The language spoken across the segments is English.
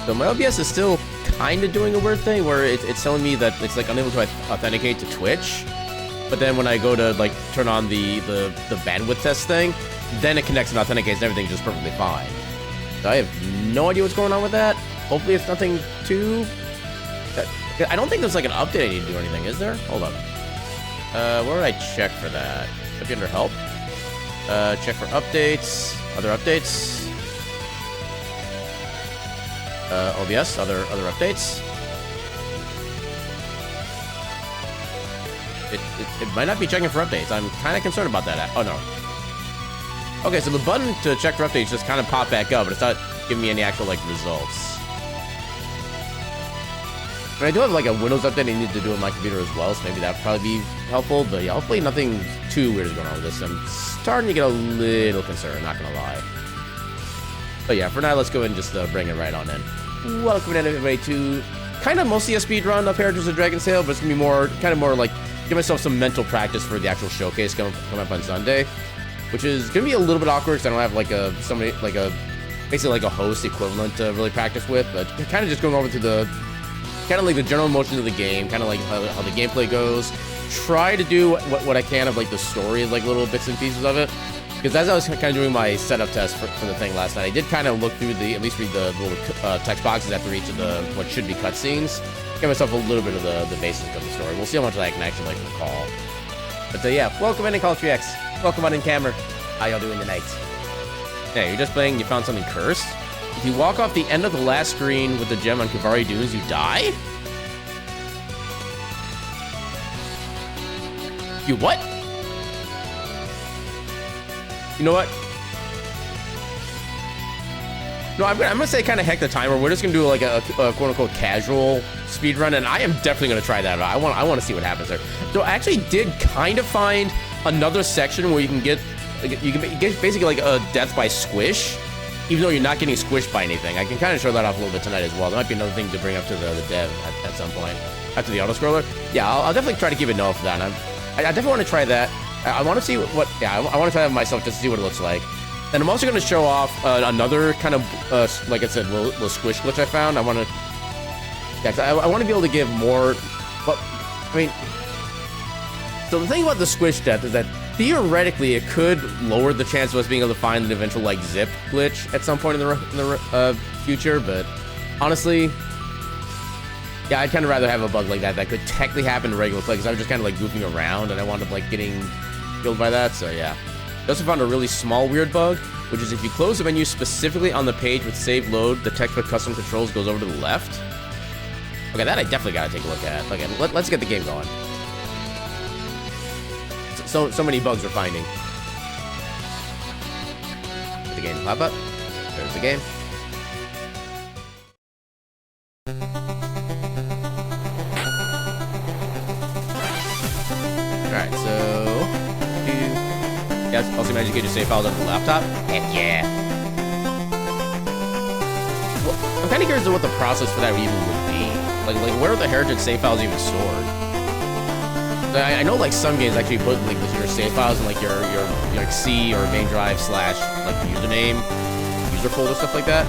So my OBS is still kind of doing a weird thing where it's telling me that it's like unable to authenticate to Twitch. But then when I go to like turn on the bandwidth test thing, then it connects and authenticates and everything's just perfectly fine. So I have no idea what's going on with that. Hopefully it's nothing too... I don't think there's like an update I need to do or anything, is there? Hold on. Where would I check for that? Should be under help. Check for updates. Other updates. OBS, other updates. It might not be checking for updates. I'm kind of concerned about that. Oh, no. Okay, so the button to check for updates just kind of popped back up, but it's not giving me any actual, like, results. But I do have, like, a Windows update I need to do on my computer as well, so maybe that would probably be helpful. But, yeah, hopefully nothing too weird is going on with this. I'm starting to get a little concerned, not gonna lie. But, yeah, for now, let's go ahead and just bring it right on in. Welcome, everybody, to kind of mostly a speedrun of Heritage of Dragon's Tale, but it's gonna be more, kind of more, like, give myself some mental practice for the actual showcase coming up on Sunday, which is gonna be a little bit awkward because I don't have like basically like a host equivalent to really practice with, but kind of just going over to the kind of like the general motions of the game, kind of like how the gameplay goes. Try to do what I can of like the story, like little bits and pieces of it, because as I was kind of doing my setup test for the thing last night, I did kind of look through at least read the little text boxes after each of the what should be cutscenes. Give myself a little bit of the basics of the story. We'll see how much I can actually like recall. But yeah, welcome in Call 3X. Welcome on in camera. How y'all doing tonight? Yeah, you're just playing. You found something cursed. If you walk off the end of the last screen with the gem on Kavari Dunes, you die. You what? You know what? No, I'm gonna say kind of heck the timer. We're just gonna do like a quote-unquote casual speedrun, and I am definitely gonna try that out. I want to see what happens there. So I actually did kind of find another section where you can get basically like a death by squish, even though you're not getting squished by anything. I can kind of show that off a little bit tonight as well. There might be another thing to bring up to the dev at some point after the auto scroller. Yeah, I'll definitely try to give it no for that. I definitely want to try that. I want to see what. Yeah, I want to try that myself just to see what it looks like. And I'm also going to show off another kind of, like I said, little squish glitch I found. I want to, yeah, I want to be able to give more, but, I mean, so the thing about the squish death is that theoretically it could lower the chance of us being able to find an eventual, like, zip glitch at some point in the future, but honestly, yeah, I'd kind of rather have a bug like that could technically happen in regular play, because I was just kind of, like, goofing around, and I wound up, like, getting killed by that, so yeah. I also found a really small weird bug, which is if you close the menu specifically on the page with save load, the text for custom controls goes over to the left. Okay, that I definitely gotta take a look at. Okay, let's get the game going. So many bugs we're finding. Get the game pop up. There's the game. Alright, so... Yeah, also imagine you get your save files on the laptop. Heck yeah. Well, I'm kind of curious what the process for that even would be. Like where are the heritage save files even stored? I know like some games actually put like your save files in like your like C or main drive / like username, user folder, stuff like that.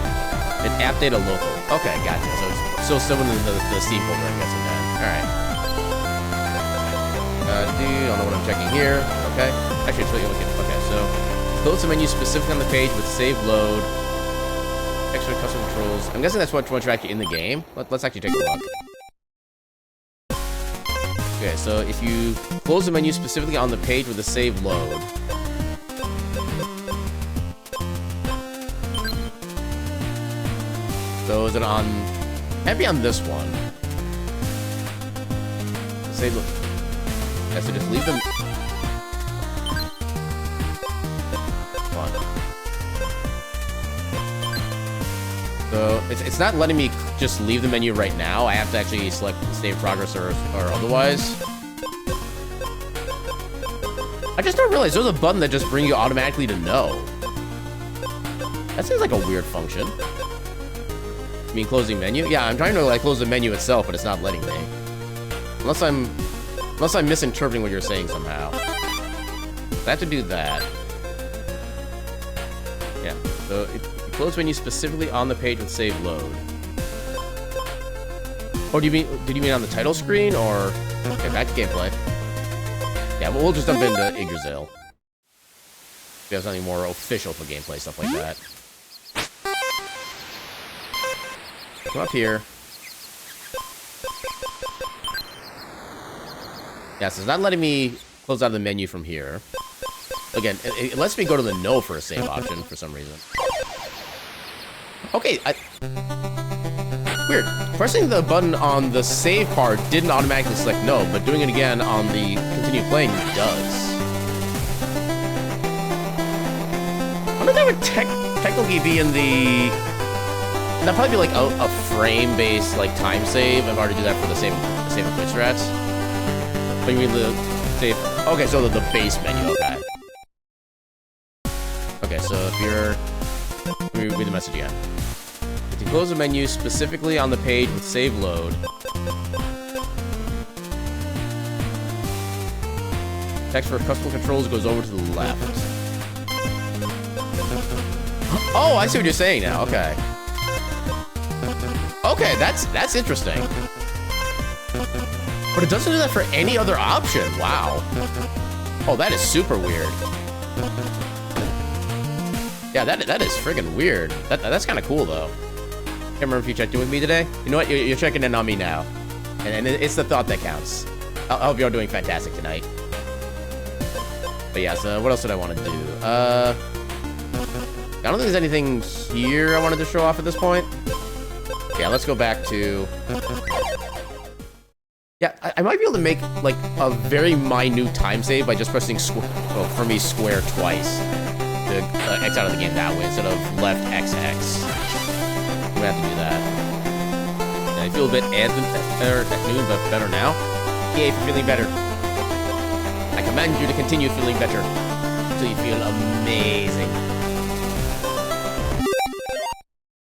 And app data local. Okay, gotcha. So it's still in the Steam folder, I'm guessing then. Alright. I don't know what I'm checking here. Okay. Actually, it's really looking. Okay, so close the menu specifically on the page with save load, extra custom controls. I'm guessing that's once you're actually in the game. Let's actually take a look. Okay, so if you close the menu specifically on the page with the save load, so is it on? Can't be on this one. Save load. Yeah, so just leave them. So it's not letting me just leave the menu right now. I have to actually select save progress or otherwise. I just don't realize there's a button that just brings you automatically to no. That seems like a weird function. You mean closing menu? Yeah, I'm trying to like close the menu itself, but it's not letting me. Unless I'm misinterpreting what you're saying somehow. I have to do that. Yeah. So if you close menu specifically on the page with save load. Oh, did you mean on the title screen, or... Okay, back to gameplay. Yeah, we'll just jump into Yggdrasil. We have something more official for gameplay, stuff like that. Come up here. Yeah, so it's not letting me close out of the menu from here. Again, it lets me go to the no for a save option for some reason. Okay, weird. Pressing the button on the save part didn't automatically select no, but doing it again on the continue playing does. I wonder if that would technically be in the... That'd probably be like a frame-based like time save. I've already do that for the save and quit strats. But you mean the save? Okay, so the base menu. Okay. Okay, so if you're... Let me read the message again. If you close the menu specifically on the page with save load, text for custom controls goes over to the left. Oh, I see what you're saying now. Okay. Okay, that's interesting. But it doesn't do that for any other option. Wow. Oh, that is super weird. Yeah, that is friggin' weird. That's kind of cool, though. Can't remember if you checked in with me today. You know what? You're checking in on me now. And it's the thought that counts. I hope you're doing fantastic tonight. But yeah, so what else did I want to do? I don't think there's anything here I wanted to show off at this point. Yeah, let's go back to... Yeah, I might be able to make, like, a very minute time save by just pressing, for me, square twice. To X out of the game that way, instead of left XX. I'm gonna have to do that. And I feel a bit at noon, but better now. Yay for feeling better. I command you to continue feeling better until you feel amazing.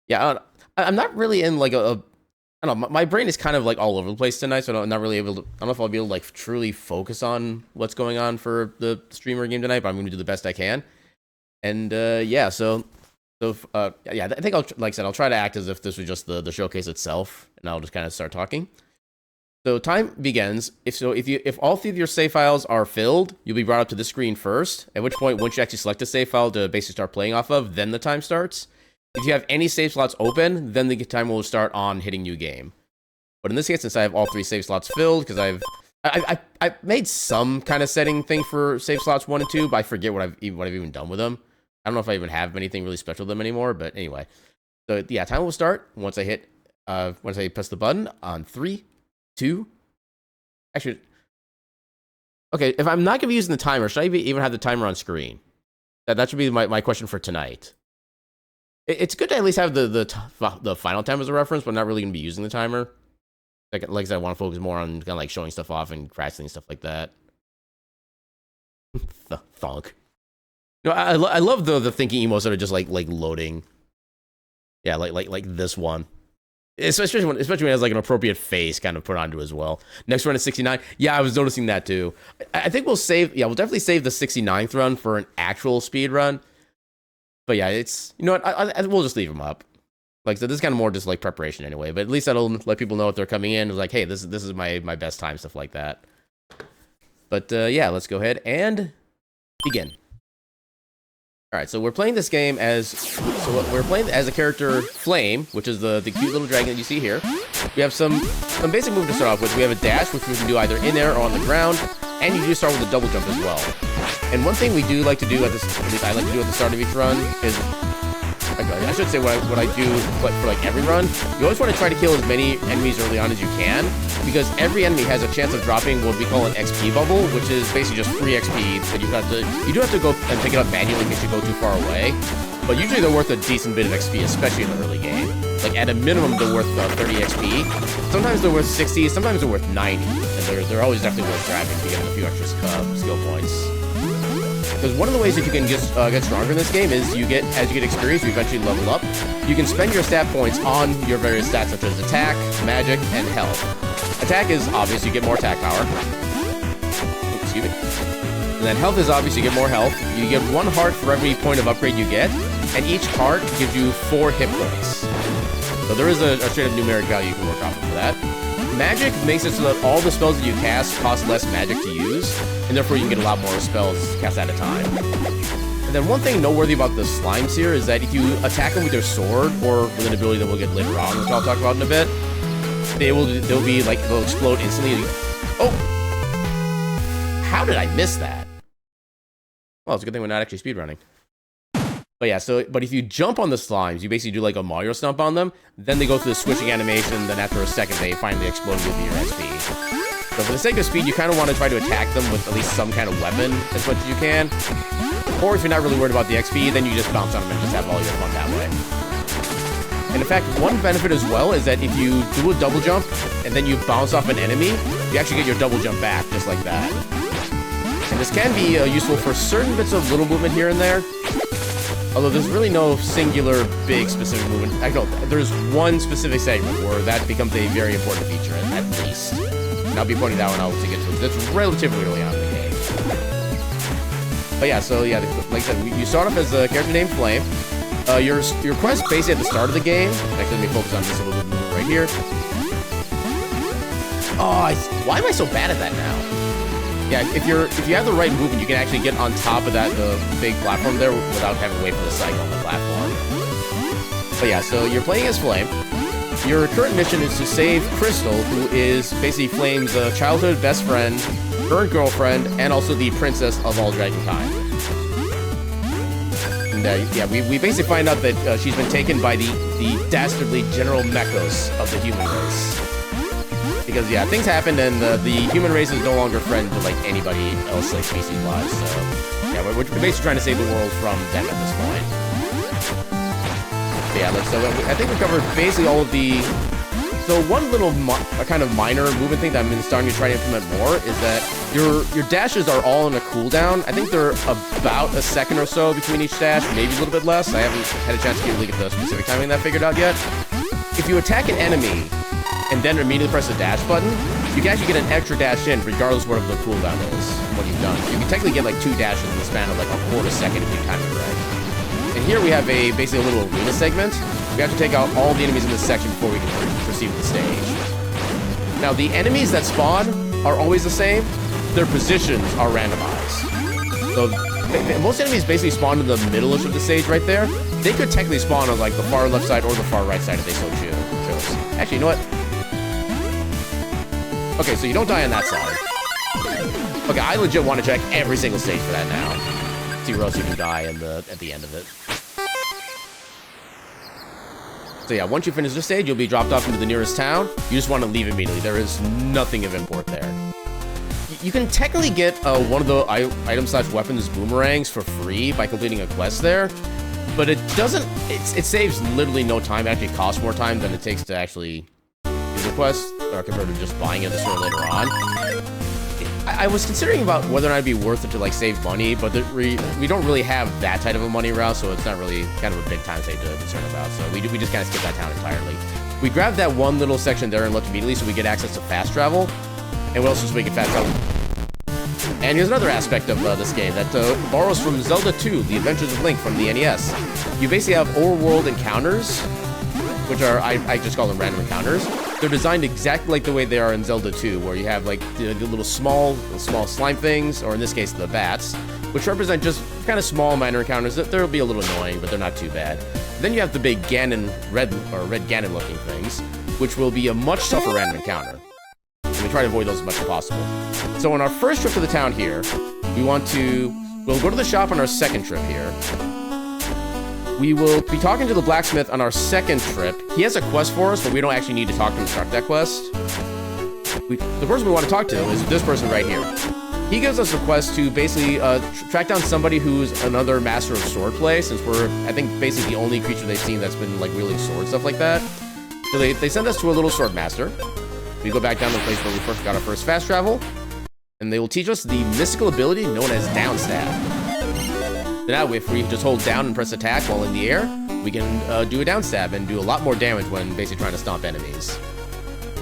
Yeah, I'm not really in like I don't know, my brain is kind of like all over the place tonight, so I'm not really able to, I don't know if I'll be able to like truly focus on what's going on for the streamer game tonight, but I'm going to do the best I can. And yeah, so yeah, I think like I said, I'll try to act as if this was just the showcase itself, and I'll just kind of start talking. So time begins. If all three of your save files are filled, you'll be brought up to this screen first, at which point, once you actually select a save file to basically start playing off of, then the time starts. If you have any save slots open, then the time will start on hitting new game. But in this case, since I have all three save slots filled, because I made some kind of setting thing for save slots 1 and 2, but I forget what I've even done with them. I don't know if I even have anything really special with them anymore, but anyway. So yeah, time will start once I press the button on 3, 2. Actually, okay, if I'm not gonna be using the timer, should I even have the timer on screen? That should be my question for tonight. It's good to at least have the final time as a reference, but I'm not really gonna be using the timer. Like I said, I want to focus more on kind of like showing stuff off and crashing and stuff like that. Thunk. No, I love the thinking emotes that are just like loading. Yeah, like this one. Especially when it has like an appropriate face kind of put onto it as well. Next run is 69. Yeah, I was noticing that too. I think we'll definitely save the 69th run for an actual speed run. But yeah, it's, you know what, we'll just leave them up. Like, so this is kind of more just like preparation anyway, but at least that'll let people know if they're coming in. It's like, hey, this is my best time, stuff like that. But yeah, let's go ahead and begin. All right, so we're playing this game as a character Flame, which is the cute little dragon that you see here. We have some basic moves to start off with. We have a dash, which we can do either in air or on the ground, and you do start with a double jump as well. And one thing we do like to do at least I like to do at the start of each run is, I should say what I do for like every run. You always want to try to kill as many enemies early on as you can, because every enemy has a chance of dropping what we call an XP bubble, which is basically just free XP that you do have to go and pick it up manually in case you go too far away. But usually they're worth a decent bit of XP, especially in the early game. Like at a minimum, they're worth 30 XP. Sometimes they're worth 60, sometimes they're worth 90, and they're always definitely worth grabbing to get a few extra skill points. Because one of the ways that you can get stronger in this game is as you get experience, you eventually level up. You can spend your stat points on your various stats such as attack, magic, and health. Attack is obvious, you get more attack power. Oops, excuse me. And then health is obvious, you get more health. You get 1 heart for every point of upgrade you get, and each heart gives you 4 hit points. So there is a straight up numeric value you can work off of for that. magic makes it so that all the spells that you cast cost less magic to use, and therefore you can get a lot more spells cast at a time. And then one thing noteworthy about the slimes here is that if you attack them with your sword, or with an ability that we'll get later on, which I'll talk about in a bit, they'll explode instantly. Oh! How did I miss that? Well, it's a good thing we're not actually speedrunning. But yeah, but if you jump on the slimes, you basically do like a Mario stomp on them, then they go through the switching animation, then after a second they finally explode and give you your SP. So for the sake of speed, you kind of want to try to attack them with at least some kind of weapon as much as you can. Or if you're not really worried about the XP, then you just bounce on them and just have all your fun that way. And in fact, one benefit as well is that if you do a double jump, and then you bounce off an enemy, you actually get your double jump back, just like that. And this can be useful for certain bits of little movement here and there. Although there's really no singular, big, specific movement. There's one specific segment where that becomes a very important feature, at least. And I'll be pointing that one out to get to it. That's relatively early on in the game. But yeah, so yeah, like I said, you start off as a character named Flame. Your quest basically at the start of the game. Actually, let me focus on this little movement right here. Oh, why am I so bad at that now? Yeah, if you have the right movement, you can actually get on top of the big platform there without having to wait for the cycle on the platform. But yeah, so you're playing as Flame. Your current mission is to save Crystal, who is basically Flame's childhood best friend, current girlfriend, and also the princess of all Dragonkind. And yeah, we basically find out that she's been taken by the dastardly General Mechos of the human race. Because, yeah, things happened, and the human race is no longer friend to, like, anybody else, like, species-wise, so... Yeah, we're basically trying to save the world from them at this point. But yeah, so I think we covered basically all of the... So one little kind of minor movement thing that I'm starting to try to implement more is that your dashes are all in a cooldown. I think they're about a second or so between each dash, maybe a little bit less. I haven't had a chance to really get the specific timing of that figured out yet. If you attack an enemy... and then immediately press the dash button, you can actually get an extra dash in regardless of what the cooldown is, what you've done. You can technically get like 2 dashes in the span of like a quarter second if you time it right. And here we have basically a little arena segment. We have to take out all the enemies in this section before we can proceed with the stage. Now the enemies that spawn are always the same, their positions are randomized. So most enemies basically spawn in the middle-ish of the stage right there. They could technically spawn on like the far left side or the far right side if they so choose. Actually, you know what? Okay, so you don't die on that side. Okay, I legit want to check every single stage for that now. See where else you can die at the end of it. So yeah, once you finish this stage, you'll be dropped off into the nearest town. You just want to leave immediately. There is nothing of import there. You can technically get one of the item/weapons boomerangs for free by completing a quest there, but it doesn't. It saves literally no time. It actually costs more time than it takes to actually do the quest, or compared to just buying it this way later on. I was considering about whether or not it'd be worth it to like save money, but we don't really have that type of a money route, so it's not really kind of a big time save to concern about. So we just kind of skip that town entirely. We grabbed that one little section there and left immediately, so we get access to fast travel. And what else is we can fast travel? And here's another aspect of this game that borrows from Zelda 2, The Adventures of Link from the NES. You basically have overworld encounters, which are, I just call them random encounters. They're designed exactly like the way they are in Zelda 2, where you have like the little small slime things, or in this case, the bats, which represent just kind of small minor encounters. They'll be a little annoying, but they're not too bad. Then you have the big Ganon, red Ganon looking things, which will be a much tougher random encounter. And we try to avoid those as much as possible. So on our first trip to the town here, we'll go to the shop on our second trip here. We will be talking to the blacksmith on our second trip. He has a quest for us, but we don't actually need to talk to him to start that quest. The person we want to talk to is this person right here. He gives us a quest to basically track down somebody who's another master of swordplay, since we're, I think, basically the only creature they've seen that's been like wielding sword stuff like that. So they send us to a little sword master. We go back down to the place where we first got our first fast travel, and they will teach us the mystical ability known as down stab. Now, if we just hold down and press attack while in the air, we can do a down stab and do a lot more damage when basically trying to stomp enemies.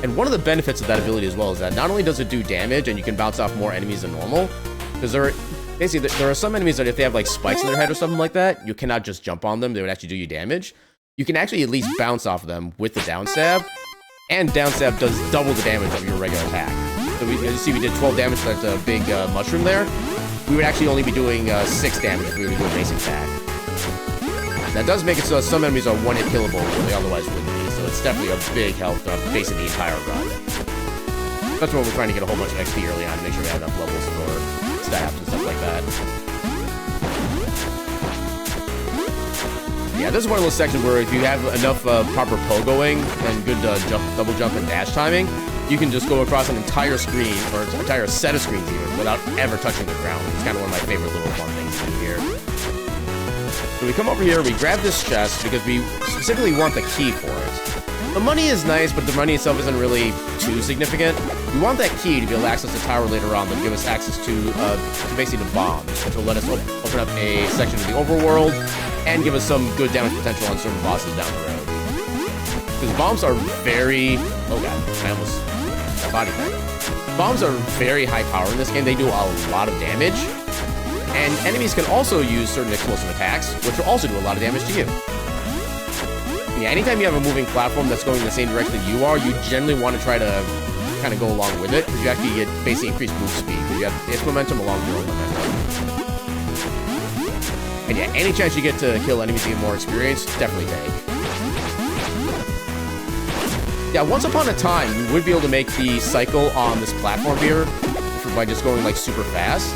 And one of the benefits of that ability as well is that not only does it do damage and you can bounce off more enemies than normal, because there are some enemies that if they have like spikes in their head or something like that, you cannot just jump on them, they would actually do you damage. You can actually at least bounce off of them with the down stab, and down stab does double the damage of your regular attack. So as you see, we did 12 damage to that big mushroom there. We would actually only be doing 6 damage if we were to do a basic attack. That does make it so some enemies are one-hit killable where they otherwise wouldn't be, so it's definitely a big help to basically the entire run. That's why we're trying to get a whole bunch of XP early on to make sure we have enough levels for stats and stuff like that. Yeah, this is one of those sections where if you have enough proper pogoing and good double jump and dash timing, you can just go across an entire screen, or an entire set of screens even, without ever touching the ground. It's kind of one of my favorite little fun things to do here. So we come over here, we grab this chest because we specifically want the key for it. The money is nice, but the money itself isn't really too significant. We want that key to be able to access the tower later on, that will give us access to basically the bombs, which will let us open up a section of the overworld and give us some good damage potential on certain bosses down the road. Because bombs are very... Oh god, I almost... my body back. Bombs are very high power in this game. They do a lot of damage. And enemies can also use certain explosive attacks, which will also do a lot of damage to you. Yeah, anytime you have a moving platform that's going in the same direction that you are, you generally want to try to kind of go along with it, because you actually get basically increased move speed, because you have its momentum along with your own momentum. And yeah, any chance you get to kill enemies to get more experience, definitely take. Yeah, once upon a time, you would be able to make the cycle on this platform here by just going like super fast.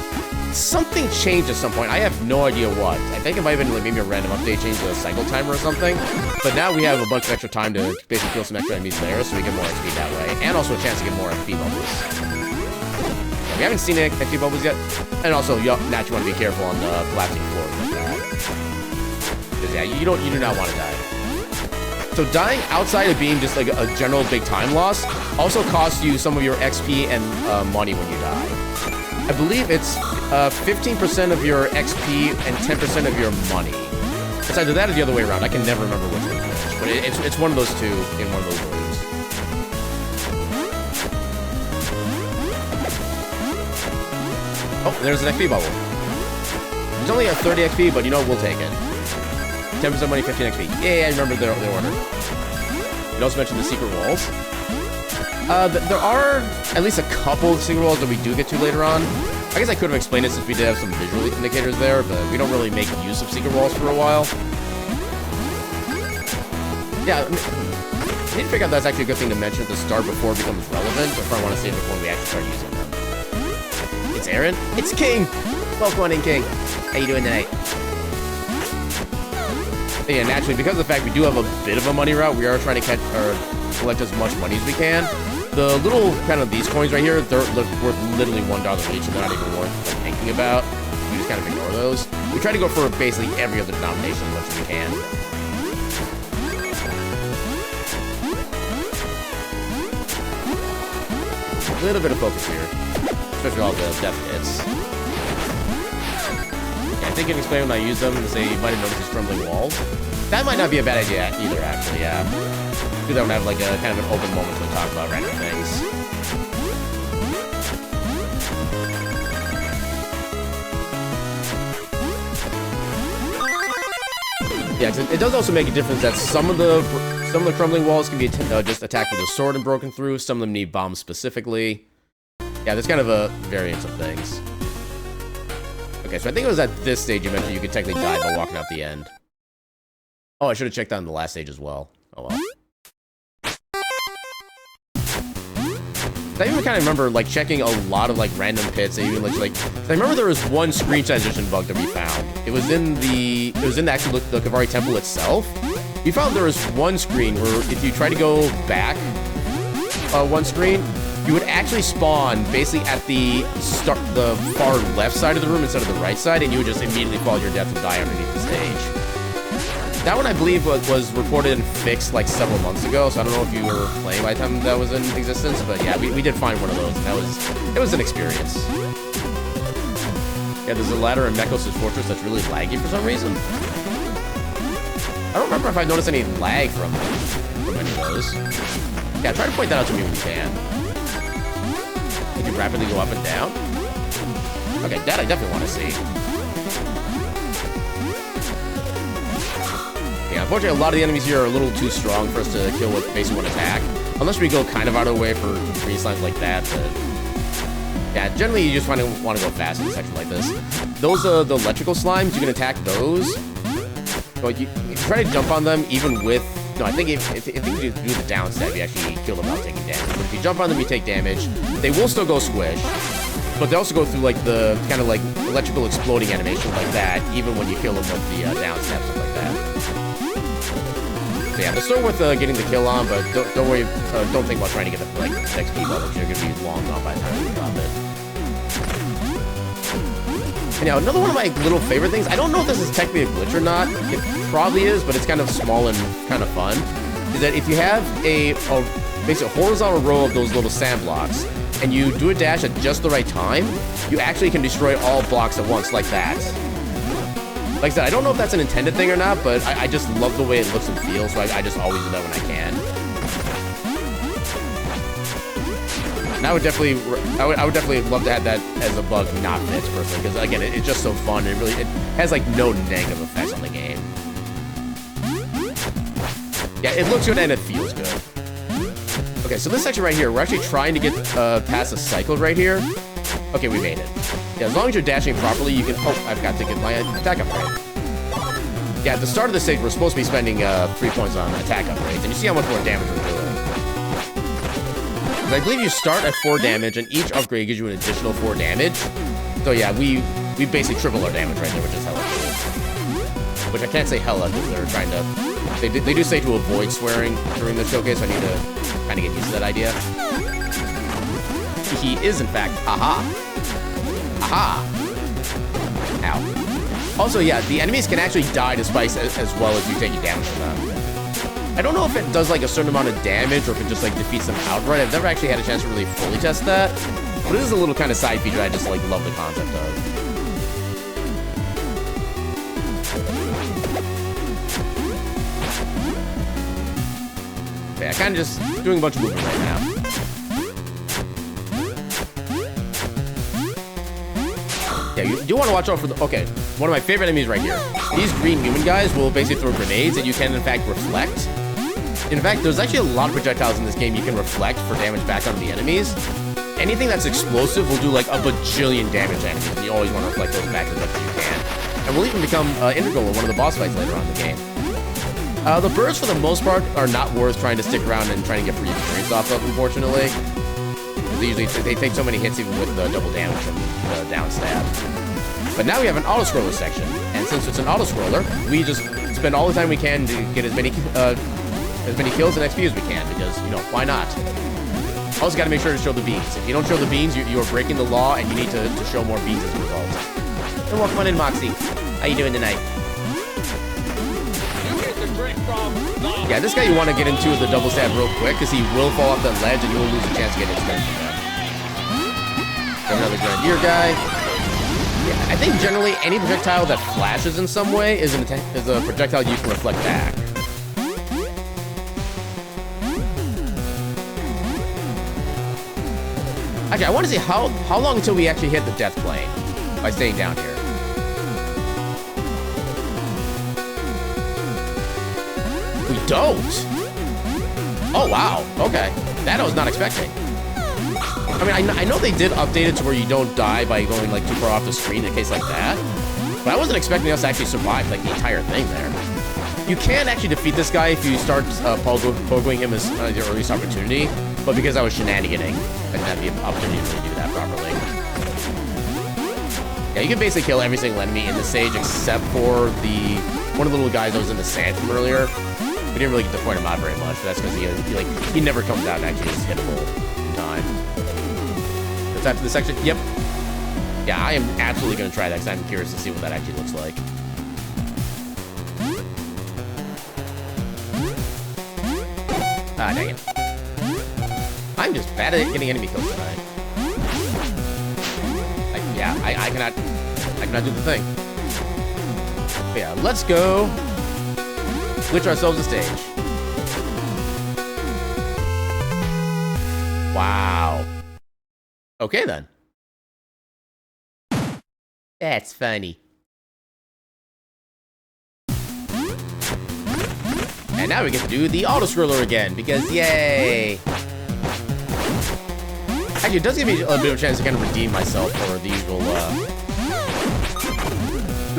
Something changed at some point. I have no idea what. I think it might have been like maybe a random update change the cycle timer or something. But now we have a bunch of extra time to basically kill some extra enemies there, so we get more XP that way. And also a chance to get more XP bubbles. Yeah, we haven't seen XP bubbles yet. And also, naturally want to be careful on the collapsing floors like that. Because yeah, you do not want to die. So dying outside of being just like a general big time loss also costs you some of your XP and money when you die. I believe it's 15% of your XP and 10% of your money. It's either that or the other way around. I can never remember which one it is, but it's one of those two in one of those rooms. Oh, there's an XP bubble. It's only at 30 XP, but you know, we'll take it. 10% money, 15 XP. Yeah, I remember the order. It also mentioned the secret walls. There are at least a couple of secret walls that we do get to later on. I guess I could have explained it since we did have some visual indicators there, but we don't really make use of secret walls for a while. Yeah, I need to figure out that's actually a good thing to mention at the start before it becomes relevant, before I want to save it for when we actually start using them. It's Aaron. It's King! Welcome in, King. How you doing tonight? Yeah, naturally, because of the fact we do have a bit of a money route, we are trying to collect as much money as we can. The little, kind of these coins right here, they're worth literally $1 each, and they're not even worth like, thinking about. We just kind of ignore those. We try to go for basically every other denomination as much as we can. A little bit of focus here, especially all the death hits. I think I can explain when I use them to say you might have noticed these crumbling walls. That might not be a bad idea either, actually, yeah. Do that when I have like a kind of an open moment to talk about random things. Yeah, it does also make a difference that some of the crumbling walls can be just attacked with a sword and broken through. Some of them need bombs specifically. Yeah, there's kind of a variance of things. Okay, so I think it was at this stage you mentioned you could technically die by walking out the end. Oh, I should have checked that on the last stage as well. Oh well. I even kind of remember like checking a lot of like random pits. And even like I remember there was one screen transition bug that we found. It was in the actual the Kavari temple itself. We found there was one screen where if you try to go back one screen, you would actually spawn basically at the far left side of the room instead of the right side, and you would just immediately fall to your death and die underneath the stage. That one, I believe, was reported and fixed like several months ago, so I don't know if you were playing by the time that was in existence, but yeah, we did find one of those, and it was an experience. Yeah, there's a ladder in Mekos' fortress that's really laggy for some reason. I don't remember if I noticed any lag from any of those. Yeah, try to point that out to me when you can. You can rapidly go up and down. Okay, that I definitely want to see. Yeah, unfortunately, a lot of the enemies here are a little too strong for us to kill with basically one attack. Unless we go kind of out of the way for green slimes like that, but yeah, generally you just want to go fast in a section like this. Those the electrical slimes, you can attack those. But you try to jump on them even with... No, I think if you do the down step, you actually kill them without taking damage. But if you jump on them, you take damage. They will still go squish, but they also go through like the kind of like electrical exploding animation like that, even when you kill them with the down step, stuff like that. So yeah, they're still worth getting the kill on, but don't worry, don't think about trying to get the like XP levels. You're gonna be long gone by the time you drop it. And now another one of my little favorite things. I don't know if this is technically a glitch or not. It probably is, but it's kind of small and kind of fun. Is that if you have a basically horizontal row of those little sand blocks, and you do a dash at just the right time, you actually can destroy all blocks at once like that. Like I said, I don't know if that's an intended thing or not, but I just love the way it looks and feels, so I just always do that when I can. And I would definitely love to have that as a bug not fixed personally, because again, it's just so fun. It has like no negative effects on the game. Yeah, it looks good and it feels good. Okay, so this section right here, we're actually trying to get past the cycle right here. Okay, we made it. Yeah, as long as you're dashing properly, you can... Oh, I've got to get my attack upgrade. Yeah, at the start of the stage, we're supposed to be spending 3 points on attack upgrades, and you see how much more damage we're doing. I believe you start at 4 damage, and each upgrade gives you an additional 4 damage. So yeah, we basically triple our damage right there, which is hella cool. Which I can't say hella, because they're trying to... They do say to avoid swearing during the showcase, so I need to kind of get used to that idea. He is, in fact, aha. Aha. Ow. Also, yeah, the enemies can actually die to spikes as well as you taking damage from them. I don't know if it does like a certain amount of damage or if it just like defeats them outright. I've never actually had a chance to really fully test that. But it is a little kind of side feature I just like love the concept of. Yeah, kind of just doing a bunch of movement right now. Yeah, you do want to watch out for the... Okay, one of my favorite enemies right here. These green human guys will basically throw grenades that you can, in fact, reflect. In fact, there's actually a lot of projectiles in this game you can reflect for damage back onto the enemies. Anything that's explosive will do like a bajillion damage to enemies, and you always want to reflect those back as much as you can. And will even become integral in one of the boss fights later on in the game. The birds, for the most part, are not worth trying to stick around and trying to get free experience off of, unfortunately. They take so many hits even with the double damage from the down stab. But now we have an auto-scroller section, and since it's an auto-scroller, we just spend all the time we can to get as many kills and XP as we can, because, you know, why not? Also got to make sure to show the beans. If you don't show the beans, you are breaking the law, and you need to show more beans as a result. And welcome on in, Moxie. How you doing tonight? Yeah, this guy you want to get into with the double stab real quick, because he will fall off that ledge, and you will lose a chance to get his turn from him. Another Grenadier guy. Yeah, I think generally any projectile that flashes in some way is a projectile you can reflect back. Actually, I want to see how long until we actually hit the death plane by staying down here. We don't. Oh wow. Okay, that I was not expecting. I mean, I know they did update it to where you don't die by going like too far off the screen in a case like that, but I wasn't expecting us to actually survive like the entire thing there. You can actually defeat this guy if you start pogoing him as your earliest opportunity, but because I was shenaniganing, I didn't have the opportunity to really do that properly. Yeah, you can basically kill every single enemy in the stage except for one of the little guys that was in the sand from earlier. We didn't really get to point him out very much, but that's because he never comes out and actually is hittable in time. That's after this section. Yep. Yeah, I am absolutely going to try that because I'm curious to see what that actually looks like. Ah, dang it. I'm just bad at getting enemy kills tonight. I cannot do the thing. But yeah, let's go glitch ourselves a stage. Wow. Okay then. That's funny. And now we get to do the auto-scroller again, because yay! Actually, it does give me a bit of a chance to kind of redeem myself for the usual,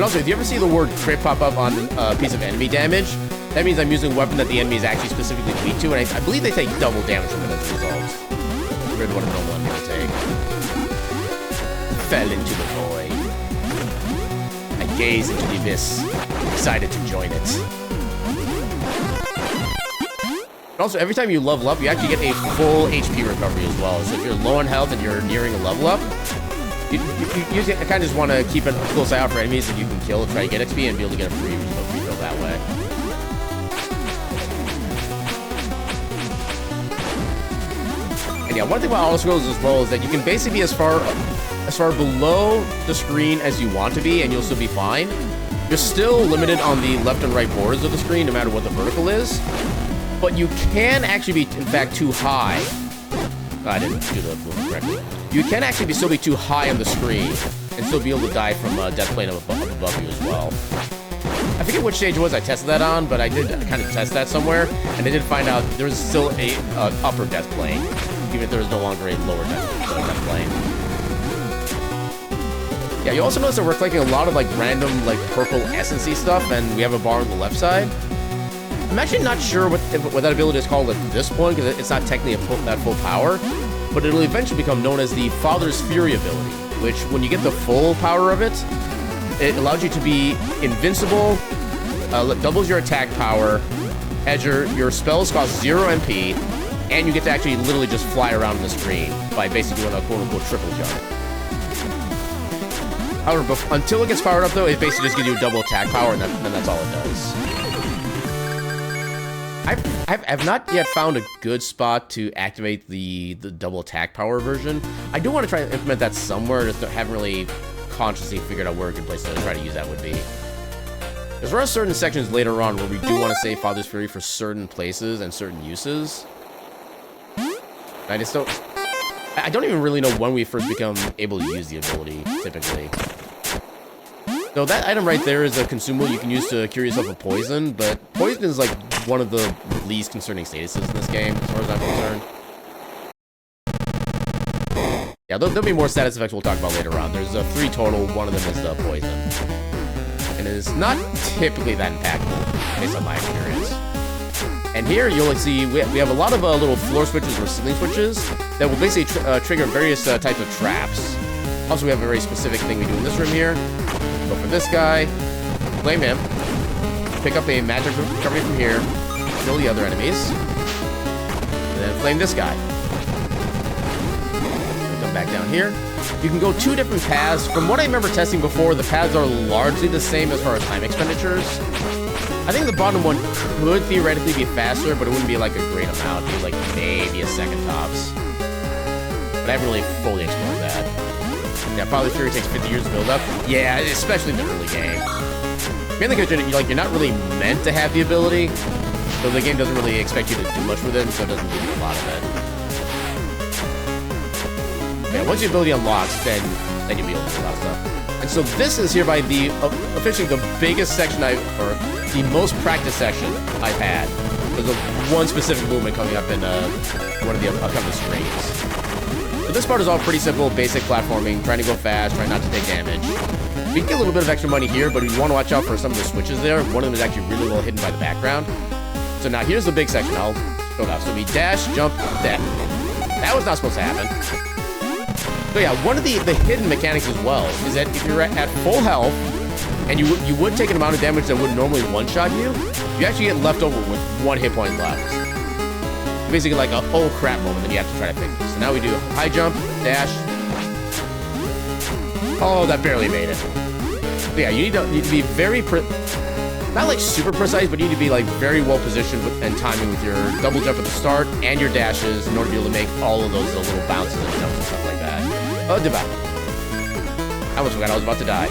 And also, if you ever see the word crit pop up on a piece of enemy damage, that means I'm using a weapon that the enemy is actually specifically weak to, and I believe they take double damage from it as a result. Compared to what a normal enemy would take. Fell into the void. I gaze into the abyss, excited to join it. Also, every time you level up, you actually get a full HP recovery as well. So if you're low on health and you're nearing a level up, you kind of just want to keep a close eye out for enemies that you can kill, try to get XP, and be able to get a free refill that way. And yeah, one thing about auto-scrolls as well is that you can basically be as far below the screen as you want to be, and you'll still be fine. You're still limited on the left and right borders of the screen, no matter what the vertical is. But you can actually be, in fact, too high. I didn't do the movement correctly. You can actually still be too high on the screen and still be able to die from a death plane above you as well. I forget which stage it was I tested that on, but I did kind of test that somewhere, and I did find out there was still a upper death plane, even if there was no longer a lower death plane. Yeah, you also notice that we're collecting a lot of like random like purple essence-y stuff, and we have a bar on the left side. I'm actually not sure what that ability is called at this point, because it's not technically at full power, but it'll eventually become known as the Father's Fury ability, which, when you get the full power of it, it allows you to be invincible, doubles your attack power, as your spells cost 0 MP, and you get to actually literally just fly around the screen by basically doing a quote-unquote triple jump. However, until it gets powered up, though, it basically just gives you double attack power, and then that's all it does. I've not yet found a good spot to activate the double attack power version. I do want to try to implement that somewhere, just haven't really consciously figured out where a good place to try to use that would be. There are certain sections later on where we do want to save Father's Fury for certain places and certain uses. I don't even really know when we first become able to use the ability, typically. So that item right there is a consumable you can use to cure yourself of poison, but poison is like one of the least concerning statuses in this game, as far as I'm concerned. Yeah, there'll be more status effects we'll talk about later on. There's 3 total, one of them is the poison. And it is not typically that impactful, based on my experience. And here you'll see we have a lot of little floor switches or ceiling switches that will basically trigger various types of traps. Also, we have a very specific thing we do in this room here. Go for this guy, flame him, pick up a magic recovery from here, kill the other enemies, and then flame this guy. Come back down here. You can go 2 different paths. From what I remember testing before, the paths are largely the same as far as time expenditures. I think the bottom one could theoretically be faster, but it wouldn't be like a great amount. It'd be like maybe a second tops. But I haven't really fully explored that. Yeah, Father's Fury takes 50 years to build up. Yeah, especially in the early game. Mainly because you're not really meant to have the ability, so the game doesn't really expect you to do much with it, so it doesn't give you a lot of it. Yeah, once the ability unlocks, then you'll be able to do a lot of stuff. And so this is hereby officially the biggest section or the most practice section I've had. Because of one specific movement coming up in one of the upcoming streams. So this part is all pretty simple, basic platforming, trying to go fast, trying not to take damage. You can get a little bit of extra money here, but you want to watch out for some of the switches there. One of them is actually really well hidden by the background. So now here's the big section. I'll go down. So we dash, jump, that. That was not supposed to happen. So yeah, one of the hidden mechanics as well is that if you're at full health, and you would take an amount of damage that would normally one-shot you, you actually get left over with 1 hit point left. Basically like a oh crap moment that you have to try to fix. So now we do high jump, dash. Oh, that barely made it. So yeah, you need to be very, not like super precise, but you need to be like very well positioned and timing with your double jump at the start and your dashes in order to be able to make all of those little bounces and jumps and stuff like that. Oh, Deba. I almost forgot I was about to die.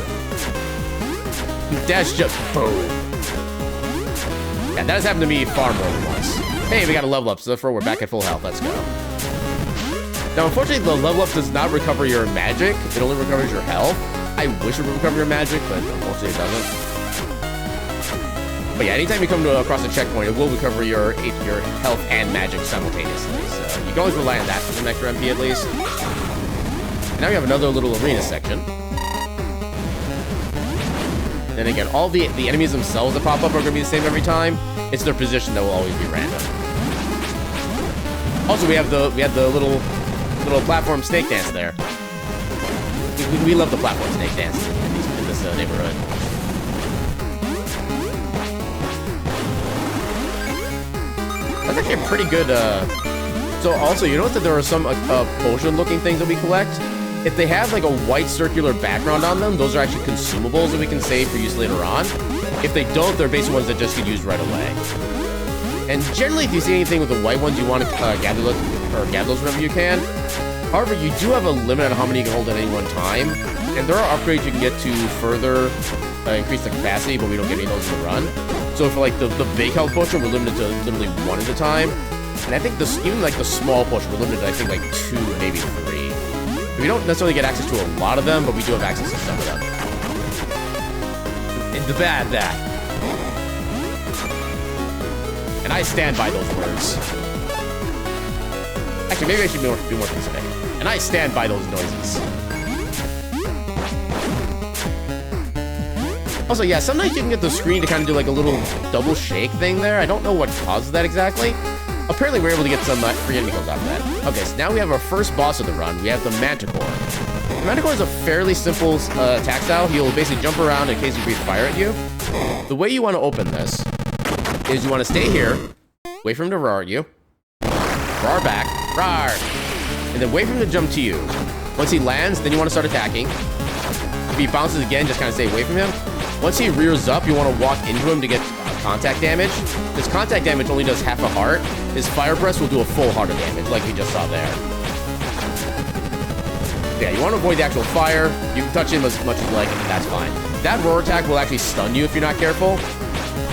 Dash jump, boom. Yeah, that has happened to me far more than once. Hey, we got a level up, so therefore we're back at full health. Let's go. Now, unfortunately, the level up does not recover your magic. It only recovers your health. I wish it would recover your magic, but unfortunately it doesn't. But yeah, anytime you come across a checkpoint, it will recover your health and magic simultaneously. So you can always rely on that for the Nectar MP at least. And now we have another little arena section. Then again, all the enemies themselves that pop up are going to be the same every time. It's their position that will always be random. Also, we have the little platform snake dance there. We love the platform snake dance in this neighborhood. That's actually a pretty good. So also, you notice that there are some potion-looking things that we collect. If they have like a white circular background on them, those are actually consumables that we can save for use later on. If they don't, they're basically ones that just get used right away. And generally, if you see anything with the white ones, you want to gather those whenever you can. However, you do have a limit on how many you can hold at any one time. And there are upgrades you can get to further increase the capacity, but we don't get any of those in the run. So for like the big health potion, we're limited to literally one at a time. And I think even like the small potion, we're limited to I think like 2, maybe 3. We don't necessarily get access to a lot of them, but we do have access to some of them. And that. And I stand by those words. Actually, maybe I should be more specific. And I stand by those noises. Also, yeah, sometimes you can get the screen to kind of do like a little double shake thing there. I don't know what causes that exactly. Apparently, we're able to get some free enemy kills out of that. Okay, so now we have our first boss of the run. We have the Manticore. The Manticore is a fairly simple attack style. He'll basically jump around in case he breathe fire at you. The way you want to open this is you want to stay here, wait for him to roar at you, roar back, roar, and then wait for him to jump to you. Once he lands, then you want to start attacking. If he bounces again, just kind of stay away from him. Once he rears up, you want to walk into him to get contact damage. This contact damage only does half a heart. His fire breath will do a full heart of damage, like we just saw there. Yeah, you want to avoid the actual fire. You can touch him as much as you like, and that's fine. That roar attack will actually stun you if you're not careful.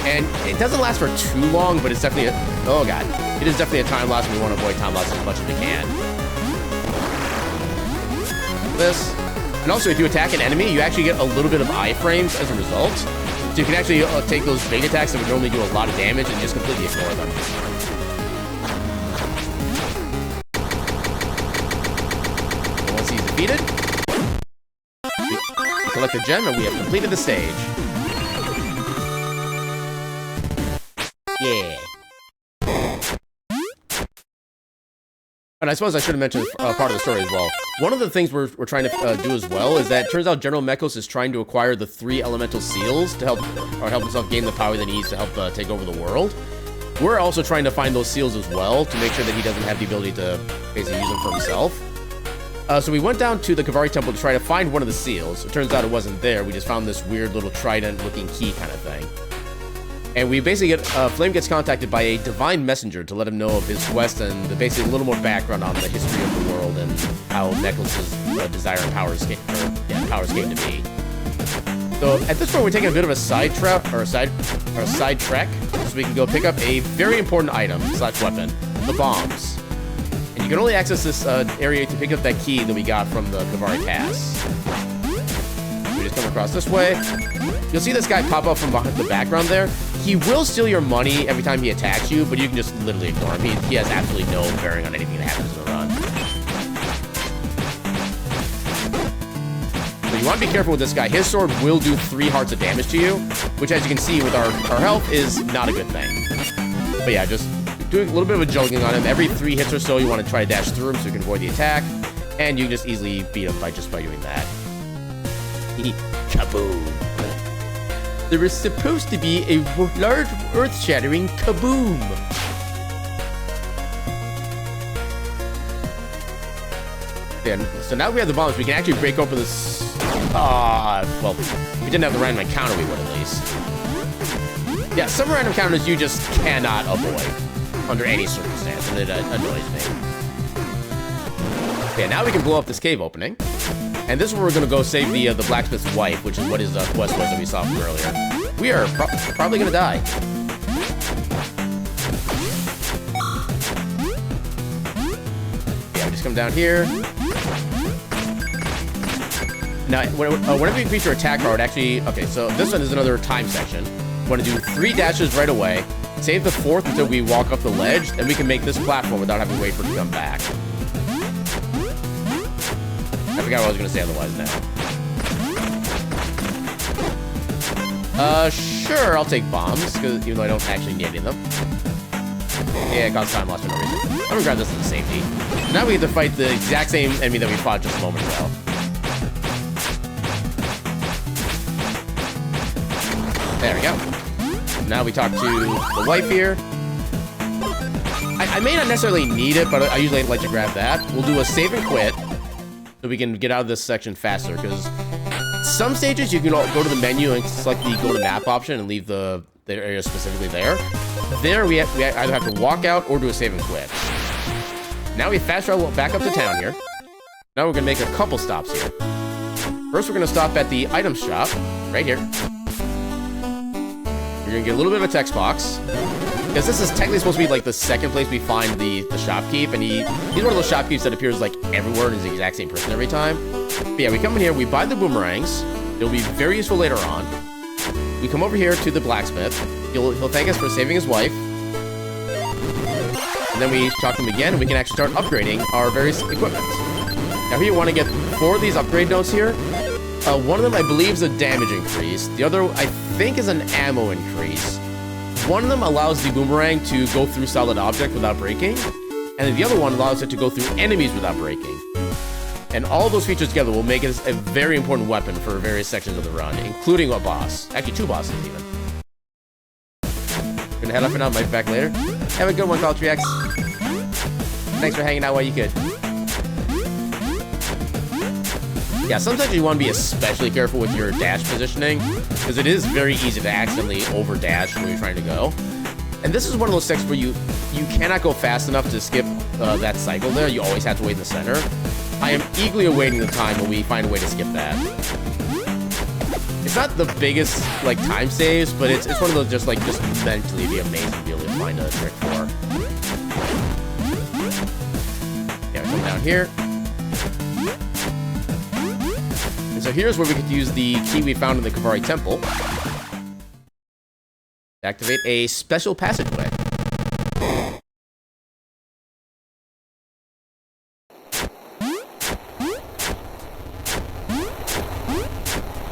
And it doesn't last for too long, but it's definitely oh god. It is definitely a time loss, and we want to avoid time loss as much as we can. This. And also, if you attack an enemy, you actually get a little bit of iframes as a result. So you can actually take those big attacks that would normally do a lot of damage and just completely ignore them. And once he's defeated, we collect a gem and we have completed the stage. Yeah. And I suppose I should have mentioned part of the story as well. One of the things we're trying to do as well is that it turns out General Mekos is trying to acquire the 3 elemental seals to help himself gain the power that he needs to help take over the world. We're also trying to find those seals as well to make sure that he doesn't have the ability to basically use them for himself. So we went down to the Kavari Temple to try to find one of the seals. It turns out it wasn't there. We just found this weird little trident-looking key kind of thing. And we basically Flame gets contacted by a divine messenger to let him know of his quest and basically a little more background on the history of the world and how Mekos' desire and powers came to be. So at this point, we're taking a bit of a side trek, so we can go pick up a very important item / weapon, the bombs. And you can only access this area to pick up that key that we got from the Kavari Pass. We just come across this way. You'll see this guy pop up from behind the background there. He will steal your money every time he attacks you, but you can just literally ignore him. He has absolutely no bearing on anything that happens in the run. So you want to be careful with this guy. His sword will do 3 hearts of damage to you, which as you can see with our health is not a good thing. But yeah, just doing a little bit of a juggling on him. Every 3 hits or so, you want to try to dash through him so you can avoid the attack. And you can just easily beat him by doing that. Kaboom. There is supposed to be a large earth-shattering kaboom. And so now we have the bombs, we can actually break open this. Well, if we didn't have the random encounter, we would at least. Yeah, some random encounters you just cannot avoid under any circumstance, and it annoys me. Okay, now we can blow up this cave opening. And this is where we're gonna go save the blacksmith's wife, which is what his quest was that we saw from earlier. We are probably gonna die. Yeah, just come down here. Now, whenever you increase your attack power, it actually... Okay, so this one is another time section. We want to do 3 dashes right away. Save the 4th until we walk up the ledge, then we can make this platform without having to wait for it to come back. I forgot what I was going to say otherwise now. Sure, I'll take bombs, because even though I don't actually need any of them. Yeah, it costs time lost for no reason. I'm going to grab this as a safety. Now we have to fight the exact same enemy that we fought just a moment ago. There we go. Now we talk to the wife here. I may not necessarily need it, but I usually like to grab that. We'll do a save and quit so we can get out of this section faster, because some stages you can go to the menu and select the go to map option and leave the area specifically there. There we either have to walk out or do a save and quit. Now we fast travel back up to town here. Now we're gonna make a couple stops here. First we're gonna stop at the item shop, right here. We're gonna get a little bit of a text box, because this is technically supposed to be like the second place we find the shopkeep, and he's one of those shopkeeps that appears like everywhere and is the exact same person every time. But yeah, we come in here, we buy the boomerangs. It'll be very useful later on. We come over here to the blacksmith. He'll thank us for saving his wife. And then we talk to him again, and we can actually start upgrading our various equipment. Now here you want to get 4 of these upgrade notes here. One of them, I believe, is a damage increase. The other, I think, is an ammo increase. One of them allows the boomerang to go through solid objects without breaking, and then the other one allows it to go through enemies without breaking. And all of those features together will make it a very important weapon for various sections of the run, including a boss. Actually, 2 bosses, even. Gonna head up and out, might be back later. Have a good one, College X. Thanks for hanging out while you could. Yeah, sometimes you want to be especially careful with your dash positioning, because it is very easy to accidentally over-dash where you're trying to go. And this is one of those sections where you cannot go fast enough to skip that cycle there. You always have to wait in the center. I am eagerly awaiting the time when we find a way to skip that. It's not the biggest, like, time saves, but it's one of those just mentally be amazing to be able to find a trick for. Yeah, come down here. And so here's where we could use the key we found in the Kavari Temple to activate a special passageway.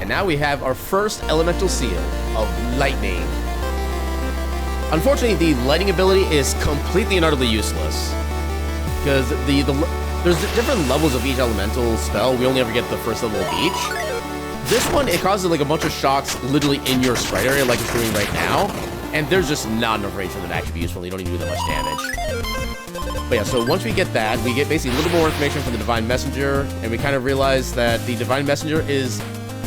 And now we have our first elemental seal of lightning. Unfortunately, the lightning ability is completely and utterly useless, because there's different levels of each elemental spell. We only ever get the first level of each. This one, it causes like a bunch of shocks literally in your sprite area like it's doing right now, and there's just not enough range for them to actually be useful. You don't even do that much damage. But yeah, so once we get that, we get basically a little more information from the Divine Messenger, and we kind of realize that the Divine Messenger is,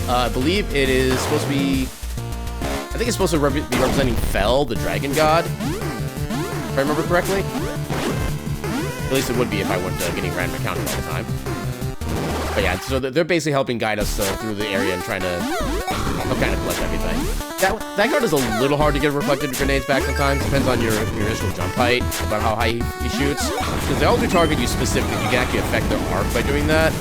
I believe it is supposed to be, I think it's supposed to be representing Fel, the dragon god, if I remember correctly. At least it would be if I weren't getting random encounters all the time. But yeah, so they're basically helping guide us through the area and trying to kind of collect everything. That card is a little hard to get reflected grenades back sometimes. Depends on your initial jump height, about how high he shoots. Because they all do target you specifically. You can actually affect their arc by doing that.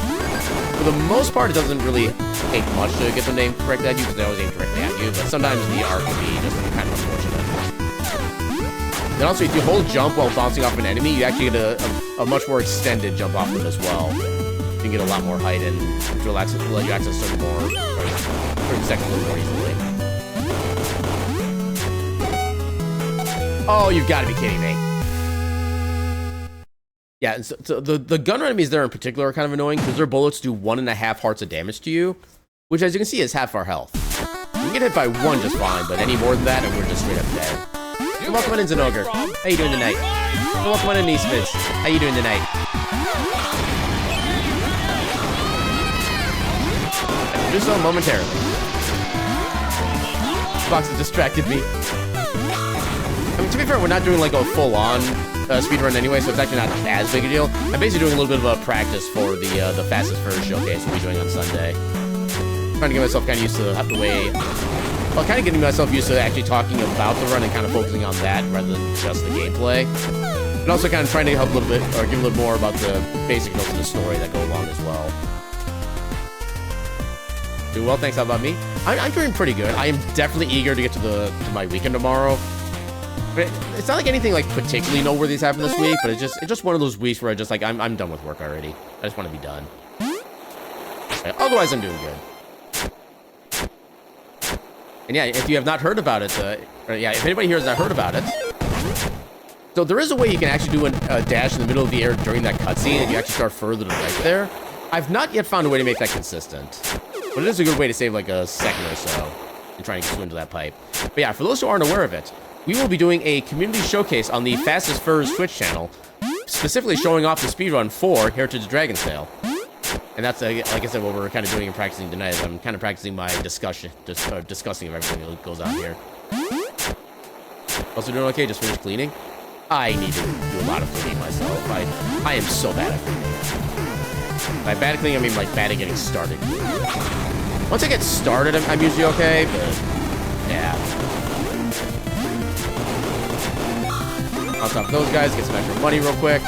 For the most part, it doesn't really take much to get the name correctly at you, because they always aim directly at you. But sometimes the arc can be just kind of unfortunate. Then also, if you hold jump while bouncing off an enemy, you actually get a much more extended jump off them as well. You can get a lot more height, and which will let you access certain sections a little more easily. Oh, you've got to be kidding me. Yeah, so the gunner enemies there in particular are kind of annoying, because their bullets do 1.5 hearts of damage to you, which, as you can see, is half our health. You can get hit by 1 just fine, but any more than that, and we're just straight up dead. Welcome on in, Zenogre. How you doing tonight? Welcome on in, Eastmids. How you doing tonight? I can do so momentarily. This box has distracted me. I mean, to be fair, we're not doing like a full-on speedrun anyway, so it's actually not as big a deal. I'm basically doing a little bit of a practice for the fastest version showcase we'll be doing on Sunday. Trying to get myself kind of used to the way... Well, kind of getting myself used to actually talking about the run and kind of focusing on that rather than just the gameplay. And also kind of trying to help a little bit, or give a little more about the basic notes of the story that go along as well. Doing well, thanks. How about me? I'm doing pretty good. I am definitely eager to get to my weekend tomorrow. But it's not like anything like particularly noteworthy has happened this week, but it's just one of those weeks where I just like I'm done with work already. I just want to be done. Otherwise, I'm doing good. And yeah, if you have not heard about it, if anybody here has not heard about it, so there is a way you can actually do a dash in the middle of the air during that cutscene, and you actually start further to the right there. I've not yet found a way to make that consistent, but it is a good way to save like a second or so and try and swim into that pipe. But yeah, for those who aren't aware of it, we will be doing a community showcase on the Fastest Furs Twitch channel, specifically showing off the speedrun for Heritage Dragon's Tale. And that's, like I said, what we're kind of doing and practicing tonight is I'm kind of practicing my discussing of everything that goes on here. Also doing okay, just finished cleaning. I need to do a lot of cleaning myself. I am so bad at cleaning. By bad at cleaning, I mean like bad at getting started. Once I get started, I'm usually okay, but yeah. On top of those guys, get some extra money real quick.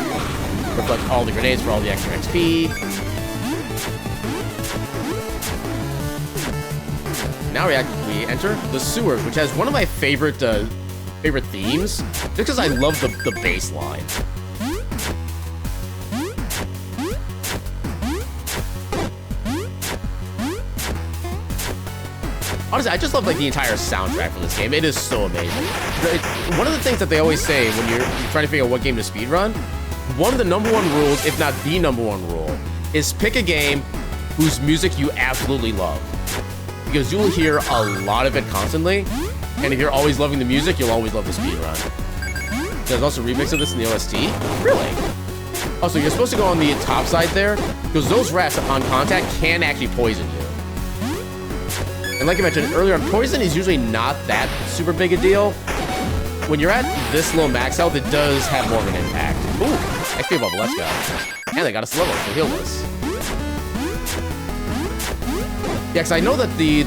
Reflect all the grenades for all the extra XP. Now we enter the sewers, which has one of my favorite themes, just because I love the bass line. Honestly, I just love like the entire soundtrack for this game. It is so amazing. One of the things that they always say when you're trying to figure out what game to speedrun, one of the #1 rules, if not the #1 rule, is pick a game whose music you absolutely love. Because you'll hear a lot of it constantly, and if you're always loving the music, you'll always love the speedrun. There's also a remix of this in the OST. Really? Also, you're supposed to go on the top side there, because those rats on contact can actually poison you. And like I mentioned earlier, poison is usually not that super big a deal. When you're at this low max health, it does have more of an impact. Ooh, XP bubble, let's go. And they got us level, so heal this. Yeah, because I know that the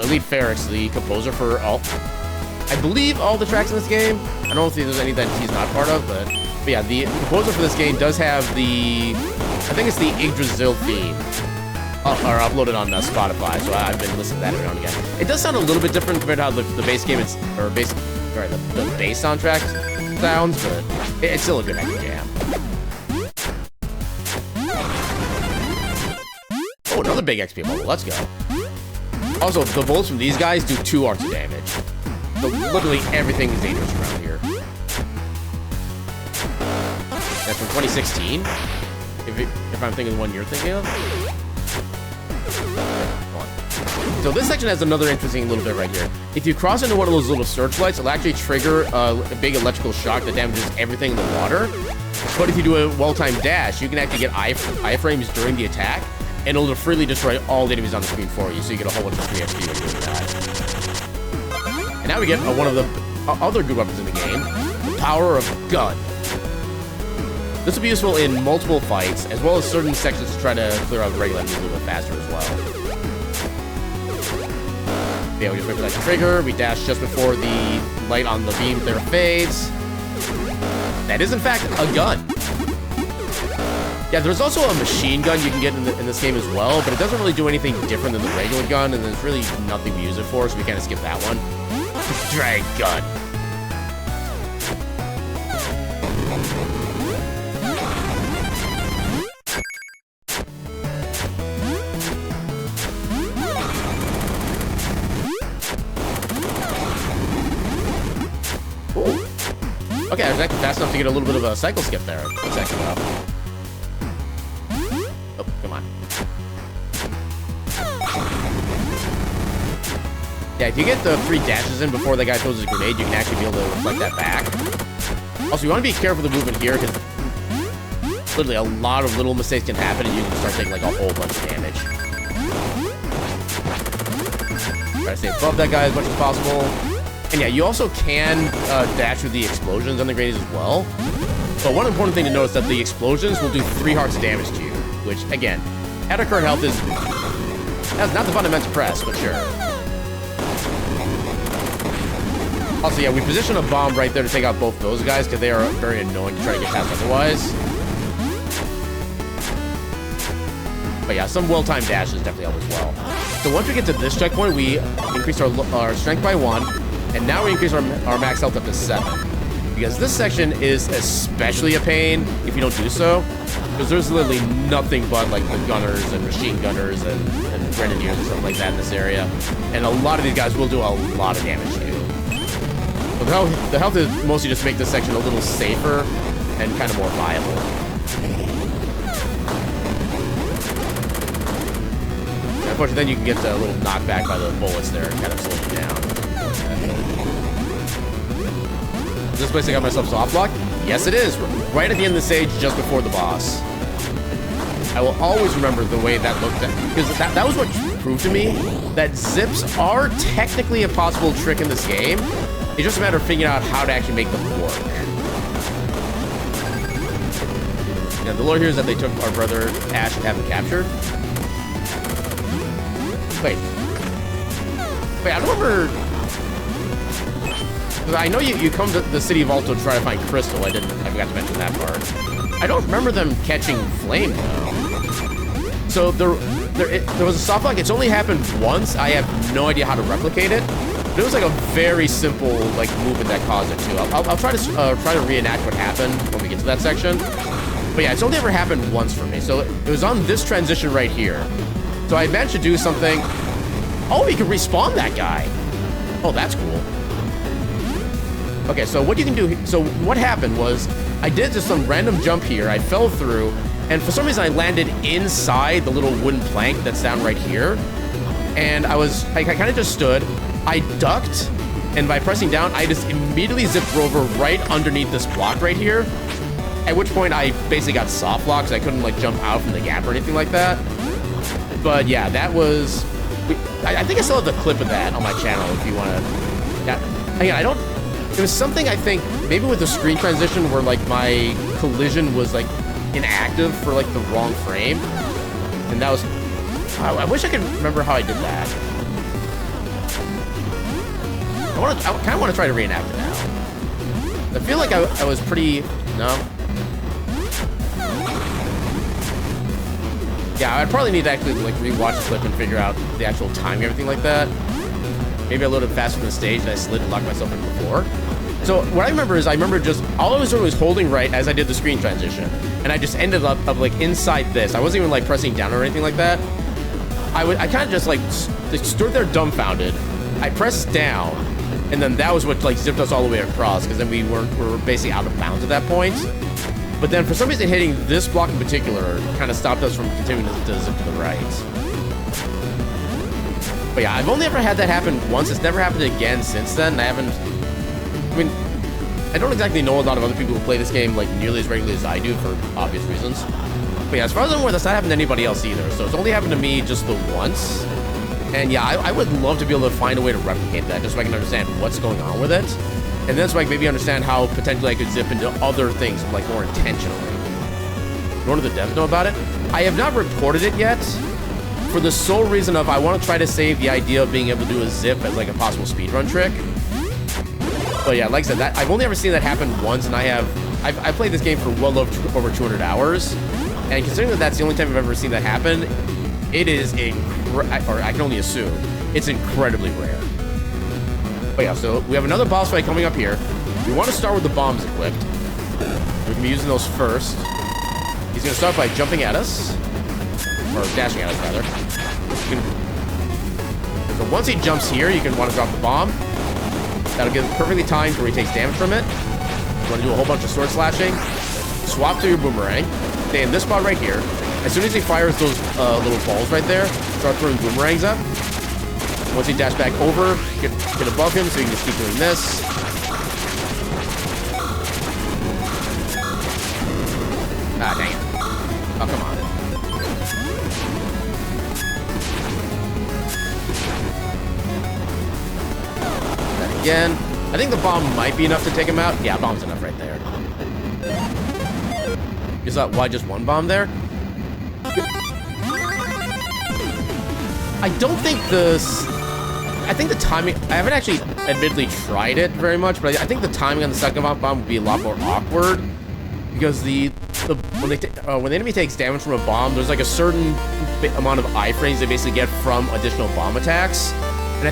Elite Ferrex, the composer for I believe all the tracks in this game. I don't think there's any that he's not part of, but yeah, the composer for this game does have I think it's the Yggdrasil theme, or uploaded on Spotify, so I've been listening to that every now and again. It does sound a little bit different compared to how the base game, the bass soundtrack sounds, but it's still a good epic jam. Oh, another big XP bubble. Let's go. Also, the bullets from these guys do 2 arcs of damage. So literally everything is dangerous around here. That's from 2016. If I'm thinking the one you're thinking of. So this section has another interesting little bit right here. If you cross into one of those little searchlights, it'll actually trigger a big electrical shock that damages everything in the water. But if you do a well-timed dash, you can actually get iframes during the attack, and it'll freely destroy all the enemies on the screen for you, so you get a whole bunch of free XP when doing that. And now we get one of the other good weapons in the game, the power of gun. This will be useful in multiple fights, as well as certain sections to try to clear out regular enemies a little bit faster as well. Yeah, we just wait for that to trigger. We dash just before the light on the beam there fades. That is, in fact, a gun. Yeah, there's also a machine gun you can get in this game as well, but it doesn't really do anything different than the regular gun, and there's really nothing we use it for, so we kind of skip that one. Drag gun. Okay, I was actually fast enough to get a little bit of a cycle skip there. Second up. Oh, come on. Yeah, if you get the 3 dashes in before the guy throws his grenade, you can actually be able to reflect that back. Also, you want to be careful with the movement here, because literally a lot of little mistakes can happen, and you can start taking like a whole bunch of damage. Try to stay above that guy as much as possible. And yeah, you also can dash through the explosions on the grenades as well. But one important thing to notice is that the explosions will do 3 hearts of damage to you, which, again, at our current health that's not the fun to press, but sure. Also, yeah, we position a bomb right there to take out both those guys, because they are very annoying to try to get past otherwise. But yeah, some well-timed dashes definitely help as well. So once we get to this checkpoint, we increase our strength by 1, and now we increase our max health up to 7. Because this section is especially a pain if you don't do so, because there's literally nothing but like the gunners and machine gunners and grenadiers and stuff like that in this area, and a lot of these guys will do a lot of damage to you. But the health is mostly just to make this section a little safer and kind of more viable. And unfortunately, then you can get a little knockback by the bullets there and kind of slow you down. Is this place I got myself soft lock? Yes, it is. Right at the end of the stage, just before the boss. I will always remember the way that looked at, because that was what proved to me that zips are technically a possible trick in this game. It's just a matter of figuring out how to actually make them work. Yeah, the lore here is that they took our brother Ash and have him captured. Wait, I don't remember. I know you come to the city of Alto to try to find Crystal. I forgot to mention that part. I don't remember them catching flame though. So there was a soft lock. It's only happened once. I have no idea how to replicate it. But it was like a very simple like movement that caused it too. I'll try to reenact what happened when we get to that section. But yeah, it's only ever happened once for me. So it was on this transition right here. So I managed to do something. Oh, we can respawn that guy. Oh, that's cool. Okay, so what you can do, so what happened was, I did just some random jump here, I fell through, and for some reason I landed inside the little wooden plank that's down right here, and I kind of just stood, I ducked, and by pressing down, I just immediately zipped over right underneath this block right here, at which point I basically got soft locked, so I couldn't like jump out from the gap or anything like that. But yeah, that was, I think I still have the clip of that on my channel if you want to, yeah, again, I don't, it was something I think maybe with the screen transition where like my collision was like inactive for like the wrong frame, and that was. I wish I could remember how I did that. I kind of want to try to reenact it now. I feel like I was pretty no. Yeah, I'd probably need to actually like rewatch the clip and figure out the actual timing and everything like that. Maybe I loaded faster than the stage and I slid and locked myself in before. So what I remember is just all I was doing was holding right as I did the screen transition, and I just ended up like inside this. I wasn't even like pressing down or anything like that. I kind of just like stood there dumbfounded. I pressed down, and then that was what like zipped us all the way across, because then we were basically out of bounds at that point. But then for some reason hitting this block in particular kind of stopped us from continuing to zip to the right. But yeah, I've only ever had that happen once. It's never happened again since then. I don't exactly know a lot of other people who play this game like nearly as regularly as I do for obvious reasons. But yeah, as far as I'm aware, that's not happened to anybody else either. So it's only happened to me just the once. And yeah, I would love to be able to find a way to replicate that just so I can understand what's going on with it. And then so I can maybe understand how potentially I could zip into other things like more intentionally. Nor do the devs know about it. I have not reported it yet, for the sole reason of I want to try to save the idea of being able to do a zip as like a possible speedrun trick. But yeah, like I said, that I've only ever seen that happen once, and I've played this game for well over 200 hours, and considering that that's the only time I've ever seen that happen, it is or I can only assume it's incredibly rare. But yeah, so we have another boss fight coming up here. We want to start with the bombs equipped. We're gonna be using those first. He's gonna start by jumping at us. Or dashing at us, rather. So once he jumps here, you can want to drop the bomb. That'll get perfectly timed where he takes damage from it. You want to do a whole bunch of sword slashing. Swap to your boomerang. Stay in this spot right here. As soon as he fires those little balls right there, start throwing boomerangs up. Once he dashes back over, get above him so you can just keep doing this. Ah, dang it. Oh, come on. Again. I think the bomb might be enough to take him out. Yeah, bomb's enough right there. Is that why just one bomb there? I don't think I think the timing, I haven't actually admittedly tried it very much, but I think the timing on the second bomb would be a lot more awkward, because the when the enemy takes damage from a bomb, there's like a certain amount of iframes they basically get from additional bomb attacks. And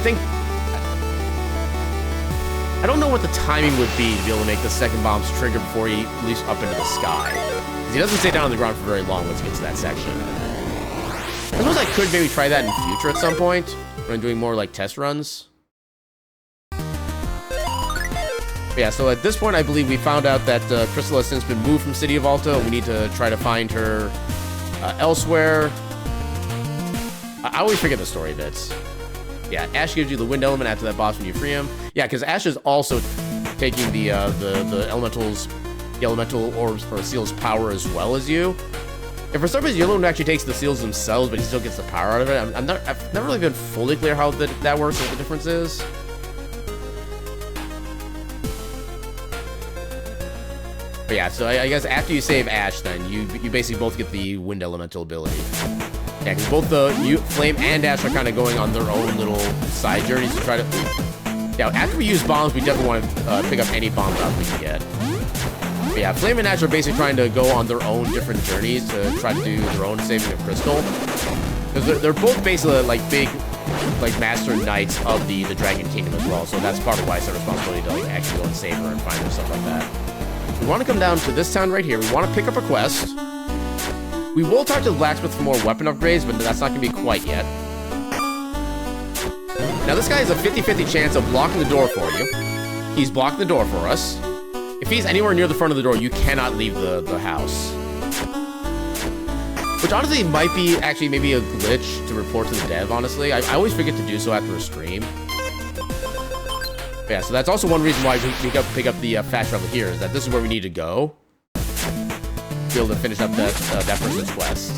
I don't know what the timing would be to be able to make the second bombs trigger before he leaps up into the sky. Because he doesn't stay down on the ground for very long once he gets to that section. I suppose I could maybe try that in the future at some point, when I'm doing more like test runs. But yeah, so at this point, I believe we found out that Crystal has since been moved from City of Alta. We need to try to find her elsewhere. I always forget the story bits. Yeah, Ash gives you the wind element after that boss when you free him. Yeah, because Ash is also taking the elemental orbs or seals power as well as you. If for some reason Yellow one actually takes the seals themselves, but he still gets the power out of it, I've never really been fully clear how that works, what the difference is. But yeah, so I guess after you save Ash, then you basically both get the wind elemental ability. Yeah, because both Flame and Ash are kind of going on their own little side journeys to try to... Yeah, after we use bombs, we definitely want to pick up any bomb route we can get. But yeah, Flame and Ash are basically trying to go on their own different journeys to try to do their own saving of Crystal. Because they're both basically like big, like master knights of the Dragon Kingdom as well. So that's part of why it's their responsibility to like actually go and save her and find her and stuff like that. We want to come down to this town right here. We want to pick up a quest. We will talk to the blacksmith for more weapon upgrades, but that's not going to be quite yet. Now, this guy has a 50-50 chance of blocking the door for you. He's blocking the door for us. If he's anywhere near the front of the door, you cannot leave the house. Which honestly might be actually maybe a glitch to report to the dev, honestly. I always forget to do so after a stream. But yeah, so that's also one reason why we pick up the fast travel here, is that this is where we need to go. Be able to finish up that person's quest.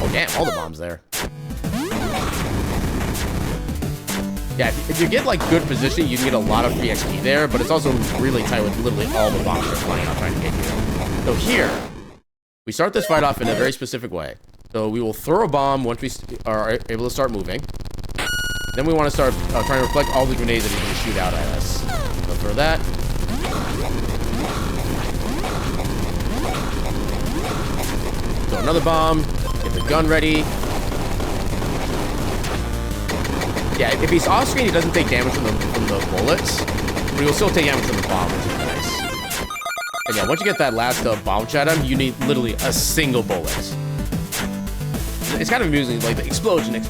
Oh damn, all the bombs there. Yeah, if you get like good position, you can get a lot of free XP there, but it's also really tight with literally all the bombs that are flying out trying to hit you. So here, we start this fight off in a very specific way. So we will throw a bomb once we are able to start moving. Then we want to start trying to reflect all the grenades that he's going to shoot out at us. So throw that. Throw another bomb. Get the gun ready. Yeah, if he's off screen, he doesn't take damage from the bullets, but he will still take damage from the bomb, which is nice. And yeah, once you get that last bomb shot at him, you need literally a single bullet. It's kind of amusing, like the explosion, then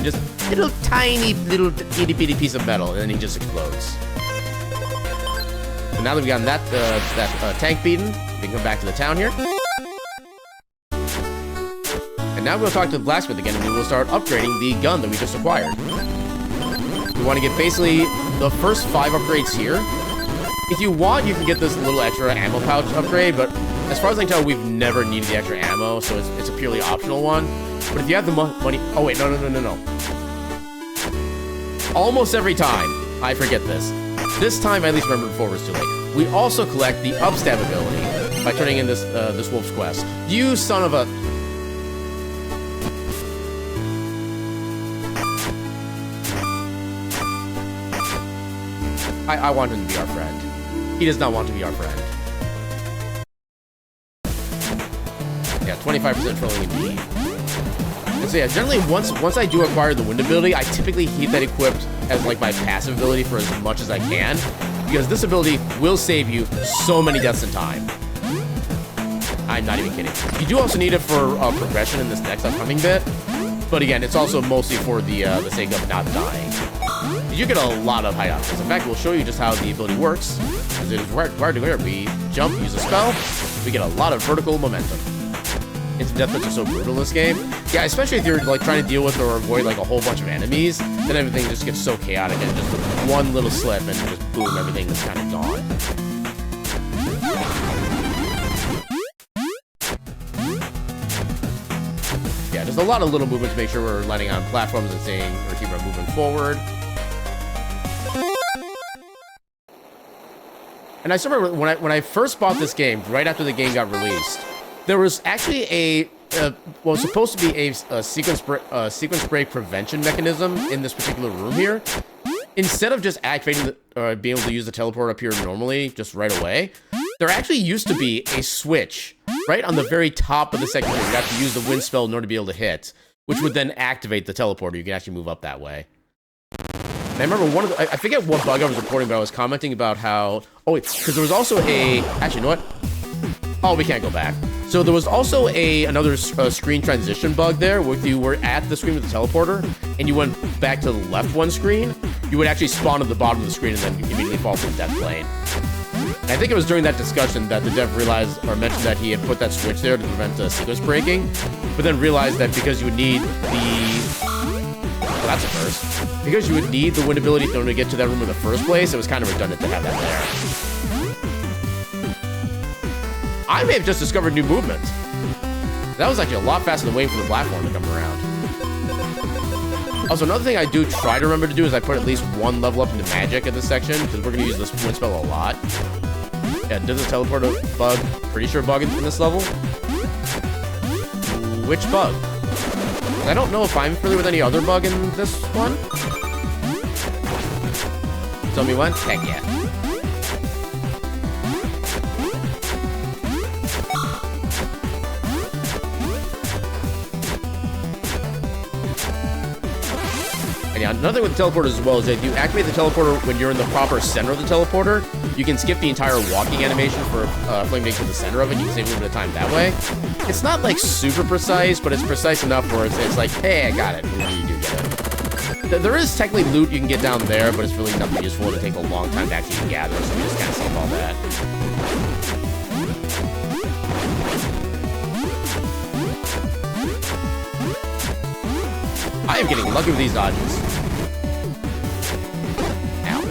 just little tiny little itty bitty piece of metal, and then he just explodes. So now that we've gotten that tank beaten, we can come back to the town here. And now we'll talk to the blacksmith again, and we will start upgrading the gun that we just acquired. We want to get basically the first 5 upgrades here. If you want, you can get this little extra ammo pouch upgrade, but as far as I can tell, we've never needed the extra ammo, so it's a purely optional one. But if you have the money... Oh, wait, no. Almost every time, I forget this. This time, I at least remember before it was too late. We also collect the upstab ability by turning in this wolf's quest. You son of a... I want him to be our friend. He does not want to be our friend. Yeah, 25% trolling indeed. And so yeah, generally once I do acquire the wind ability, I typically keep that equipped as like my passive ability for as much as I can, because this ability will save you so many deaths in time. I'm not even kidding. You do also need it for progression in this next upcoming bit, but again, it's also mostly for the sake of not dying. You get a lot of high options. In fact, we'll show you just how the ability works. Because it is required to where we jump, use a spell, we get a lot of vertical momentum. Instant death threats are so brutal in this game. Yeah, especially if you're like trying to deal with or avoid like a whole bunch of enemies, then everything just gets so chaotic, and just one little slip and just boom, everything is kind of gone. Yeah, just a lot of little movements to make sure we're landing on platforms and staying or keeping our movement forward. And I remember when I first bought this game, right after the game got released, there was actually what was supposed to be a sequence break prevention mechanism in this particular room here, instead of just activating being able to use the teleporter up here normally, just right away, there actually used to be a switch right on the very top of the second room. You have to use the wind spell in order to be able to hit, which would then activate the teleporter. You can actually move up that way. And I remember I forget what bug I was reporting, but I was commenting about how, because there was also actually, you know what? Oh, we can't go back. So there was also another screen transition bug there, where if you were at the screen with the teleporter, and you went back to the left one screen, you would actually spawn at the bottom of the screen and then immediately fall to the death plane. And I think it was during that discussion that the dev realized, or mentioned that he had put that switch there to prevent sequence breaking, but then realized that because you would need well, that's a first. Because you would need the wind ability in order to get to that room in the first place, it was kind of redundant to have that there. I may have just discovered new movement. That was actually a lot faster than waiting for the platform to come around. Also, another thing I do try to remember to do is I put at least one level up into magic in this section, because we're going to use this wind spell a lot. Yeah, there's a teleporter bug, pretty sure bug in this level. Which bug? I don't know if I'm familiar with any other bug in this one. Tell me when? Heck yeah. And yeah, another thing with the teleporter as well is that if you activate the teleporter when you're in the proper center of the teleporter, you can skip the entire walking animation for Flame to the center of it. You can save a little bit of time that way. It's not like super precise, but it's precise enough where it's like, hey, I got it. And then you do get it. There is technically loot you can get down there, but it's really nothing useful. It'll take a long time to actually gather, so we just kind of save all that. I am getting lucky with these dodges. Ow.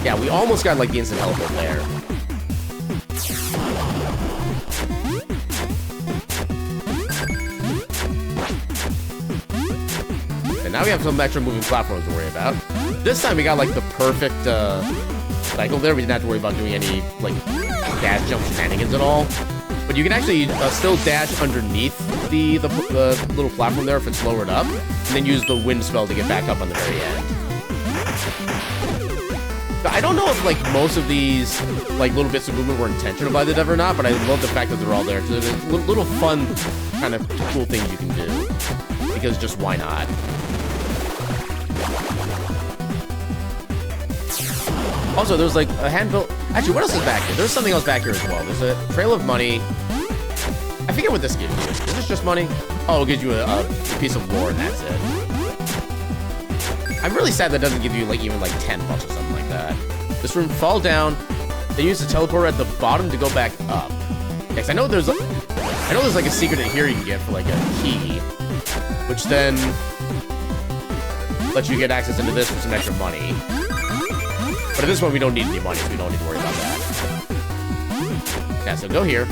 Yeah, we almost got like the instant teleport there. And now we have some extra moving platforms to worry about. This time we got like the perfect cycle there. We didn't have to worry about doing any like dash jump shenanigans at all. But you can actually still dash underneath the little platform there if it's lowered up, and then use the wind spell to get back up on the very end. I don't know if like most of these like little bits of movement were intentional by the dev or not, but I love the fact that they're all there. So there's little fun kind of cool things you can do, because just why not? Also, there's like a handful. Actually, what else is back here? There's something else back here as well. There's a trail of money. I forget what this gives you. Is this just money? Oh, it gives you a piece of lore and that's it. I'm really sad that doesn't give you like even like 10 bucks or something like that. This room, fall down. They use the teleporter at the bottom to go back up. Next, I know there's like a secret in here you can get for like a key, which then lets you get access into this for some extra money. But at this point, we don't need any money, so we don't need to worry about that. Yeah, so go here.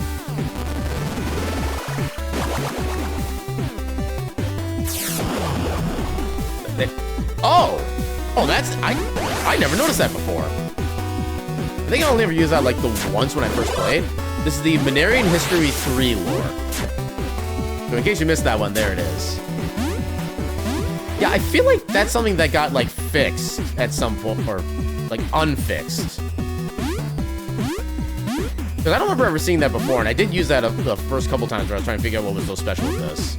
Oh, that's, I never noticed that before. I think I only ever used that like the once when I first played. This is the Mystery History 3 lore. So in case you missed that one, there it is. Yeah, I feel like that's something that got like fixed at some point, or like unfixed. Because I don't remember ever seeing that before, and I did use that the first couple times where I was trying to figure out what was so special with this.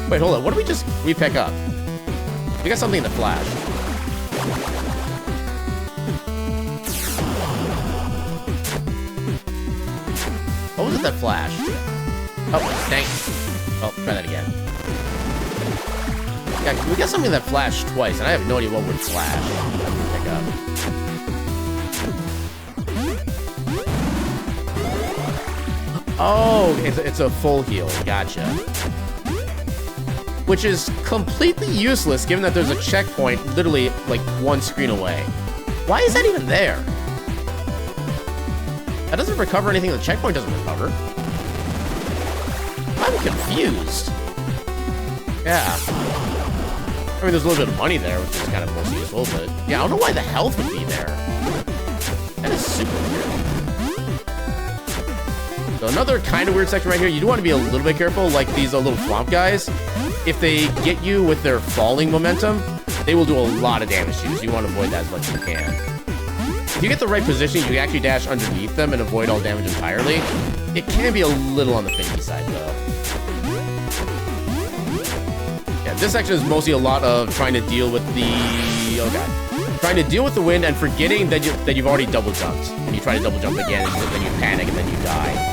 Wait, hold on. What did we pick up? We got something in the flash. What was it that flashed? Oh, dang. Oh, try that again. Yeah, we got something that flashed twice, and I have no idea what would flash. Pick up. Oh, it's a full heal. Gotcha. Which is completely useless, given that there's a checkpoint literally like one screen away. Why is that even there? That doesn't recover anything the checkpoint doesn't recover. I'm confused. Yeah. I mean, there's a little bit of money there, which is kind of most useful, but yeah, I don't know why the health would be there. That is super weird. So another kind of weird section right here. You do want to be a little bit careful, like these little swamp guys. If they get you with their falling momentum, they will do a lot of damage to you, so you want to avoid that as much as you can. If you get the right position, you can actually dash underneath them and avoid all damage entirely. It can be a little on the finicky side, though. Yeah, this section is mostly a lot of trying to deal with the... Oh, God. Trying to deal with the wind and forgetting that, you've already double jumped. And you try to double jump again, and then you panic, and then you die.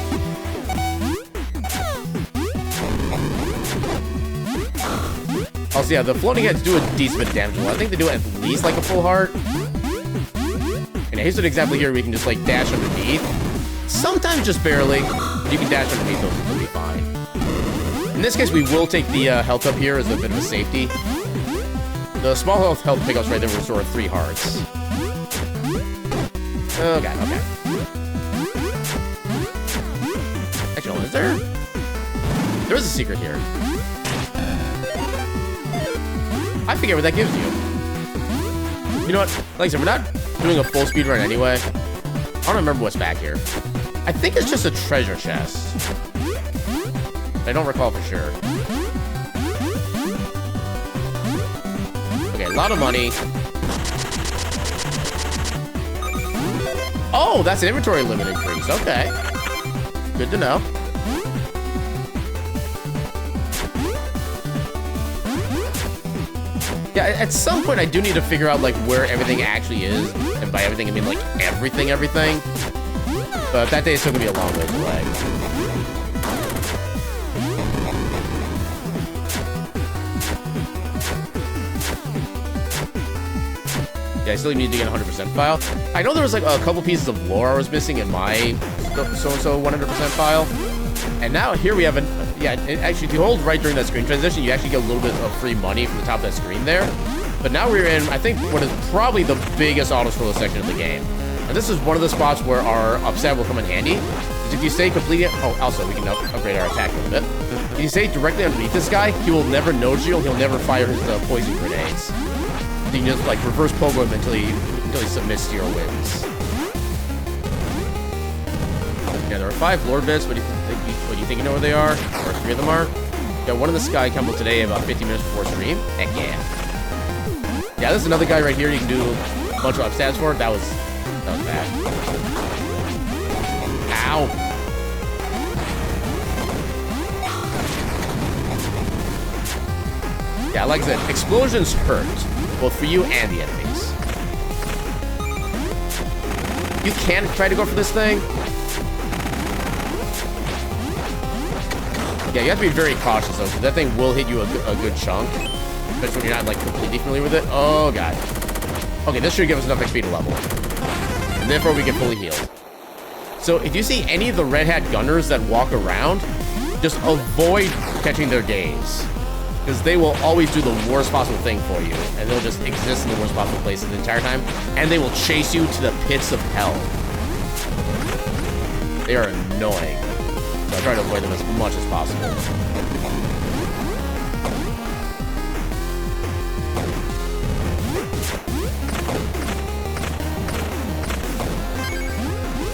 Also, yeah, the floating heads do a decent bit of damage. Well, I think they do at least like a full heart. And here's an example here where we can just like dash underneath. Sometimes just barely. You can dash underneath those, it'll be fine. In this case, we will take the health up here as a bit of a safety. The small health pickups right there will restore 3 hearts. Okay, okay. Actually, is there? There is a secret here. I forget what that gives you. You know what? Like I said, we're not doing a full speed run anyway. I don't remember what's back here. I think it's just a treasure chest. I don't recall for sure. Okay, a lot of money. Oh, that's an inventory limit increase. Okay. Good to know. Yeah, at some point I do need to figure out like where everything actually is. And by everything I mean like everything. But that day is still gonna be a long ways away. Yeah, I still need to get a 100% file. I know there was like a couple pieces of lore I was missing in my so-and-so 100% file. And now here we have an... Yeah, actually, if you hold right during that screen transition, you actually get a little bit of free money from the top of that screen there. But now we're in, I think, what is probably the biggest auto-scroller section of the game. And this is one of the spots where our upstab will come in handy. Because if you stay completely... Oh, also, we can upgrade our attack a little bit. If you stay directly underneath this guy, he will never notice you, and he'll never fire his poison grenades. You can just, like, reverse pogo him until he submits to your whims. Yeah, there are 5 lore bits. What do you think you know where they are? Or 3 of them are? Got one in the sky combo today about 50 minutes before stream. Heck yeah. Yeah, this is another guy right here you can do a bunch of upstabs for. That was bad. Ow. Yeah, like I said, explosions hurt. Both for you and the enemies. You can try to go for this thing. Yeah, you have to be very cautious though, because that thing will hit you a good chunk. Especially when you're not like completely familiar with it. Oh god. Okay, this should give us enough XP to level. And therefore we get fully healed. So if you see any of the red hat gunners that walk around, just avoid catching their gaze. Because they will always do the worst possible thing for you. And they'll just exist in the worst possible places the entire time. And they will chase you to the pits of hell. They are annoying. So I try to avoid them as much as possible.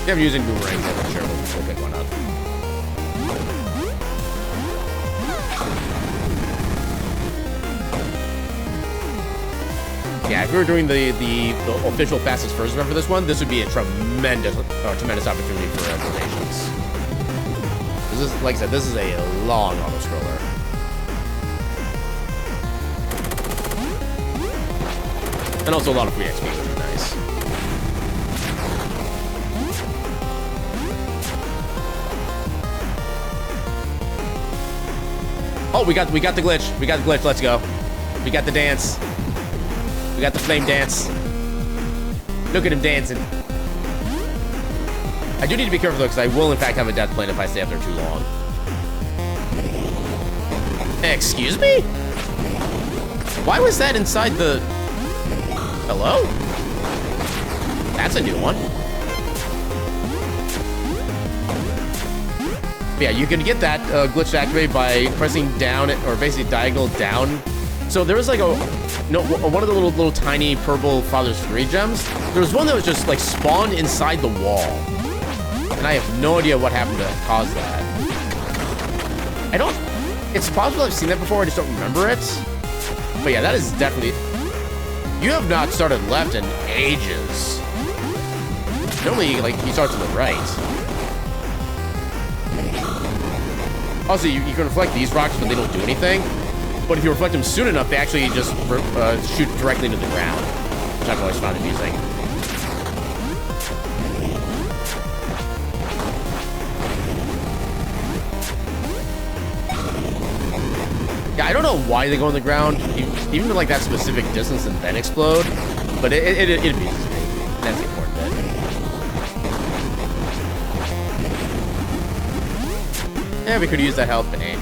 If I'm using boomerangs, I'm sure we'll pick one up. Yeah, if we were doing the official fastest first run for this one, this would be a tremendous opportunity for donations. This is, like I said, this is a long auto scroller. And also a lot of free XP, which is nice. Oh, we got the glitch. We got the glitch. Let's go. We got the dance. We got the flame dance. Look at him dancing. I do need to be careful though, because I will in fact have a death plane if I stay up there too long. Excuse me? Why was that inside the... Hello? That's a new one. But yeah, you can get that glitch activated by pressing down, or basically diagonal down So there was like one of the little tiny purple Father's Fury gems. There was one that was just like spawned inside the wall. And I have no idea what happened to cause that. It's possible I've seen that before, I just don't remember it. But yeah, that is definitely... You have not started left in ages. Normally, like, he starts to the right. Also, you can reflect these rocks, but they don't do anything. But if you reflect them soon enough, they actually just shoot directly into the ground, which I've always found amusing. Yeah, I don't know why they go on the ground, even to like that specific distance and then explode, but it amuses me. That's the important bit. Yeah, we could use that health grenade.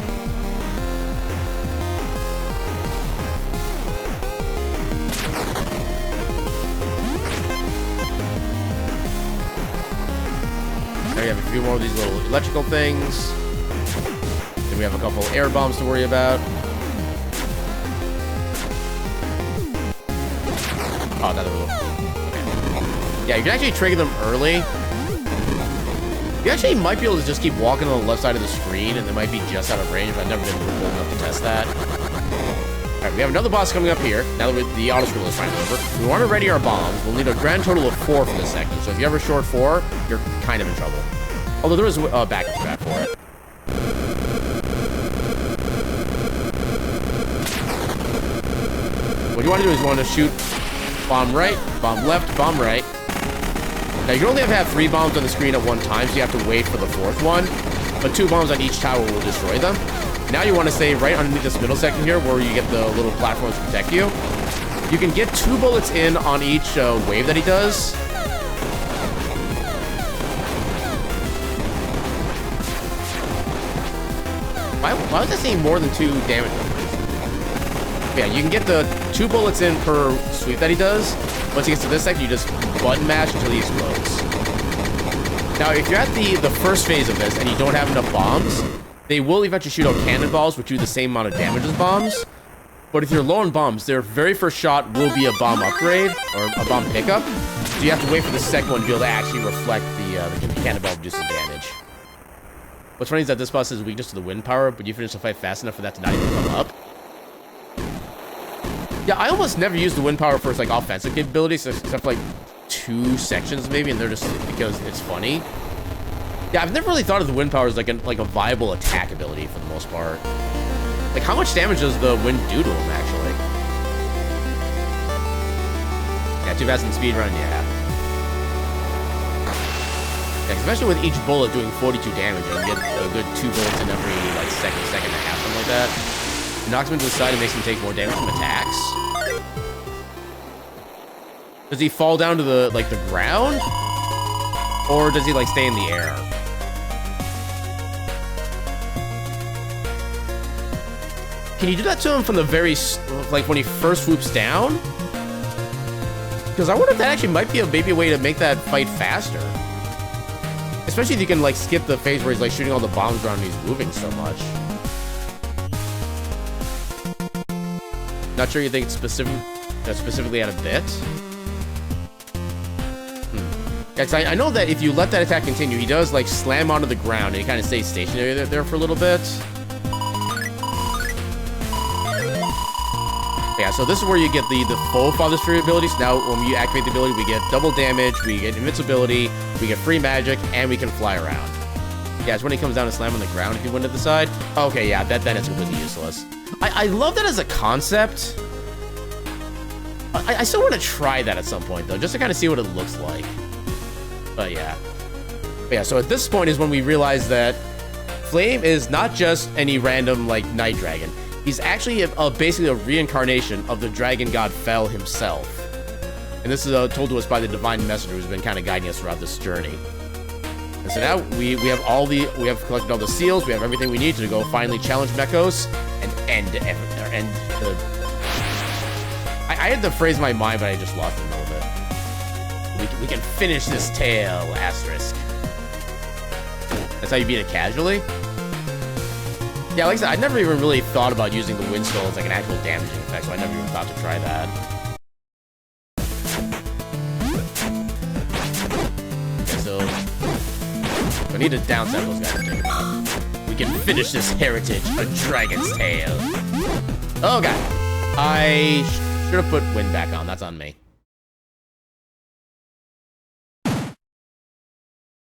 There we have a few more of these little electrical things. Then we have a couple air bombs to worry about. Oh, another little... Okay. Yeah, you can actually trigger them early. You actually might be able to just keep walking on the left side of the screen, and they might be just out of range, but I've never been cool enough to test that. Alright, we have another boss coming up here, now that the auto-scroll is finally over. We want to ready our bombs. We'll need a grand total of 4 for this second, so if you ever short 4, you're kind of in trouble. Although there is a backup strat for it. What you want to do is you want to shoot bomb right, bomb left, bomb right. Now, you can only have 3 bombs on the screen at one time, so you have to wait for the 4th one. But 2 bombs on each tower will destroy them. Now you want to stay right underneath this middle section here, where you get the little platforms to protect you. You can get 2 bullets in on each wave that he does. Why was I saying more than 2 damage numbers? Yeah, you can get the 2 bullets in per sweep that he does. Once he gets to this section, you just button mash until he explodes. Now, if you're at the first phase of this and you don't have enough bombs, they will eventually shoot out cannonballs, which do the same amount of damage as bombs. But if you're low on bombs, their very first shot will be a bomb upgrade, or a bomb pickup. So you have to wait for the second one to be able to actually reflect the cannonball reducing damage. What's funny is that this boss has a weakness to the wind power, but you finish the fight fast enough for that to not even come up. Yeah, I almost never use the wind power for its like offensive capabilities, except for like 2 sections maybe, and they're just because it's funny. Yeah, I've never really thought of the wind power as like a viable attack ability for the most part. Like, how much damage does the wind do to him actually? Yeah, too fast in speedrun, yeah. Yeah, especially with each bullet doing 42 damage, you can get a good 2 bullets in every like second and a half, something like that. It knocks him to the side and makes him take more damage from attacks. Does he fall down to the ground? Or does he like stay in the air? Can you do that to him from the very, like when he first swoops down? Because I wonder if that actually might be maybe a way to make that fight faster. Especially if you can like skip the phase where he's like shooting all the bombs around and he's moving so much. Not sure you think it's specifically at a bit. Yeah, 'cause I know that if you let that attack continue, he does like slam onto the ground and he kind of stays stationary there for a little bit. Yeah, so this is where you get the full Father's Fury abilities. Now, when you activate the ability, we get double damage, we get invincibility, we get free magic, and we can fly around. Yeah, it's when he comes down and slam on the ground if you win to the side. Okay, yeah, then it's completely useless. I love that as a concept. I still want to try that at some point, though, just to kind of see what it looks like. But yeah. So at this point is when we realize that Flame is not just any random, like, night dragon. He's actually basically a reincarnation of the dragon god Fel himself. And this is told to us by the divine messenger who's been kind of guiding us throughout this journey. And so now we have collected all the seals, we have everything we need to go finally challenge Mechos and end the... I had the phrase in my mind, but I just lost it a little bit. We can finish this tale, asterisk. That's how you beat it casually? Yeah, like I said, I never even really thought about using the wind skull as like an actual damaging effect, so I never even thought to try that. Okay, so I need to downside those guys to think about. We can finish this heritage, a dragon's tale. Oh god, I should have put wind back on. That's on me.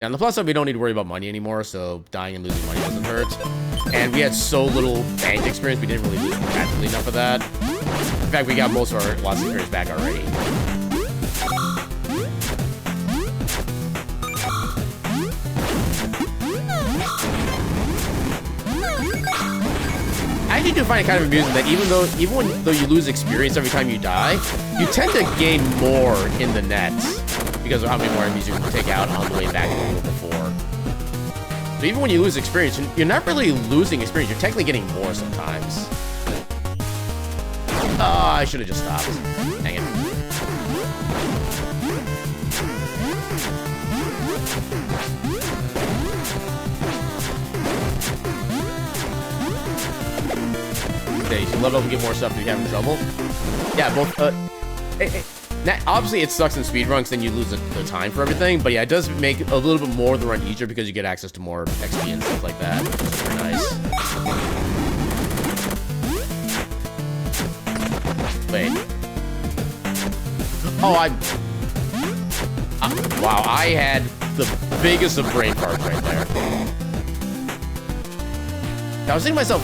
And the plus side, we don't need to worry about money anymore, so dying and losing money doesn't hurt. And we had so little bank experience, we didn't really lose practically enough of that. In fact, we got most of our lost experience back already. I actually do find it kind of amusing that even though you lose experience every time you die, you tend to gain more in the net because of how many more enemies you can take out on the way back than you were before. So even when you lose experience, you're not really losing experience. You're technically getting more sometimes. Oh, I should have just stopped. Dang it. Okay, you can level up and get more stuff if you're having trouble. Yeah, both. Obviously, it sucks in speedruns, because then you lose the time for everything. But yeah, it does make a little bit more of the run easier because you get access to more XP and stuff like that, which is very nice. Wait. Oh, wow, I had the biggest of brain farts right there. I was thinking to myself,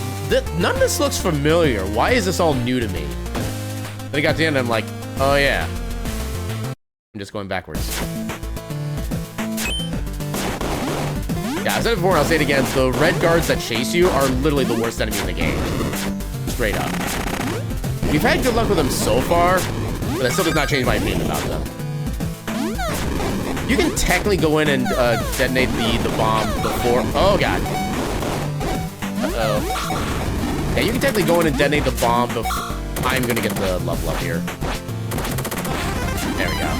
none of this looks familiar. Why is this all new to me? Then I got to the end and I'm like, oh yeah. I'm just going backwards. Yeah, I said it before and I'll say it again. The red guards that chase you are literally the worst enemy in the game. Straight up. We've had good luck with them so far, but that still does not change my opinion about them. You can technically go in and detonate the bomb before... Oh god. Uh-oh. Yeah, you can technically go in and detonate the bomb before... I'm gonna get the level up here. There we go.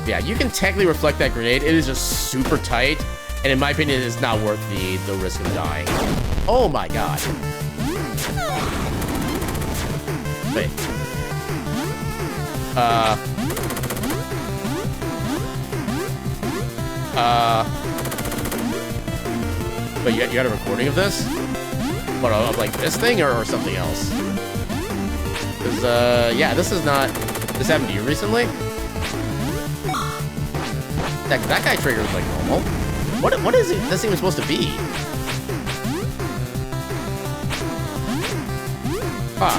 Yeah, you can technically reflect that grenade. It is just super tight, and in my opinion, it is not worth the risk of dying. Oh my god. Wait. But you got a recording of this? What, of like this thing or something else? Because, yeah, this is not... This happened to you recently? That guy trigger was like normal. What is it this even supposed to be? Huh.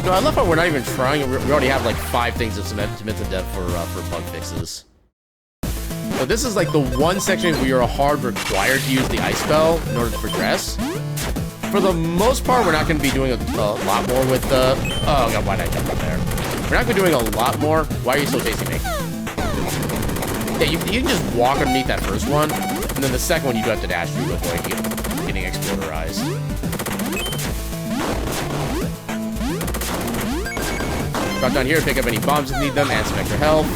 No, I love how we're not even trying. We already have like 5 things to submit to dev for bug fixes. So this is like the one section where you're hard required to use the ice spell in order to progress. For the most part, we're not going to be doing a lot more with the... Oh god, why did I jump up there? We're not going to be doing a lot more. Why are you still chasing me? Yeah, you can just walk underneath that first one, and then the second one you do have to dash through before you get getting exploderized. Drop down here, pick up any bombs if you need them, and some extra health.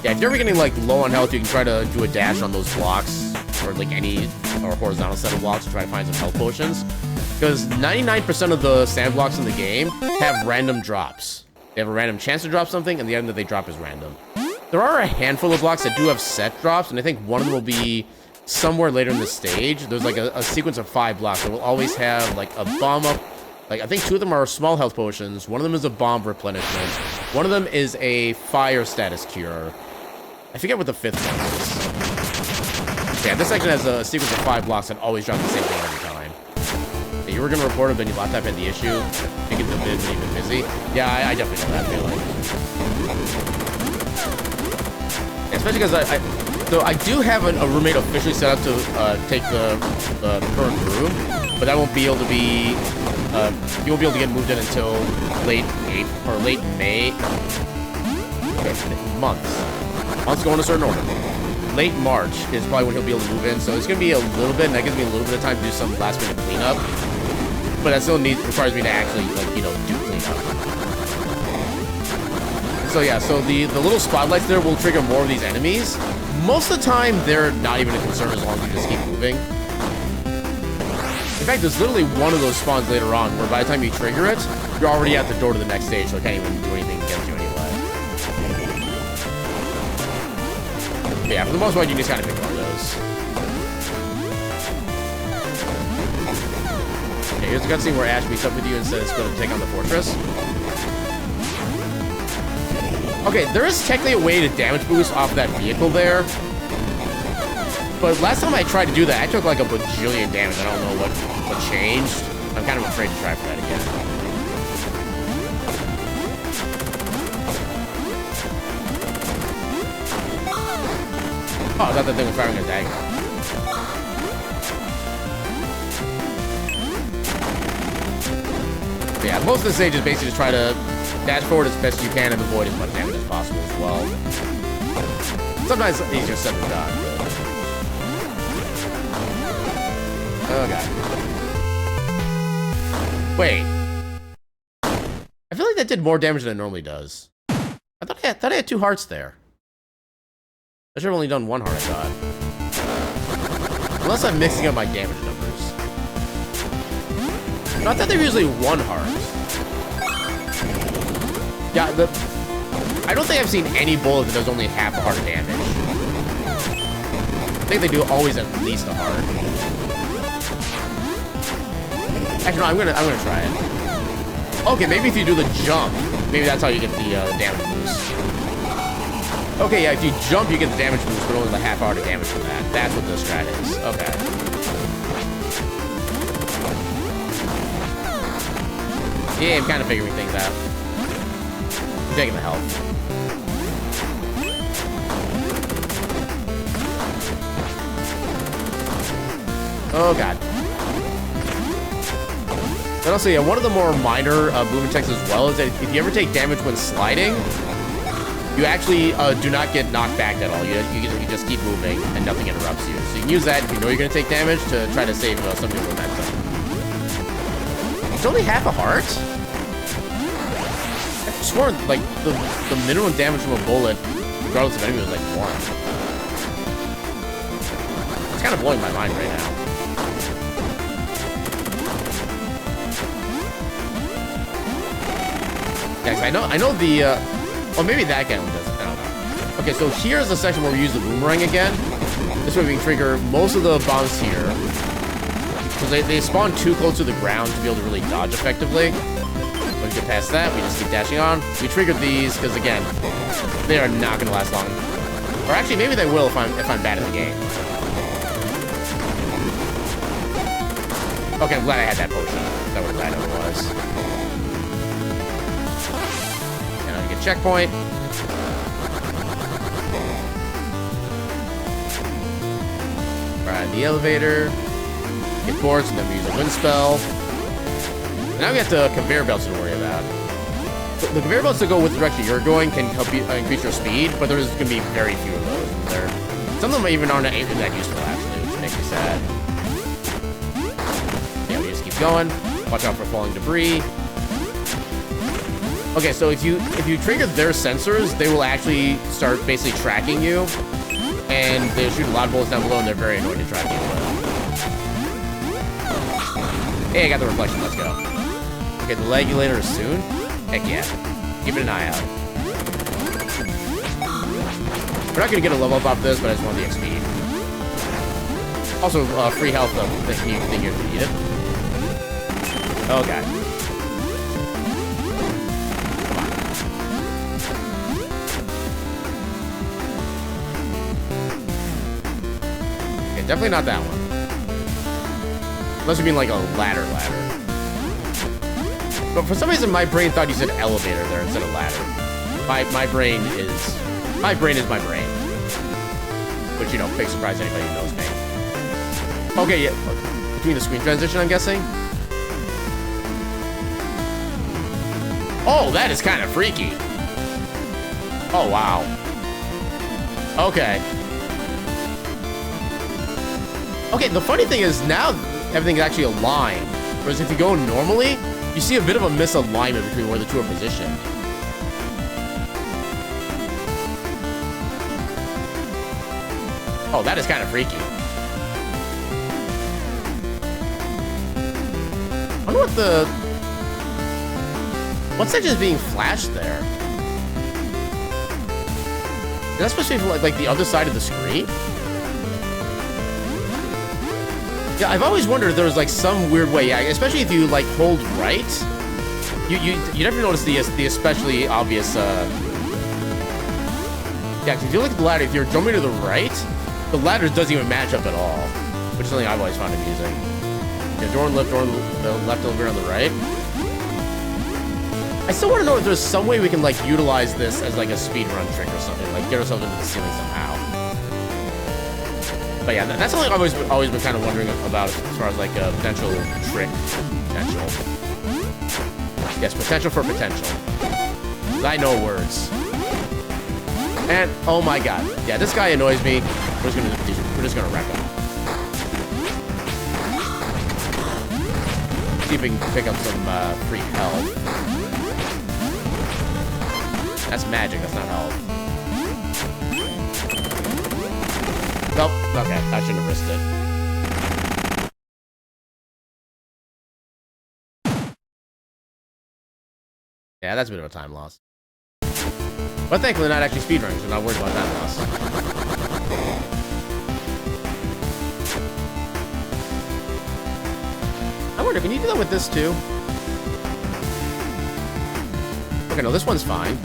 Yeah, if you're ever getting like low on health, you can try to do a dash on those blocks, or like any horizontal set of blocks to try to find some health potions. Because 99% of the sand blocks in the game have random drops. They have a random chance to drop something, and the item that they drop is random. There are a handful of blocks that do have set drops, and I think one of them will be somewhere later in the stage. There's like a sequence of 5 blocks that will always have like a bomb up. Like, I think 2 of them are small health potions. One of them is a bomb replenishment. One of them is a fire status cure. I forget what the 5th one is. Yeah, this section has a sequence of 5 blocks that always drop the same thing every time. Yeah, you were going to report it, but you last time had the issue. I think it's a bit even busy. Yeah, I definitely know that feeling. Yeah, especially because so I do have a roommate officially set up to take the current room, but that won't be able to be... you won't be able to get moved in until late May. Okay, months going a certain order. Late March is probably when he'll be able to move in, so it's gonna be a little bit, and that gives me a little bit of time to do some last minute cleanup. but that still requires me to actually, like, you know, do cleanup. So yeah, so the little spotlights there will trigger more of these enemies. Most of the time, they're not even a concern as long as you just keep moving. In fact, there's literally one of those spawns later on where by the time you trigger it, you're already at the door to the next stage, so it can't even do anything against you anyway. But yeah, for the most part, you just kind of pick one of those. Okay, here's the cutscene where Ash meets up with you and says it's going to take on the fortress. Okay, there is technically a way to damage boost off that vehicle there. But last time I tried to do that, I took like a bajillion damage. I don't know what changed. I'm kind of afraid to try for that again. Oh, I thought that thing was firing a dagger. But yeah, most of the stage is basically just try to dash forward as best you can and avoid as much damage as possible as well. Sometimes it's easier said than done. Oh god. Wait. I feel like that did more damage than it normally does. I thought I had 2 hearts there. I should have only done 1 heart, I thought. Unless I'm mixing up my damage numbers. No, I thought they were usually 1 heart. Yeah, I don't think I've seen any bullet that does only half a heart of damage. I think they do always at least a heart. Actually, no, I'm gonna try it. Okay, maybe if you do the jump, maybe that's how you get the damage boost. Okay, yeah, if you jump, you get the damage boost, but only the half heart of damage from that. That's what the strat is. Okay. Yeah, I'm kind of figuring things out. I'm taking the health. Oh god. And also, yeah, one of the more minor movement checks as well is that if you ever take damage when sliding, you actually do not get knocked back at all. You just keep moving and nothing interrupts you. So you can use that if you know you're going to take damage to try to save some of your momentum. It's only half a heart? I swore like the minimum damage from a bullet, regardless of enemy, was like 1. It's kind of blowing my mind right now. Guys, I know the well, maybe that guy one doesn't. I don't know. Okay, so here's the section where we use the boomerang again. This way we can trigger most of the bombs here. Because they spawn too close to the ground to be able to really dodge effectively. When we get past that, we just keep dashing on. We triggered these because again, they are not gonna last long. Or actually, maybe they will if I'm bad at the game. Okay, I'm glad I had that potion. That would have died otherwise. And I get checkpoint. Ride the elevator. Get boards, and then we use a wind spell. And now we have the conveyor belts to worry about. The conveyor belts that go with the direction you're going can help you increase your speed, but there's going to be very few of those. Some of them even aren't even that useful, actually, which makes me sad. Yeah, we just keep going. Watch out for falling debris. Okay, so if you trigger their sensors, they will actually start basically tracking you, and they shoot a lot of bullets down below, and they're very annoying to track you with. Hey, I got the reflection. Let's go. Okay, the regulator is soon. Heck yeah. Keep it an eye out. We're not going to get a level up off this, but I just want the XP. Also, free health if you think you need it. Oh, God. Okay, definitely not that one. Unless you mean like a ladder. But for some reason, my brain thought you said elevator there instead of ladder. My brain is my brain. Which, you know, big surprise to anybody who knows me. Okay, yeah. Between the screen transition, I'm guessing. Oh, that is kind of freaky. Oh, wow. Okay. Okay, the funny thing is now everything's actually aligned. Whereas if you go normally, you see a bit of a misalignment between where the two are positioned. Oh, that is kind of freaky. I wonder what the... What section is being flashed there? Is that supposed to be like the other side of the screen? Yeah, I've always wondered if there was like some weird way, yeah, especially if you like hold right. You never notice the especially obvious, yeah, because if you look at the ladder, if you're jumping to the right, the ladder doesn't even match up at all, which is something I've always found amusing. Yeah, door on the left, over on the right. I still want to know if there's some way we can like utilize this as like a speedrun trick or something, like get ourselves into the ceiling somehow. But yeah, that's something I've always been kind of wondering about as far as like a potential trick. Potential. Yes, potential for potential. I know words. And oh my god, yeah, this guy annoys me. We're just gonna wreck him. See if we can pick up some free health. That's magic, that's not health. Nope, okay, I shouldn't have risked it. Yeah, that's a bit of a time loss. But thankfully not actually speedrunning, so I'm not worried about that loss. I wonder, can you do that with this too? Okay, no, this one's fine.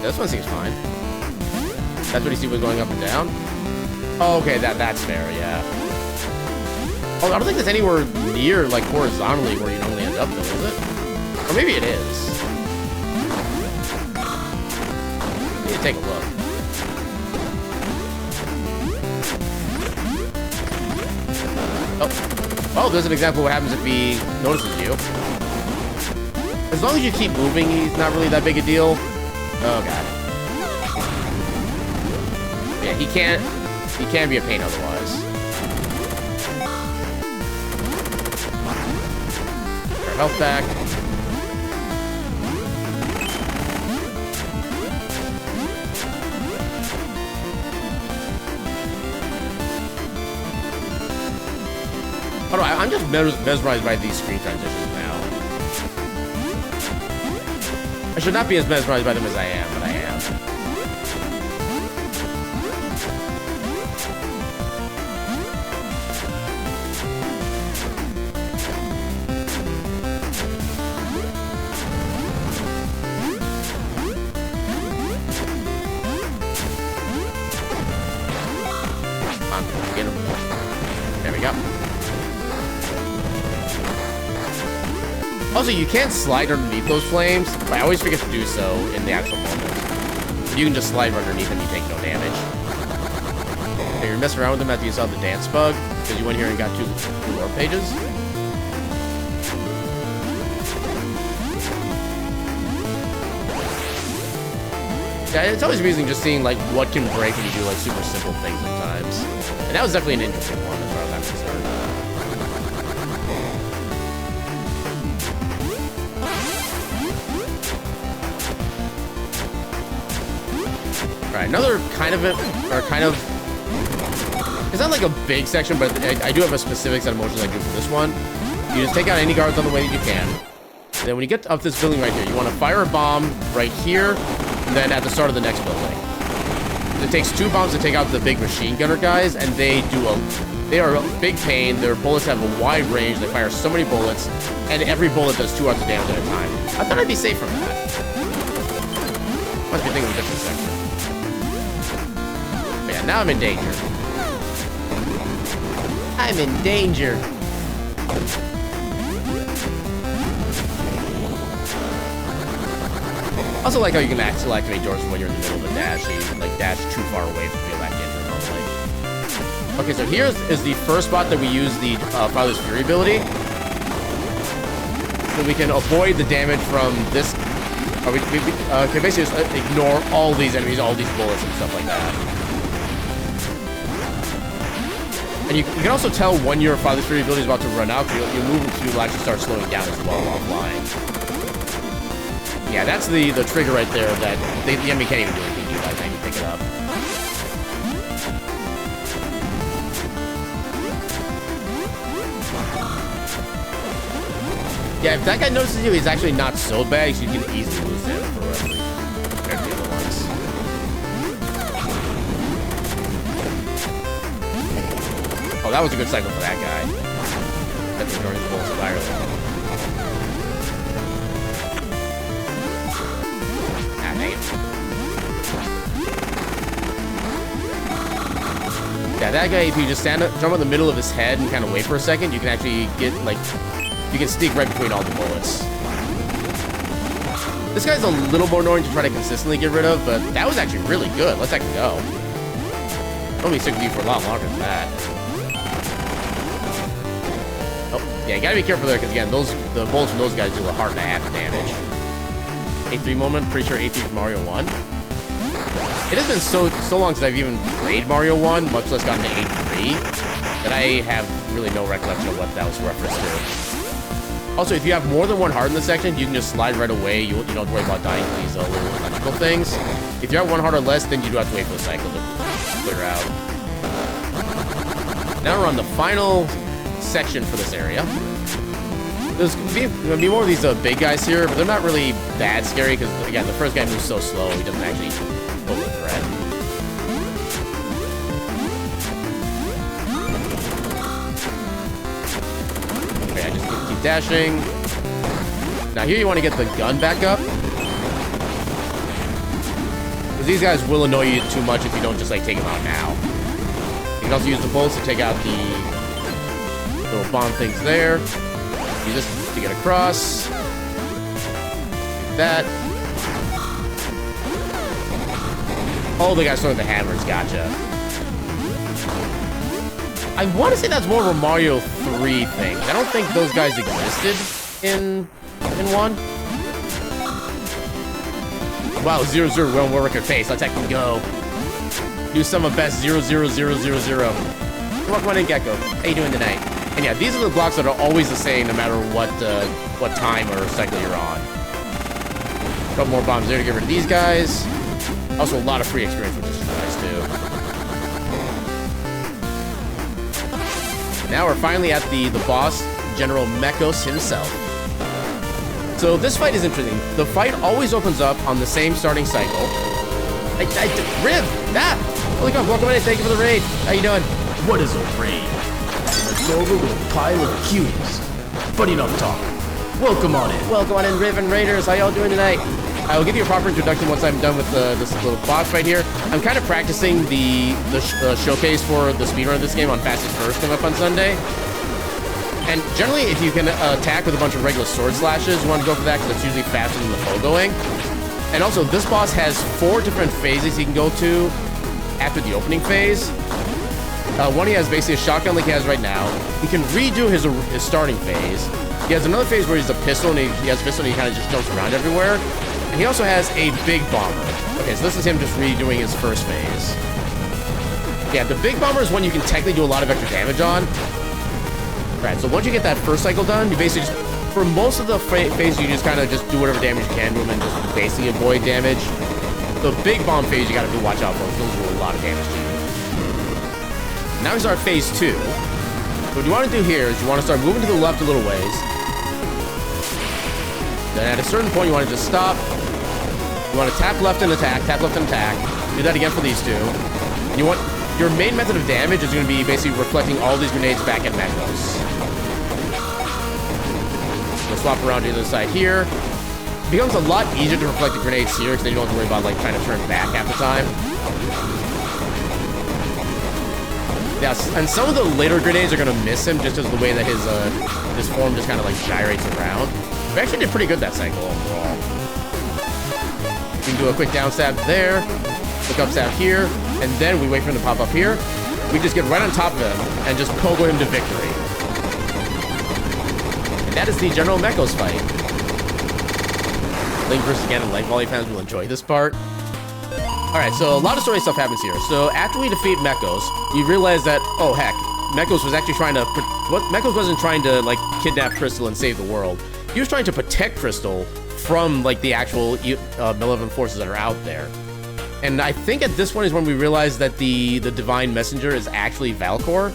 This one seems fine. That's what you see with going up and down? Oh, okay, that's fair, yeah. Oh, I don't think there's anywhere near, like, horizontally where you normally end up, though, is it? Or maybe it is. I need to take a look. Oh, there's an example of what happens if he notices you. As long as you keep moving, he's not really that big a deal. Oh, God. Yeah, he can be a pain otherwise. Our health back. Oh, no, I'm just mesmerized by these screen transitions now. I should not be as mesmerized by them as I am, but I am. Come on, get him. There we go. Also, you can't slide underneath those flames, but I always forget to do so in the actual moment. You can just slide underneath and you take no damage. If you're messing around with them after you saw the dance bug, because you went here and got two lore pages. Yeah, it's always amusing just seeing like what can break when you do like super simple things sometimes. And that was definitely an interesting one as far as I'm concerned. Alright, another kind of it's not like a big section, but I do have a specific set of motions I do for this one. You just take out any guards on the way that you can. Then when you get up this building right here, you want to fire a bomb right here, and then at the start of the next building. It takes 2 bombs to take out the big machine gunner guys, and they are a big pain. Their bullets have a wide range. They fire so many bullets, and every bullet does 2 hours of damage at a time. I thought I'd be safe from that. Must be thinking of a different section. But yeah, now I'm in danger. I'm in danger. Also like how you can actually activate doors when you're in the middle of a dash, so you like dash too far away from being back into normally. Okay, so here is the first spot that we use the Father's Fury ability. So we can avoid the damage from this. We can basically just ignore all these enemies, all these bullets and stuff like that. And you can also tell when your Father Spirit ability is about to run out, because your movement will actually start slowing down as well while flying. Yeah, that's the trigger right there that the enemy can't even do anything to you by the time you pick it up. Yeah, if that guy notices you, he's actually not so bad, so you can easily lose him for whatever compared to the other ones. Oh, that was a good cycle for that guy. That's ignoring the bolts entirely. Ah, dang it. Yeah, that guy, if you just jump in the middle of his head and kind of wait for a second, you can actually get, like, you can sneak right between all the bullets. This guy's a little more annoying to try to consistently get rid of, but that was actually really good. Let's actually go. I'll be sick of you for a lot longer than that. Oh, yeah, you gotta be careful there, because again, the bullets from those guys do a hard and a half damage. A3 moment, pretty sure A3 from Mario 1. It has been so long since I've even played Mario 1, much less gotten to A3, that I have really no recollection of what that was referenced to. Also, if you have more than one heart in this section, you can just slide right away. You don't have to worry about dying to these little electrical things. If you have one heart or less, then you do have to wait for the cycle to clear out. Now we're on the final section for this area. There's going to be more of these big guys here, but they're not really that scary because, again, the first guy moves so slow, he doesn't actually pose a threat. Okay, I just keep dashing. Now here you want to get the gun back up. Because these guys will annoy you too much if you don't just, like, take them out now. You can also use the bolts to take out the little bomb things there. Use this to get across. Like that. Oh, the guys throwing the hammers, gotcha. I want to say that's more of a Mario 3 thing. I don't think those guys existed in 1. Wow, 0-0, well record face. Let's actually go. Do some of best 0-0-0-0-0. Come on in, Gecko. How you doing tonight? And yeah, these are the blocks that are always the same no matter what time or cycle you're on. A couple more bombs there to get rid of these guys. Also a lot of free experience, which is nice too. Now we're finally at the boss, General Mekos himself. So this fight is interesting. The fight always opens up on the same starting cycle. Riv! Ah! Holy cow, welcome in, thank you for the raid. How you doing? What is a raid? Over with a pile of cuties. But enough talk. Welcome on in. Welcome on in, Riv and Raiders. How y'all doing tonight? I will give you a proper introduction once I'm done with this little boss right here. I'm kind of practicing the showcase for the speedrun of this game on Fastest First coming up on Sunday. And generally, if you can attack with a bunch of regular sword slashes, you want to go for that because it's usually faster than the pogoing. And also, this boss has 4 different phases he can go to after the opening phase. One, he has basically a shotgun like he has right now. He can redo his starting phase. He has another phase where he's a pistol, and he has a pistol and he kind of just jumps around everywhere. And he also has a big bomber. Okay, so this is him just redoing his first phase. Yeah, the big bomber is one you can technically do a lot of extra damage on. Alright, so once you get that first cycle done, you basically just, for most of the phase, you just kind of just do whatever damage you can to him and just basically avoid damage. The big bomb phase, you gotta do watch out for. Those do a lot of damage to you. Now we start phase 2. What you want to do here is you want to start moving to the left a little ways. Then at a certain point, you want to just stop. You want to tap left and attack, tap left and attack. Do that again for these two. You want your main method of damage is going to be basically reflecting all these grenades back at Mekos. We'll swap around to the other side here. It becomes a lot easier to reflect the grenades here because then you don't have to worry about like trying to turn back half the time. Yeah, and some of the later grenades are going to miss him just because of the way that his form just kind of like gyrates around. We actually did pretty good that cycle overall. We can do a quick down stab there, look up stab here, and then we wait for him to pop up here. We just get right on top of him and just pogo him to victory. And that is the General Mekos fight. Link versus Ganon Light Volley fans will enjoy this part. Alright, so a lot of story stuff happens here. So after we defeat Mekos, we realize that, oh heck, Mekos was actually trying to... Mekos wasn't trying to, like, kidnap Crystal and save the world. He was trying to protect Crystal from, like, the actual malevolent forces that are out there. And I think at this point is when we realized that the Divine Messenger is actually Valcor.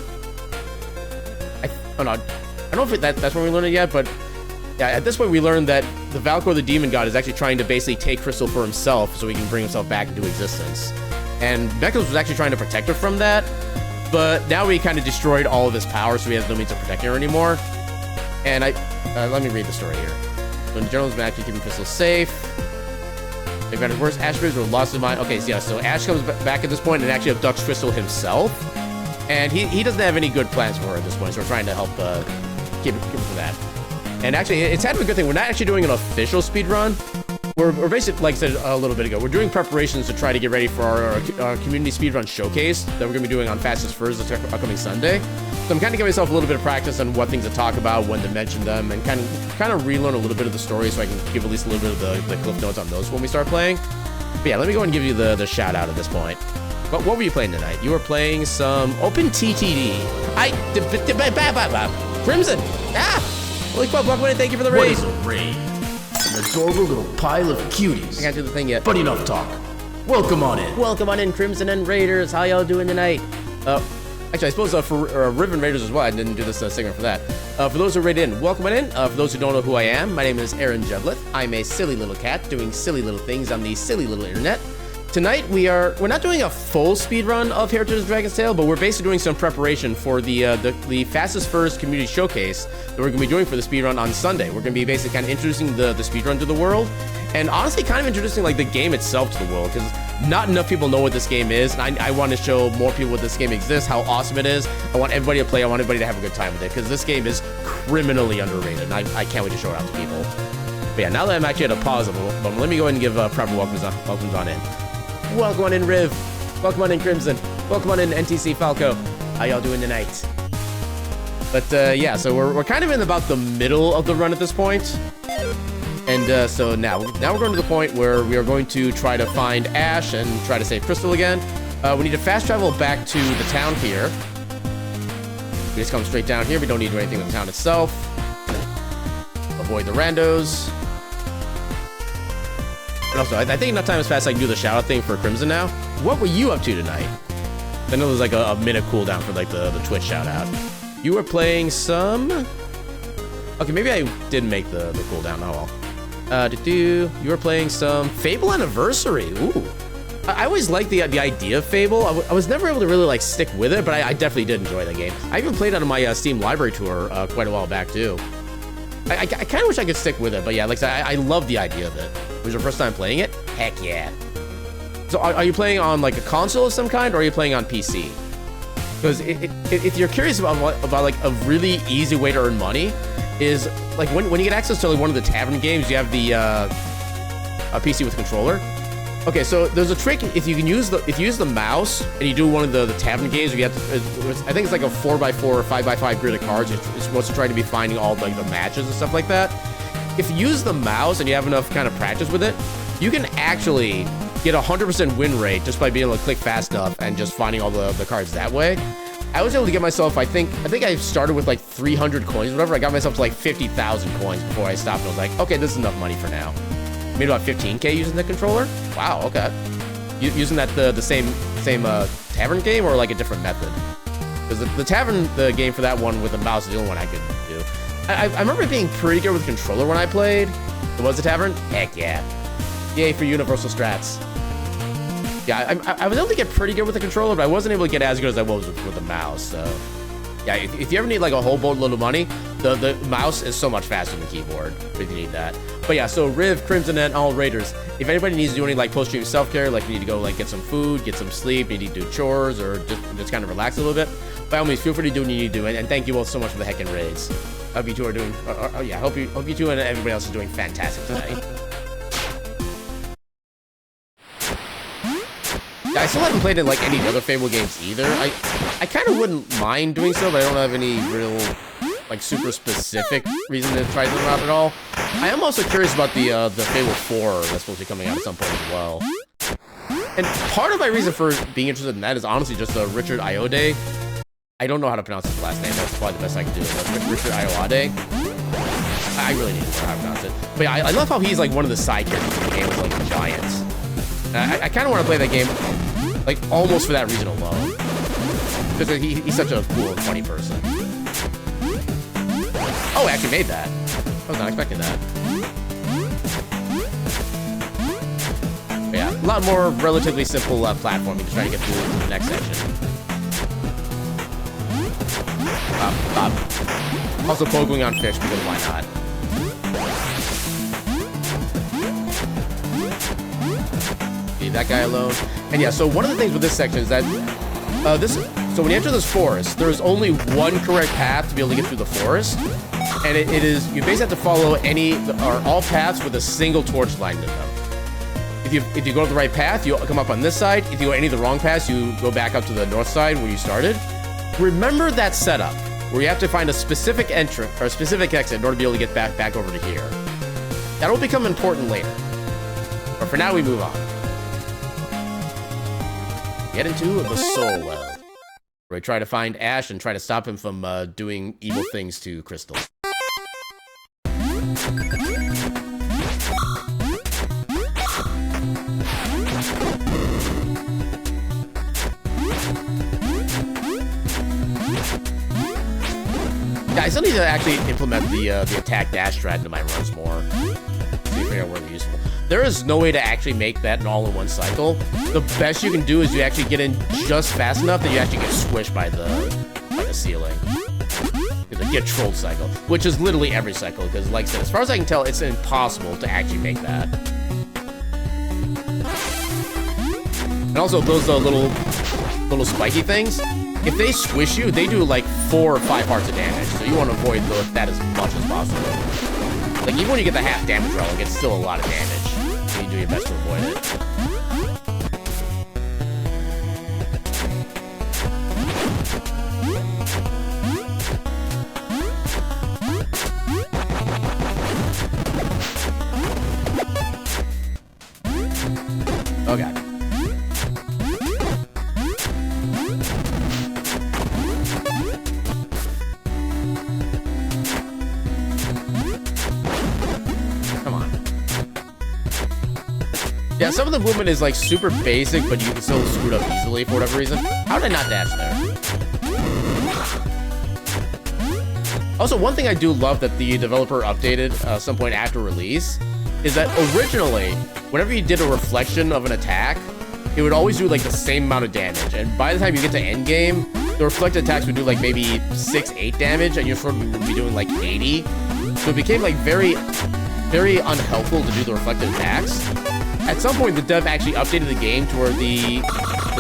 I don't know if that's when we learned it yet, but yeah, at this point we learned that the Valcor, the demon god, is actually trying to basically take Crystal for himself so he can bring himself back into existence. And Mekos was actually trying to protect her from that, but now we kind of destroyed all of his power, so he has no means of protecting her anymore. And let me read the story here. When the journal's been actually keeping Crystal safe. They've got his worst attributes were lost his mind. Okay, so yeah, so Ash comes back at this point and actually abducts Crystal himself. And he doesn't have any good plans for her at this point, so we're trying to help keep him from that. And actually, it's kind of a good thing. We're not actually doing an official speedrun. We're basically, like I said a little bit ago, we're doing preparations to try to get ready for our community speedrun showcase that we're going to be doing on Fastest First this upcoming Sunday. So I'm kind of giving myself a little bit of practice on what things to talk about, when to mention them, and kind of relearn a little bit of the story so I can give at least a little bit of the cliff notes on those when we start playing. But yeah, let me go and give you the shout out at this point. What were you playing tonight? You were playing some Open TTD. Crimson! Holy crap, welcome in, thank you for the raid. What is a raid? An adorable little pile of cuties. I can't do the thing yet. But enough talk. Welcome on in. Welcome on in, Crimson and Raiders. How y'all doing tonight? Actually, I suppose for Riven Raiders as well, I didn't do this segment for that. For those who raided in, welcome on in. For those who don't know who I am, my name is Aaron Jevlith. I'm a silly little cat doing silly little things on the silly little internet. Tonight, we're not doing a full speed run of Heritage of the Dragon's Tail, but we're basically doing some preparation for the Fastest First community showcase that we're going to be doing for the speed run on Sunday. We're going to be basically kind of introducing the speed run to the world, and honestly kind of introducing like the game itself to the world, because not enough people know what this game is, and I want to show more people what this game exists, how awesome it is. I want everybody to play, I want everybody to have a good time with it, because this game is criminally underrated, and I can't wait to show it out to people. But yeah, now that I'm actually at a pause, let me go ahead and give proper welcomes on in. Welcome on in, Riv. Welcome on in, Crimson. Welcome on in, NTC Falco. How y'all doing tonight? But yeah, so we're kind of in about the middle of the run at this point. And so now we're going to the point where we are going to try to find Ash and try to save Crystal again. We need to fast travel back to the town here. We just come straight down here. We don't need to do anything with the town itself. Avoid the randos. And also, I think enough time has passed so I can do the shout-out thing for Crimson now. What were you up to tonight? I know there's like a minute cooldown for like the Twitch shout-out. You were playing some... Okay, maybe I didn't make the cooldown. Oh well. You were playing some Fable Anniversary. Ooh. I always liked the idea of Fable. I was never able to really like stick with it, but I definitely did enjoy the game. I even played it on my Steam library tour quite a while back too. I kind of wish I could stick with it, but yeah, like I said, I love the idea of it. It was your first time playing it? Heck yeah. So are you playing on like a console of some kind, or are you playing on PC? Because if you're curious about like a really easy way to earn money, is like when you get access to like one of the tavern games, you have the a PC with a controller. Okay, so there's a trick if you use the mouse and you do one of the tavern games, you have to, I think it's like a 4x4 or 5x5 grid of cards. It's supposed to try to be finding all like the matches and stuff like that. If you use the mouse and you have enough kind of practice with it, you can actually get 100% win rate just by being able to click fast enough and just finding all the cards that way. I was able to get myself, I think I started with like 300 coins or whatever. I got myself to like 50,000 coins before I stopped and I was like, okay, this is enough money for now. Made about 15K using the controller. Wow, okay. Using that the same tavern game or like a different method? Because the tavern game for that one with the mouse is the only one I could do. I remember being pretty good with the controller when I played. It was a tavern? Heck yeah. Yay for universal strats. Yeah, I was able to get pretty good with the controller, but I wasn't able to get as good as I was with the mouse, so... Yeah, if you ever need like a whole boatload of money, the mouse is so much faster than the keyboard if you need that. But yeah, so Riv, Crimson, and all Raiders, if anybody needs to do any like post-stream self-care, like you need to go like get some food, get some sleep, you need to do chores, or just kind of relax a little bit, by all means, feel free to do what you need to do. And thank you all so much for the heckin' raids. I hope you two are doing, yeah, hope you two and everybody else is doing fantastic tonight. I still haven't played in like any other Fable games either. I kind of wouldn't mind doing so, but I don't have any real like super specific reason to try them out at all. I am also curious about the Fable 4 that's supposed to be coming out at some point as well. And part of my reason for being interested in that is honestly just the Richard Iode. I don't know how to pronounce his last name. That's probably the best I can do. Richard Iowade. I really need to learn how to pronounce it. But yeah, I love how he's like one of the side characters in the game with like giants. I kind of want to play that game like almost for that reason alone. Because he's such a cool and funny person. Oh, I actually made that. I was not expecting that. But yeah, a lot more relatively simple platforming to try to get through the next section. Also poking on fish because why not? Leave that guy alone. And yeah, so one of the things with this section is that so when you enter this forest, there is only one correct path to be able to get through the forest. And it is, you basically have to follow all paths with a single torch line in them. If you go to the right path, you'll come up on this side. If you go any of the wrong paths, you go back up to the north side where you started. Remember that setup where you have to find a specific entrance or a specific exit in order to be able to get back over to here. That'll become important later. But for now, we move on. Get into the Soul Well, where we try to find Ash and try to stop him from doing evil things to Crystal. Yeah, I still need to actually implement the attack dash strat into my runs more. See if I figure out where they're useful. There is no way to actually make that an all-in-one cycle. The best you can do is you actually get in just fast enough that you actually get squished by the ceiling. The get trolled cycle, which is literally every cycle, because like I said, as far as I can tell, it's impossible to actually make that. And also those little spiky things, if they squish you, they do like 4 or 5 hearts of damage, so you want to avoid that as much as possible. Like even when you get the half damage relic, it's still a lot of damage, so you do your best to avoid it. Oh god. Come on. Yeah, some of the movement is like super basic, but you can still screw it up easily for whatever reason. How did I not dash there? Also, one thing I do love that the developer updated some point after release is that originally, whenever you did a reflection of an attack, it would always do like the same amount of damage. And by the time you get to end game, the reflected attacks would do like maybe 6-8 damage, and your sword would be doing like 80. So it became like very, very unhelpful to do the reflected attacks. At some point, the dev actually updated the game to where the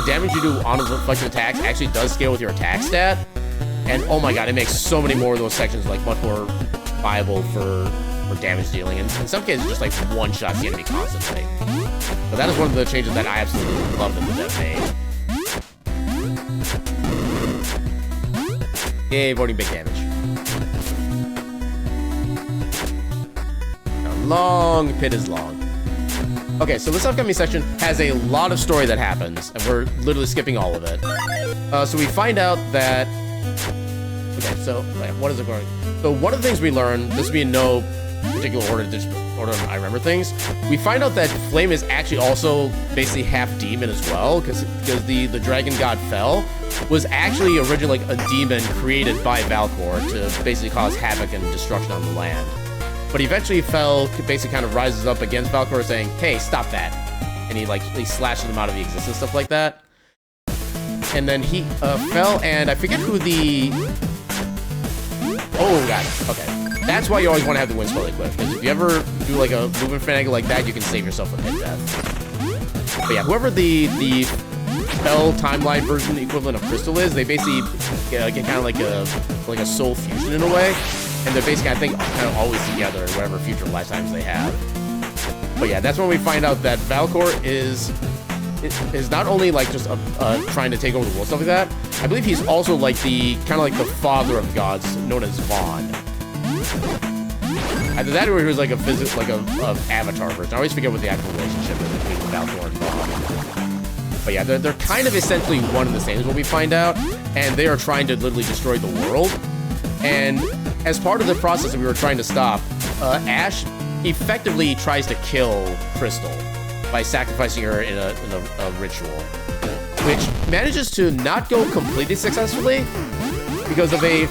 damage you do on the reflected attacks actually does scale with your attack stat. And oh my god, it makes so many more of those sections like much more viable for damage dealing, and in some cases just like one-shots the enemy constantly. But that is one of the changes that I absolutely love that the dev made. Yay, avoiding big damage. A long pit is long. Okay, so this upcoming section has a lot of story that happens, and we're literally skipping all of it. So we find out that... Okay, so what is it going? So one of the things we learn, this will be in no particular order, just order I remember things. We find out that Flame is actually also basically half demon as well, because the dragon god Fel was actually originally like a demon created by Valkor to basically cause havoc and destruction on the land. But eventually Fel basically kind of rises up against Valkor, saying, "Hey, stop that!" And he slashes him out of the existence, stuff like that. And then he Fel, and I forget who the... Oh god, okay. That's why you always want to have the wind spell equipped, because if you ever do like a movement angle like that, you can save yourself from hit death. But yeah, whoever the Fel timeline version equivalent of Crystal is, they basically get kind of like a soul fusion in a way, and they're basically, I think, kind of always together in whatever future lifetimes they have. But yeah, that's when we find out that Valkor is not only like just trying to take over the world, stuff like that. I believe he's also like the kind of like the father of gods, known as Vaughn. Either that or he was like a avatar version. I always forget what the actual relationship is between Valkor and Vaughn. But yeah, they're kind of essentially one and the same is what we find out. And they are trying to literally destroy the world. And as part of the process that we were trying to stop, Ash effectively tries to kill Crystal by sacrificing her in a ritual, which manages to not go completely successfully because of a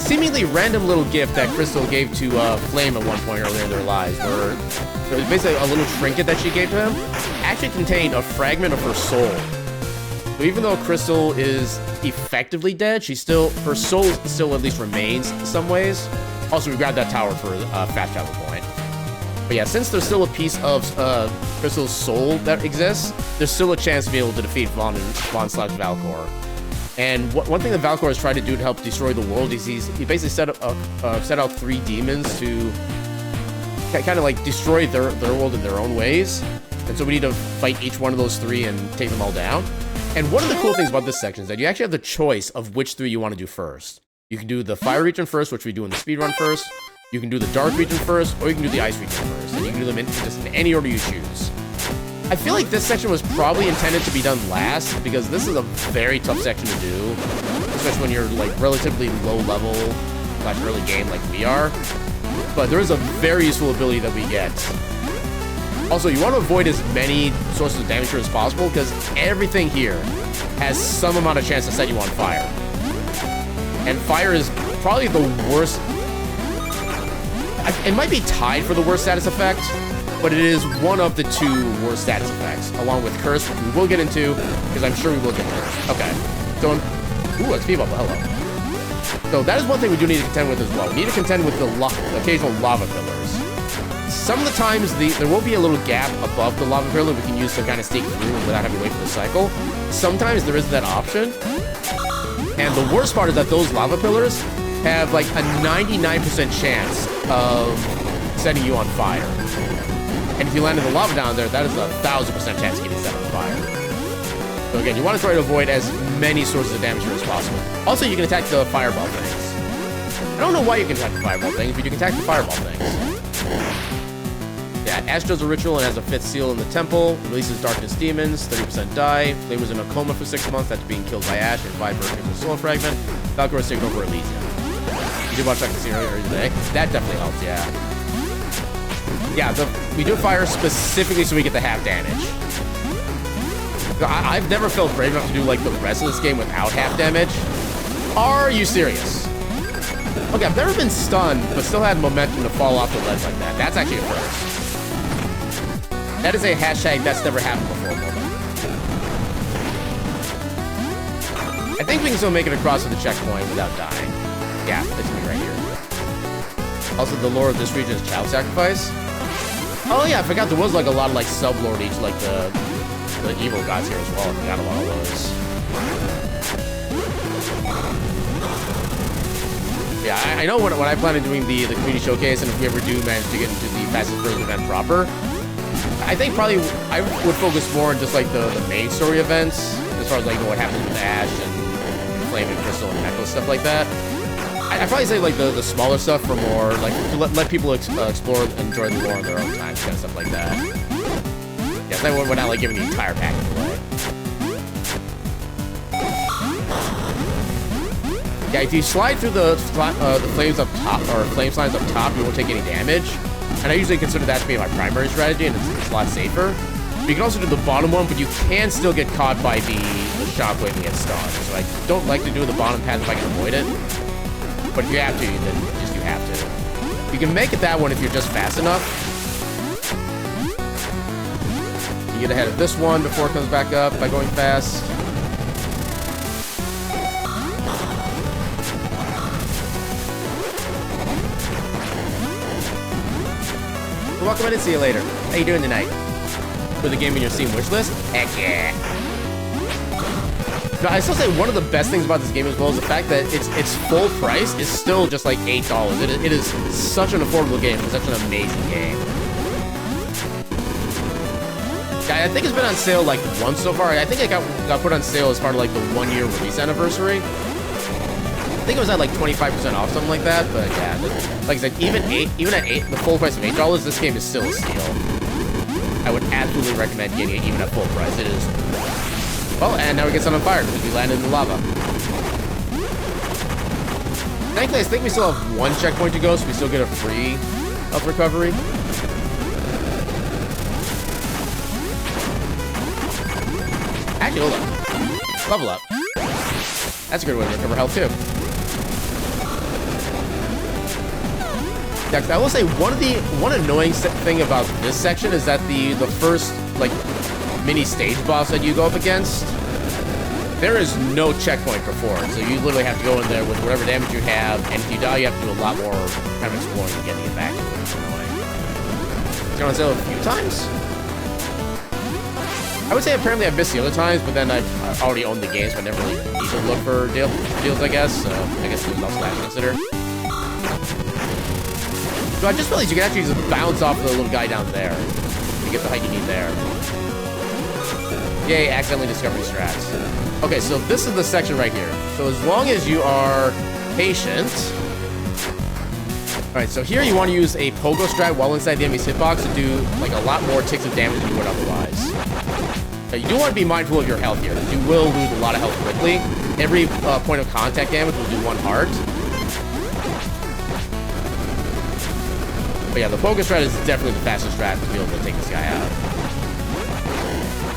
seemingly random little gift that Crystal gave to Flame at one point earlier in their lives, where it was basically a little trinket that she gave to him actually contained a fragment of her soul. So even though Crystal is effectively dead, her soul still at least remains in some ways. Also, we grabbed that tower for a fast travel point. But yeah, since there's still a piece of Crystal's soul that exists, there's still a chance to be able to defeat Vaughn slash Valcor. And one thing that Valcor has tried to do to help destroy the world is he basically set out 3 demons to kind of like destroy their world in their own ways. And so we need to fight each one of those 3 and take them all down. And one of the cool things about this section is that you actually have the choice of which 3 you want to do first. You can do the fire region first, which we do in the speedrun first. You can do the dark region first, or you can do the ice region first. And you can do them in just in any order you choose. I feel like this section was probably intended to be done last, because this is a very tough section to do, especially when you're like relatively low level / early game like we are. But there is a very useful ability that we get. Also, you want to avoid as many sources of damage here as possible, because everything here has some amount of chance to set you on fire. And fire is probably the worst. It might be tied for the worst status effect, but it is one of the 2 worst status effects, along with Curse, which we will get into, because I'm sure we will get Curse. Okay. So, ooh, a speed bubble, hello. So that is one thing we do need to contend with as well. We need to contend with the occasional lava pillars. Some of the times, there will be a little gap above the lava pillar we can use to kind of sneak through without having to wait for the cycle. Sometimes there isn't that option. And the worst part is that those lava pillars have like a 99% chance of setting you on fire. And if you land in the lava down there, that is a 1000% chance of getting set on fire. So again, you want to try to avoid as many sources of damage here as possible. Also, you can attack the fireball things. I don't know why you can attack the fireball things, but you can attack the fireball things. Yeah, Ash does a ritual and has a 5th seal in the temple, releases darkness demons, 30% die. Flame was in a coma for 6 months after being killed by Ash and revived for a soul fragment. Valcor is taken over Elysium. You did watch that casino earlier today? That definitely helps, yeah. Yeah, we do fire specifically so we get the half damage. I've never felt brave enough to do like the rest of this game without half damage. Are you serious? Okay, I've never been stunned, but still had momentum to fall off the ledge like that. That's actually a first. That is a hashtag that's never happened before moment. I think we can still make it across to the checkpoint without dying. Yeah, it's me right here. Also, the lore of this region is child sacrifice. Oh yeah, I forgot there was like a lot of like sub-lore to each like the evil gods here as well. I forgot a lot of those. Yeah, I know when I plan on doing the community showcase, and if we ever do manage to get into the fastest version event proper, I think probably I would focus more on just like the main story events, as far as like what happens with Ash and Flame and Crystal and Necklace, stuff like that. I'd probably say like the smaller stuff for more like to let people explore and enjoy the lore on their own time, kind of stuff like that. Yeah, so we're not like giving the entire package away. Yeah, if you slide through the flames up top, or flame slides up top, you won't take any damage. And I usually consider that to be my primary strategy, and it's a lot safer. But you can also do the bottom one, but you can still get caught by the shockwave and get stunned. So I don't like to do the bottom path if I can avoid it. But if you have to, then just you have to. You can make it that one if you're just fast enough. You get ahead of this one before it comes back up by going fast. Welcome in and see you later. How you doing tonight? Put the game in your Steam wish list? Heck yeah. No, I still say one of the best things about this game as well is the fact that its full price is still just like $8. It is such an affordable game. It's such an amazing game. I think it's been on sale like once so far. I think it got put on sale as part of like the 1-year release anniversary. I think it was at like 25% off, something like that. But yeah, like I said, even at the full price of $8, this game is still a steal. I would absolutely recommend getting it even at full price. It is Oh, and now we get set on fire because we landed in the lava. Thankfully, I think we still have one checkpoint to go, so we still get a free health recovery. Actually, hold on. Level up. That's a good way to recover health, too. Yeah, I will say one annoying thing about this section is that the first, like, mini stage boss that you go up against, there is no checkpoint before, so you literally have to go in there with whatever damage you have, and if you die, you have to do a lot more kind of exploring and getting it back to it. It's annoying. It's gone Zelda a few times. I would say apparently I've missed the other times, but then I've already owned the game, so I never really need to look for deals, I guess. So I guess there's also that to consider. So I just realized you can actually just bounce off the little guy down there to get the height you need there. Yay, accidentally discovering strats. Okay, so this is the section right here. So as long as you are patient... Alright, so here you want to use a pogo strat while inside the enemy's hitbox to do like a lot more ticks of damage than you would otherwise. Now, you do want to be mindful of your health here, because you will lose a lot of health quickly. Every point of contact damage will do 1 heart. But yeah, the pogo strat is definitely the fastest strat to be able to take this guy out.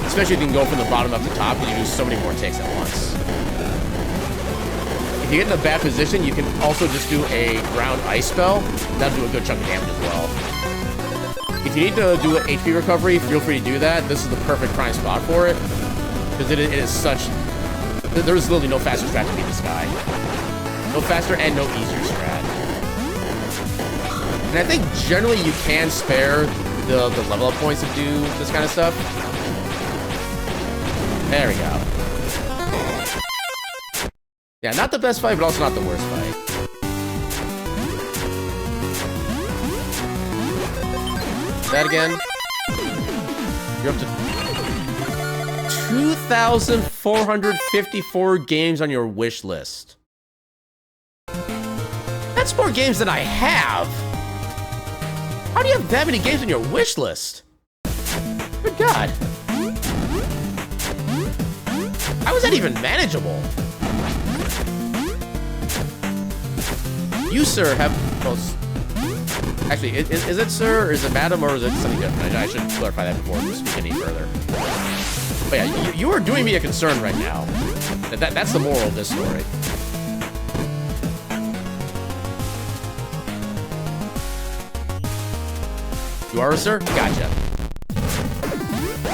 Especially if you can go from the bottom up to top, because you do so many more ticks at once. If you get in a bad position, you can also just do a ground ice spell. That'll do a good chunk of damage as well. If you need to do an HP recovery, feel free to do that. This is the perfect prime spot for it. Because it is such... There's literally no faster strat to beat this guy. No faster and no easier strat. And I think generally you can spare the level up points to do this kind of stuff. There we go. Yeah, not the best fight, but also not the worst fight. That again. You're up to 2,454 games on your wish list. That's more games than I have. How do you have that many games on your wish list? Good God. How is that even manageable? You, sir, have... Well, actually, is it sir, or is it madam, or is it something different? I should clarify that before we speak any further. But yeah, you are doing me a concern right now. That's the moral of this story. You are a sir? Gotcha.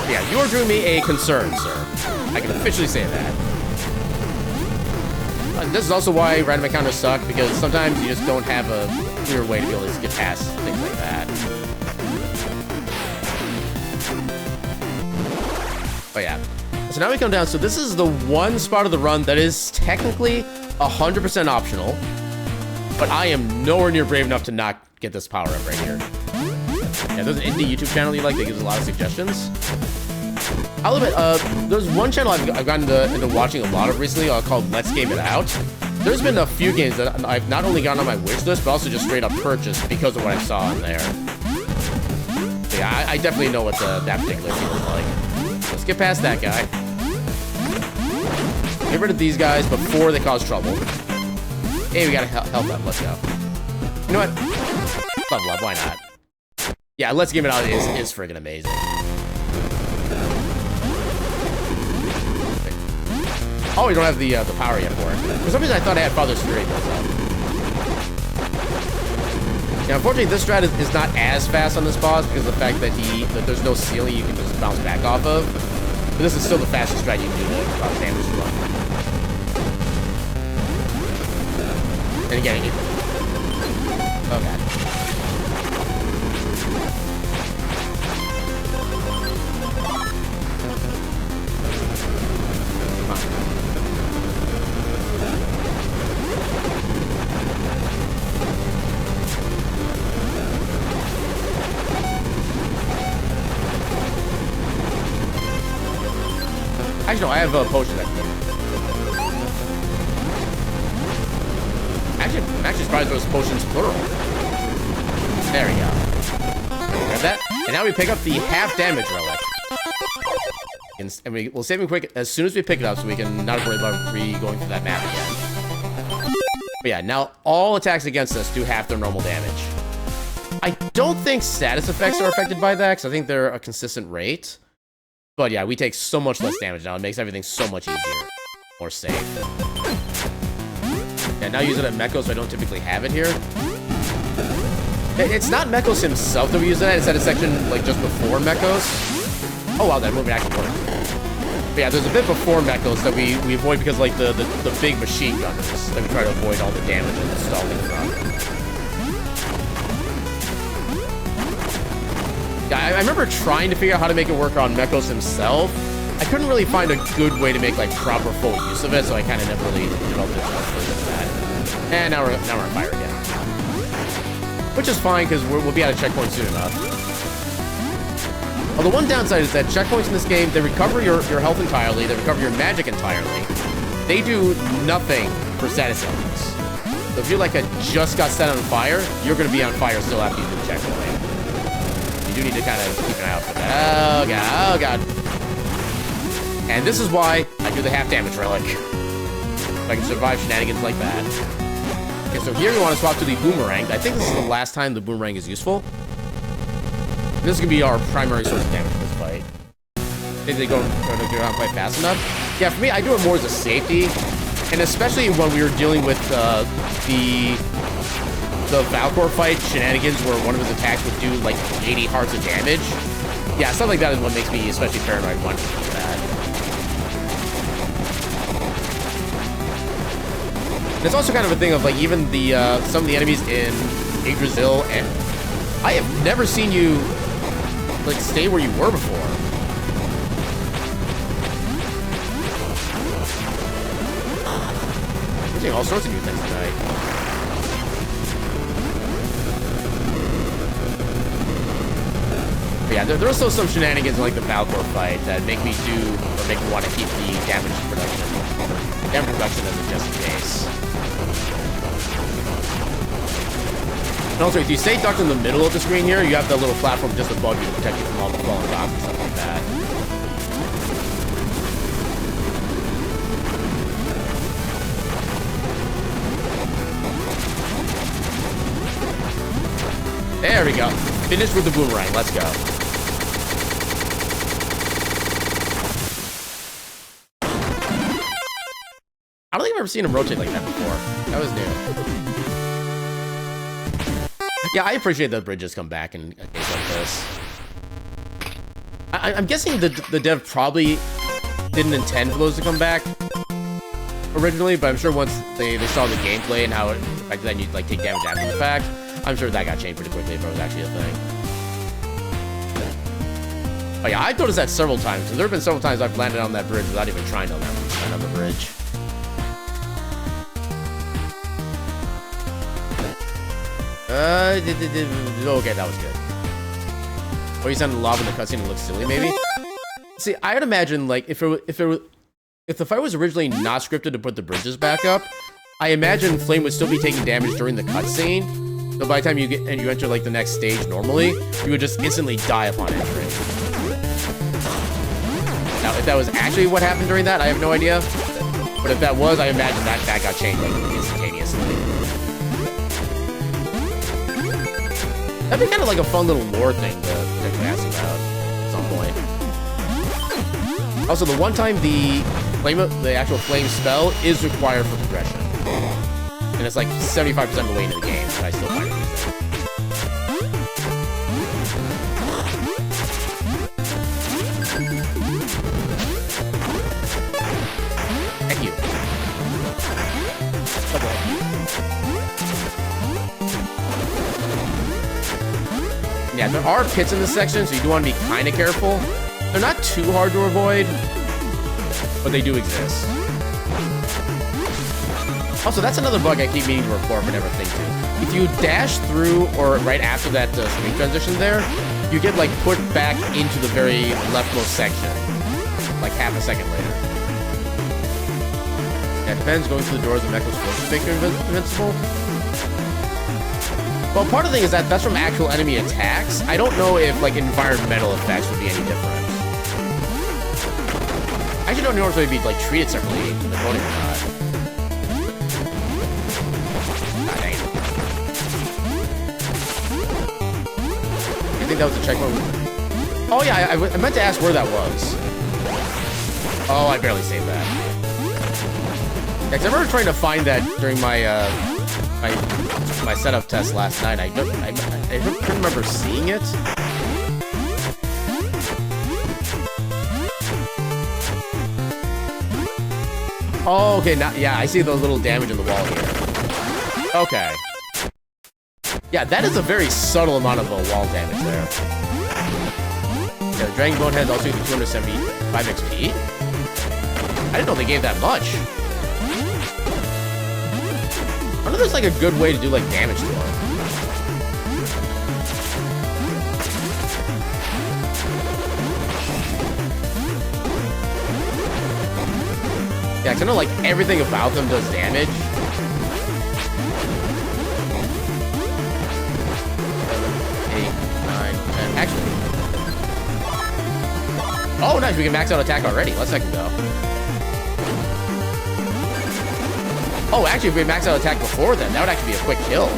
Yeah, you are doing me a concern, sir. I can officially say that. This is also why random encounters suck, because sometimes you just don't have a clear way to be able to get past things like that. Oh yeah. So now we come down, so this is the one spot of the run that is technically 100% optional, but I am nowhere near brave enough to not get this power up right here. Yeah, there's an indie YouTube channel you like that gives a lot of suggestions. I'll admit, there's one channel I've gotten into watching a lot of recently called Let's Game It Out. There's been a few games that I've not only gotten on my wish list, but also just straight up purchased because of what I saw on there. So yeah, I definitely know what that particular game is like. Let's get past that guy. Get rid of these guys before they cause trouble. Hey, we gotta help them. Let's go. You know what? Level up, why not? Yeah, Let's Game It Out is friggin' amazing. Oh, you don't have the power yet for it. For some reason, I thought I had Father's Fury built up. Yeah, unfortunately, this strat is not as fast on this boss because of the fact that there's no ceiling you can just bounce back off of. But this is still the fastest strat you can do to cause damage to run. And again, oh god. Actually, no, I have a potion that can do. Actually, I'm actually surprised those potions plural. There we go. Grab that. And now we pick up the half damage relic. And we'll save him quick as soon as we pick it up so we can not worry about going through that map again. But yeah, now all attacks against us do half their normal damage. I don't think status effects are affected by that, because I think they're a consistent rate. But yeah, we take so much less damage now. It makes everything so much easier. More safe. Yeah, now use it at Mekos, so I don't typically have it here. It's not Mekos himself that we use it at. It's at a section, like, just before Mekos. Oh, wow, that movie actually worked. But yeah, there's a bit before Mekos that we avoid because, like, the big machine gunners that we try to avoid all the damage and stalling from. Yeah, I remember trying to figure out how to make it work on Mekos himself. I couldn't really find a good way to make, like, proper full use of it, so I kind of never really developed it for that. And now we're on fire again. Which is fine, because we'll be at a checkpoint soon enough. Well, the one downside is that checkpoints in this game, they recover your health entirely, they recover your magic entirely. They do nothing for status elements. So if you're like just got set on fire, you're going to be on fire still after you do the checkpoint. You do need to kind of keep an eye out for that. Oh god, oh god. And this is why I do the half damage relic. If I can survive shenanigans like that. Okay, so here we want to swap to the boomerang. I think this is the last time the boomerang is useful. This is going to be our primary source of damage in this fight. Think they go around quite fast enough? Yeah, for me, I do it more as a safety. And especially when we were dealing with the Valcor fight shenanigans where one of his attacks would do like 80 hearts of damage. Yeah, stuff like that is what makes me especially paranoid when for that. And it's also kind of a thing of like even the some of the enemies in Yggdrasil, and I have never seen you like stay where you were before. We're seeing all sorts of new things tonight. But yeah, there are still some shenanigans in like the Valcor fight that make me want to keep the damage reduction as a just in case. And also, if you stay ducked in the middle of the screen here, you have that little platform just above you to protect you from all the falling rocks and stuff like that. There we go. Finish with the boomerang. Let's go. I don't think I've ever seen him rotate like that before. That was new. Yeah, I appreciate that bridges come back in a case like this. I'm guessing the dev probably didn't intend for those to come back originally, but I'm sure once they saw the gameplay and how it, like, then you'd like take damage after the fact, I'm sure that got changed pretty quickly if it was actually a thing. But yeah, I've noticed that several times. There have been several times I've landed on that bridge without even trying to land on the bridge. Okay, that was good. Or you sounded lava in the cutscene and looked silly, maybe? See, I would imagine, like, if the fight was originally not scripted to put the bridges back up, I imagine Flame would still be taking damage during the cutscene. So by the time you enter, like, the next stage normally, you would just instantly die upon entering. Now, if that was actually what happened during that, I have no idea. But if that was, I imagine that got changed, like, instantaneously. That'd be kind of like a fun little lore thing to ask about at some point. Also, the one time the actual flame spell is required for progression. And it's like 75% of the way into the game, but I still find it useful. Thank you. Yeah, there are pits in this section, so you do want to be kind of careful. They're not too hard to avoid, but they do exist. Also, that's another bug I keep meaning to report but never think to. If you dash through or right after that screen transition there, you get like put back into the very leftmost section, like half a second later. Yeah, it depends. Going through the doors of Mecho's forces make you invincible. Well, part of the thing is that that's from actual enemy attacks. I don't know if, like, environmental effects would be any different. actually don't know if they'd be like treated separately in the coding or not. Ah, dang it. I think that was a checkpoint. Oh yeah, I meant to ask where that was. Oh, I barely saved that. Yeah, 'cause I remember trying to find that during my my setup test last night. I couldn't remember seeing it. Oh, okay. Now, yeah, I see those little damage in the wall here. Okay. Yeah, that is a very subtle amount of wall damage there. Yeah, the Dragon Bone Head also gives 275 XP. I didn't know they gave that much. I wonder if there's like a good way to do like damage to them. Yeah, 'cause I know like everything about them does damage. 7, 8, 9, 10. Actually. Oh, nice. We can max out attack already. Let's second go. Oh, actually, if we max out attack before then, that would actually be a quick kill.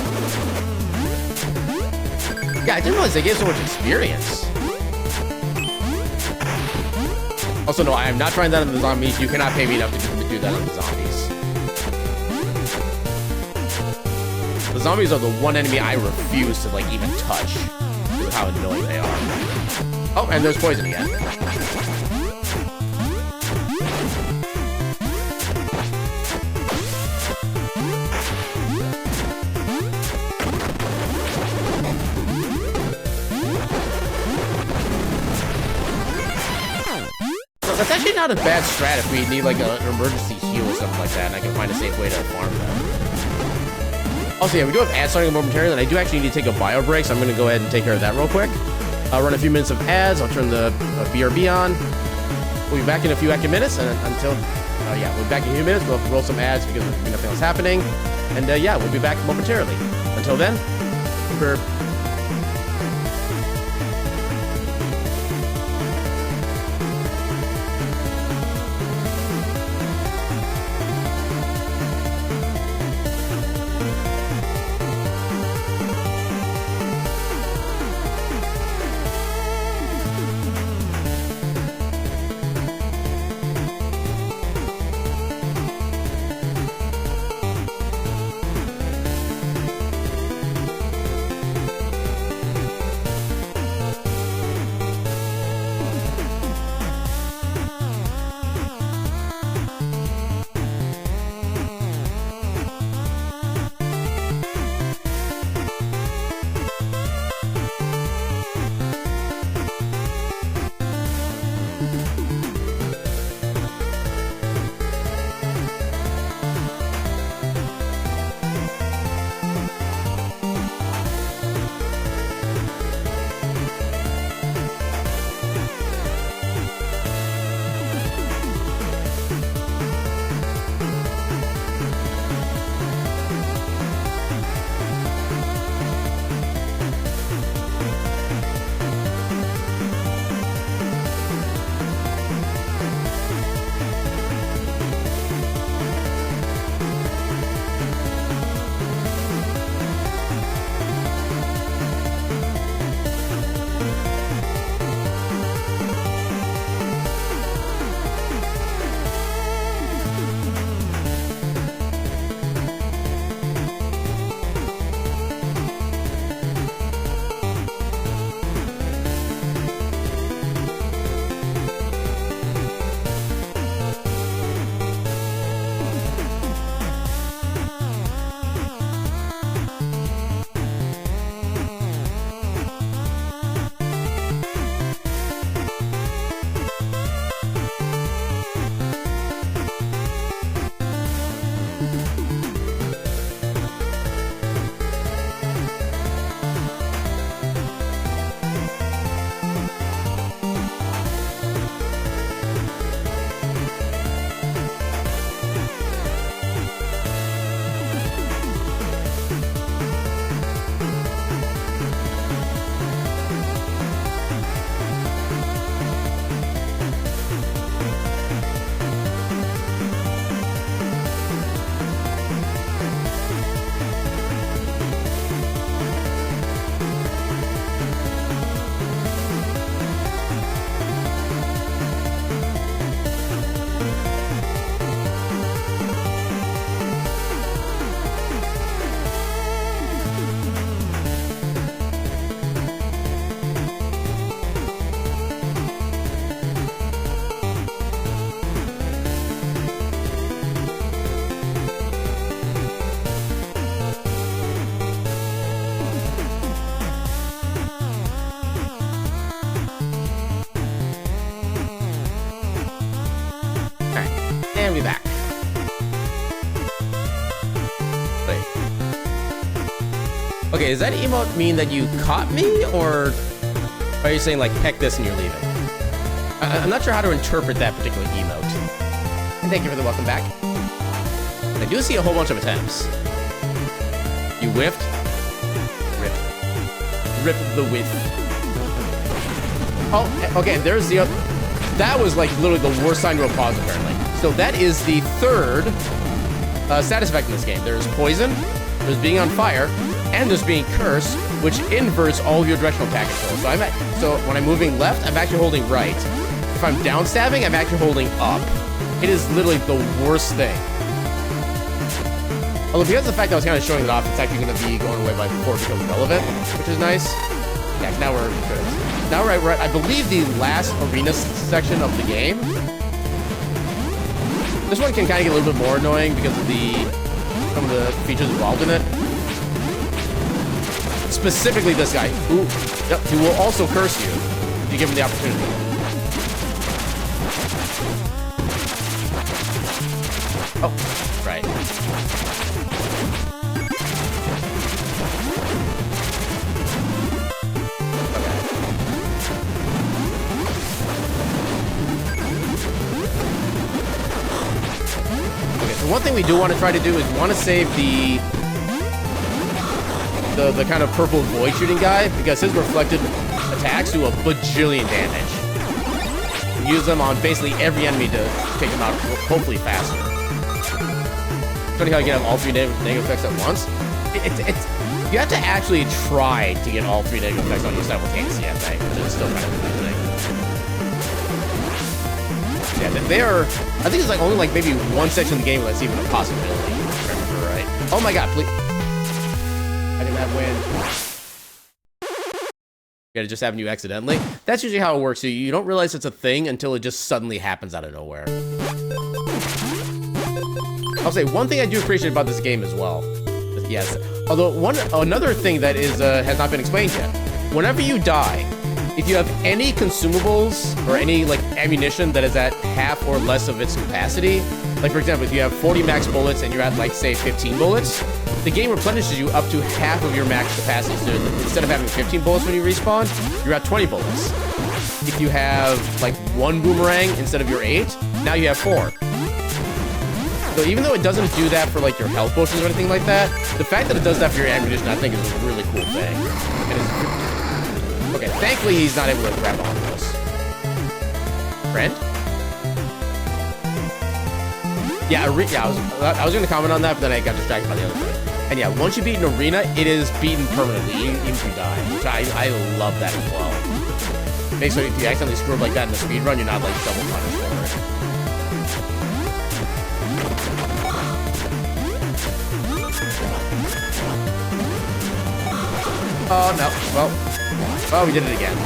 Yeah, I didn't realize they gave so much experience. Also, no, I am not trying that on the zombies. You cannot pay me enough to do that on the zombies. The zombies are the one enemy I refuse to, like, even touch. Because of how annoying they are. Oh, and there's poison again. That's actually not a bad strat if we need like an emergency heal or something like that, and I can find a safe way to farm them. Also, yeah, we do have ads starting momentarily, and I do actually need to take a bio break, so I'm going to go ahead and take care of that real quick. I'll run a few minutes of ads, I'll turn the BRB on. We'll be back in a few minutes, and until, yeah, we'll be back in a few minutes. We'll roll some ads because nothing else happening. And yeah, we'll be back momentarily. Until then, burp. Okay, does that emote mean that you caught me, or are you saying like heck this and you're leaving? I'm not sure how to interpret that particular emote. And thank you for the welcome back. I do see a whole bunch of attempts. You whiffed. Rip. Rip the whiff. Oh, okay, there's the other. That was like literally the worst sign to a pause, apparently. So that is the third status effect in this game. There's poison, there's being on fire, and there's being cursed, which inverts all of your directional attack control. So when I'm moving left, I'm actually holding right. If I'm down stabbing, I'm actually holding up. It is literally the worst thing. Although because of the fact that I was kind of showing it off, it's actually going to be going away by before it becomes relevant, which is nice. Yeah, now we're good. Now we're at, I believe, the last arena section of the game. This one can kind of get a little bit more annoying because of some of the features involved in it. Specifically this guy, who will also curse you if you give him the opportunity. Oh, right. One thing we do want to try to do is want to save the kind of purple void shooting guy, because his reflected attacks do a bajillion damage. Use them on basically every enemy to take them out hopefully faster. Funny how you can have all three negative effects at once. You have to actually try to get all three negative effects on you simultaneously, I think, which is still kind of a good thing. Yeah, they are. I think it's like only like maybe one section of the game that's even a possibility. If I remember right. Oh my god, please! I didn't have wind. Yeah, it just happened to you accidentally. That's usually how it works. You don't realize it's a thing until it just suddenly happens out of nowhere. I'll say one thing I do appreciate about this game as well. Yes, although another thing that is has not been explained yet. Whenever you die, if you have any consumables or any like ammunition that is at half or less of its capacity, like for example, if you have 40 max bullets and you're at like say 15 bullets, the game replenishes you up to half of your max capacity. So instead of having 15 bullets when you respawn, you're at 20 bullets. If you have like 1 boomerang instead of your 8, now you have 4. So even though it doesn't do that for like your health potions or anything like that, the fact that it does that for your ammunition, I think is a really cool thing. Okay, thankfully he's not able to grab on to us. Friend? Yeah, I was going to comment on that, but then I got distracted by the other thing. And yeah, once you beat an arena, it is beaten permanently, even if you die, which I love that as well. Basically, if you accidentally screw up like that in the speedrun, you're not like double punished for it. Oh, no. Well, we did it again.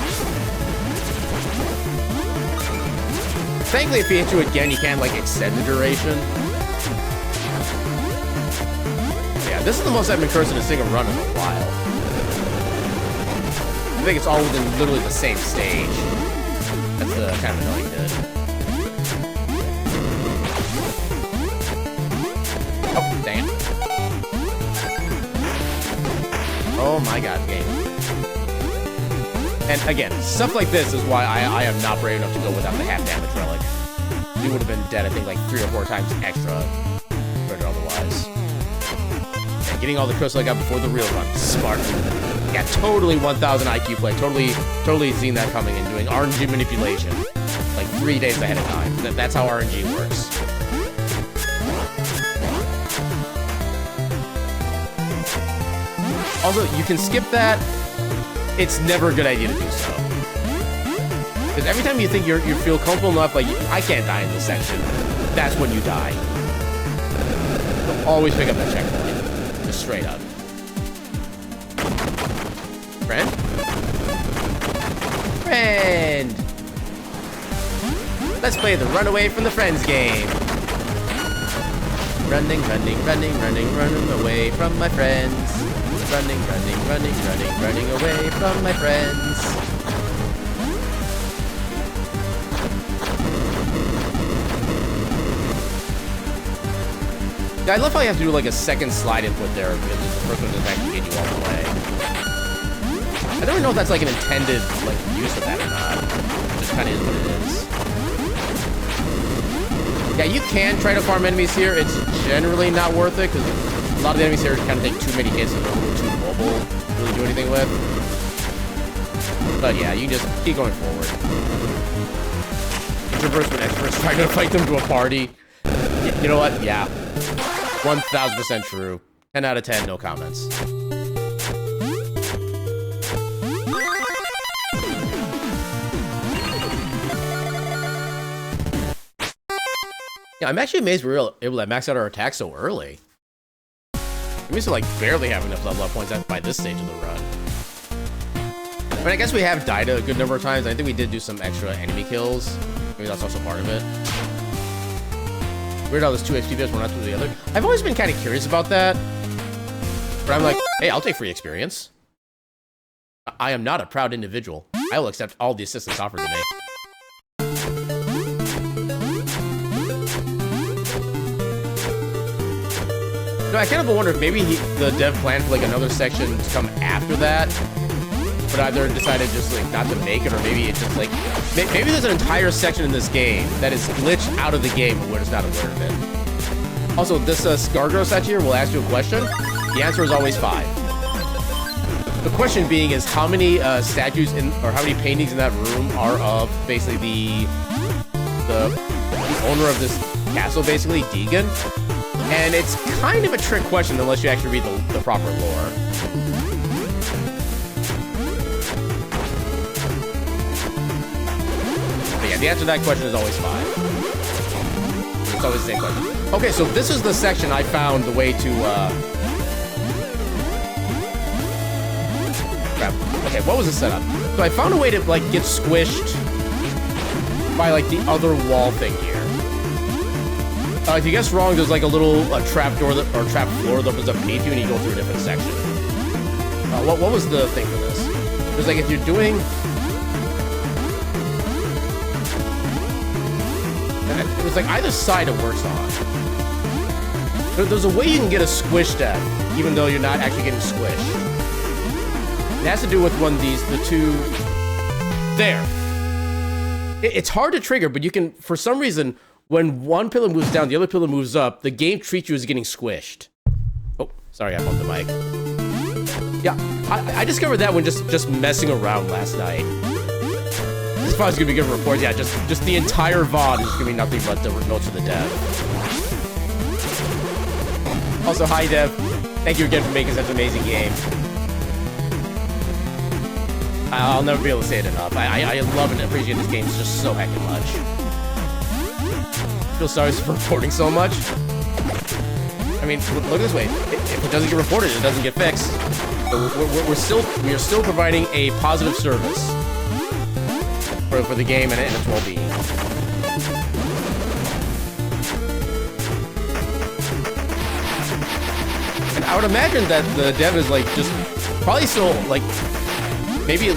Thankfully, if he hits you again, you can, like, extend the duration. Yeah, this is the most I've been cursed in a single run in a while. I think it's all within literally the same stage. That's the kind of annoying bit. Oh, dang it. Oh my god, game. And again, stuff like this is why I am not brave enough to go without the half damage relic. You would have been dead, I think, like 3 or 4 times extra compared to otherwise. And getting all the crystals I got before the real run, smart. Yeah, totally 1000 IQ play, totally seen that coming and doing RNG manipulation, like 3 days ahead of time. That's how RNG works. Also, you can skip that. It's never a good idea to do so. Because every time you think you feel comfortable enough, like, I can't die in this section, that's when you die. So always pick up that checkpoint. Just straight up. Friend? Friend! Let's play the run away from the friends game. Running away from my friends. Running away from my friends. I love how you have to do like a second slide input there because the first one doesn't actually get you all the way. I don't even know if that's like an intended like use of that or not. It just kind of is what it is. Yeah, you can try to farm enemies here. It's generally not worth it because a lot of the enemies here kind of take too many hits and they're a little too mobile to really do anything with. But yeah, you can just keep going forward. Introverts with experts trying to fight them to a party. You know what? Yeah. 1000% true. 10 out of 10, no comments. Yeah, I'm actually amazed we were able to max out our attack so early. We used to like barely have enough level up points by this stage of the run. I mean, I guess we have died a good number of times. I think we did do some extra enemy kills. Maybe that's also part of it. Weird how there's 2 XP bits, one after the other. I've always been kind of curious about that. But I'm like, hey, I'll take free experience. I am not a proud individual. I will accept all the assistance offered to me. No, I kind of wonder if maybe the dev planned for like another section to come after that, but either decided just like not to make it, or maybe it's just like maybe there's an entire section in this game that is glitched out of the game, but we're just not aware of it. Also, this Gargoyle statue here will ask you a question. The answer is always 5. The question being is how many statues or how many paintings in that room are of basically the owner of this castle, basically Deegan. And it's kind of a trick question unless you actually read the proper lore. But yeah, the answer to that question is always 5. It's always the same question. Okay, so this is the section I found the way to, crap. Okay, what was the setup? So I found a way to, like, get squished by, like, the other wall thing here. If you guess wrong, there's like a little trap door or trap floor that opens up beneath you and you go through a different section. What was the thing for this? There's like if you're doing... It was like either side it works on. There's a way you can get a squish death, even though you're not actually getting squished. It has to do with one of these, the two... There. It's hard to trigger, but you can, for some reason... When one pillar moves down, the other pillar moves up, the game treats you as getting squished. Oh, sorry, I bumped the mic. Yeah, I discovered that when just messing around last night. This VOD is gonna be good reports. Yeah, just the entire VOD is gonna be nothing but the notes of the dev. Also, hi Dev. Thank you again for making such an amazing game. I'll never be able to say it enough. I love and appreciate this game just so heckin' much. I feel sorry for reporting so much. I mean, look this way. If it doesn't get reported, it doesn't get fixed. So we are still providing a positive service for the game and its well-being. And I would imagine that the dev is like just probably still like maybe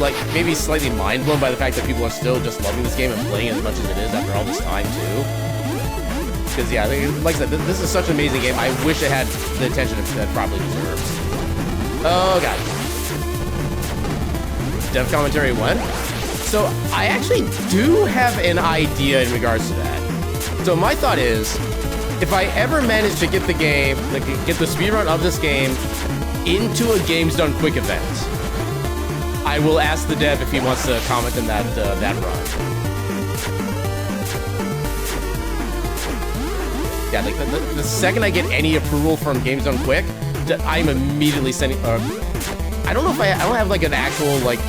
slightly mind blown by the fact that people are still just loving this game and playing it as much as it is after all this time too. Because yeah, like I said, this is such an amazing game. I wish it had the attention that it probably deserves. Oh god. Dev commentary when? So I actually do have an idea in regards to that. So my thought is, if I ever manage to get the game, get the speedrun of this game into a Games Done Quick event, I will ask the dev if he wants to comment in that run. Yeah, like the second I get any approval from Games Done Quick, I'm immediately sending. I don't know if I don't have like an actual like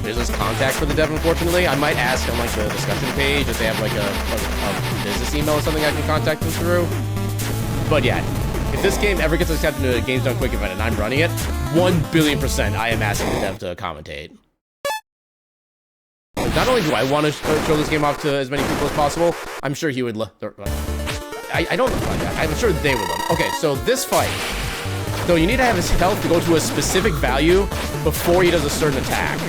business contact for the dev. Unfortunately, I might ask on like the discussion page if they have like a business email or something I can contact them through. But yeah, if this game ever gets accepted into a Games Done Quick event and I'm running it, 1,000,000,000% I am asking the dev to commentate. Like, not only do I want to show this game off to as many people as possible, I'm sure he would. I'm sure they would love it. Okay, so this fight. So you need to have his health to go to a specific value before he does a certain attack.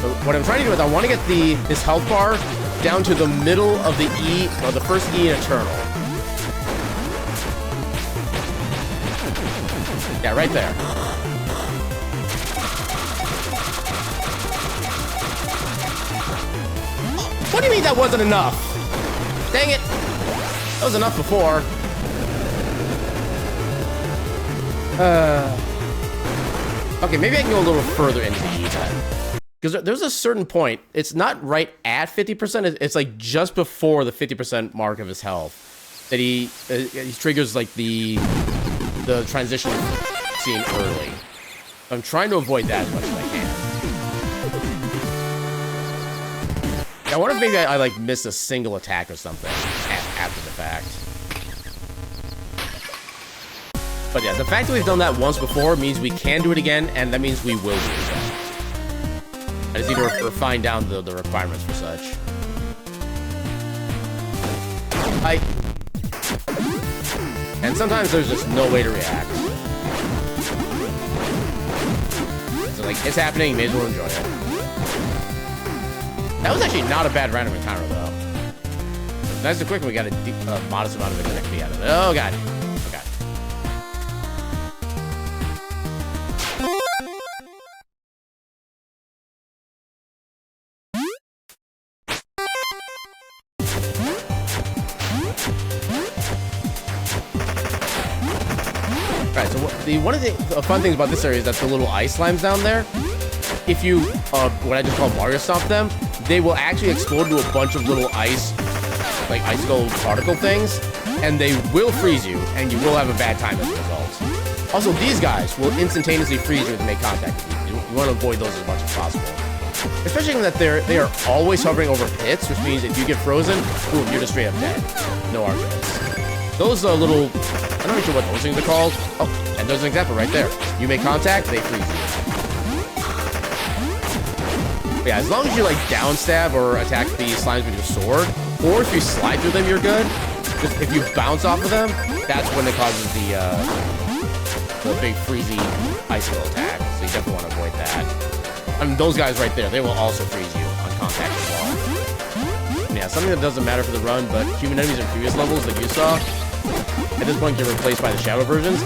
So what I'm trying to do is I want to get his health bar down to the middle of the E, or the first E in Eternal. Yeah, right there. What do you mean that wasn't enough? Dang it. That was enough before. Okay, maybe I can go a little further into the E then. Because there's a certain point, it's not right at 50%, it's like just before the 50% mark of his health that he triggers like the transition scene early. I'm trying to avoid that as much as I can. I wonder if maybe I like miss a single attack or something after the fact. But yeah, the fact that we've done that once before means we can do it again, and that means we will do it again. I just need to refine down the requirements for such. And sometimes there's just no way to react. So like, it's happening, you may as well enjoy it. That was actually not a bad random encounter though. Nice and quick, we got a modest amount of XP out of it. Oh god. One of the fun things about this area is that the little ice slimes down there, if you, what I just call Mario Stomp them, they will actually explode into a bunch of little ice, like icicle particle things, and they will freeze you, and you will have a bad time as a result. Also, these guys will instantaneously freeze you if they make contact with you. You want to avoid those as much as possible. Especially in that they are always hovering over pits, which means if you get frozen, boom, you're just straight up dead. No arguments. Those little, I'm not even sure what those things are called. Oh, and there's an example right there. You make contact, they freeze you. But yeah, as long as you like down stab or attack the slimes with your sword, or if you slide through them, you're good. Just if you bounce off of them, that's when it causes the big freezy icicle attack. So you definitely want to avoid that. I mean, those guys right there, they will also freeze you on contact as well. And yeah, something that doesn't matter for the run, but human enemies in previous levels, like you saw, at this point get replaced by the shadow versions.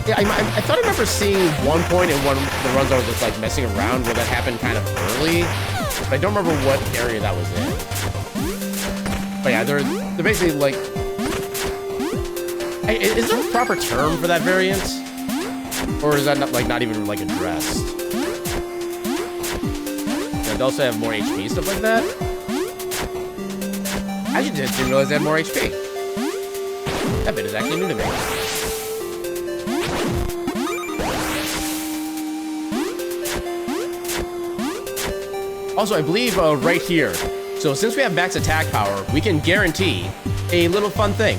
Yeah, I thought I remember seeing one point in one of the runs I was just like messing around where that happened kind of early, but I don't remember what area that was in. But yeah, they're basically like, is there a proper term for that variant, or is that not even like addressed? They also have more HP, stuff like that. I actually didn't realize they had more HP. That bit is actually new to me. Also, I believe right here, so since we have max attack power, we can guarantee a little fun thing.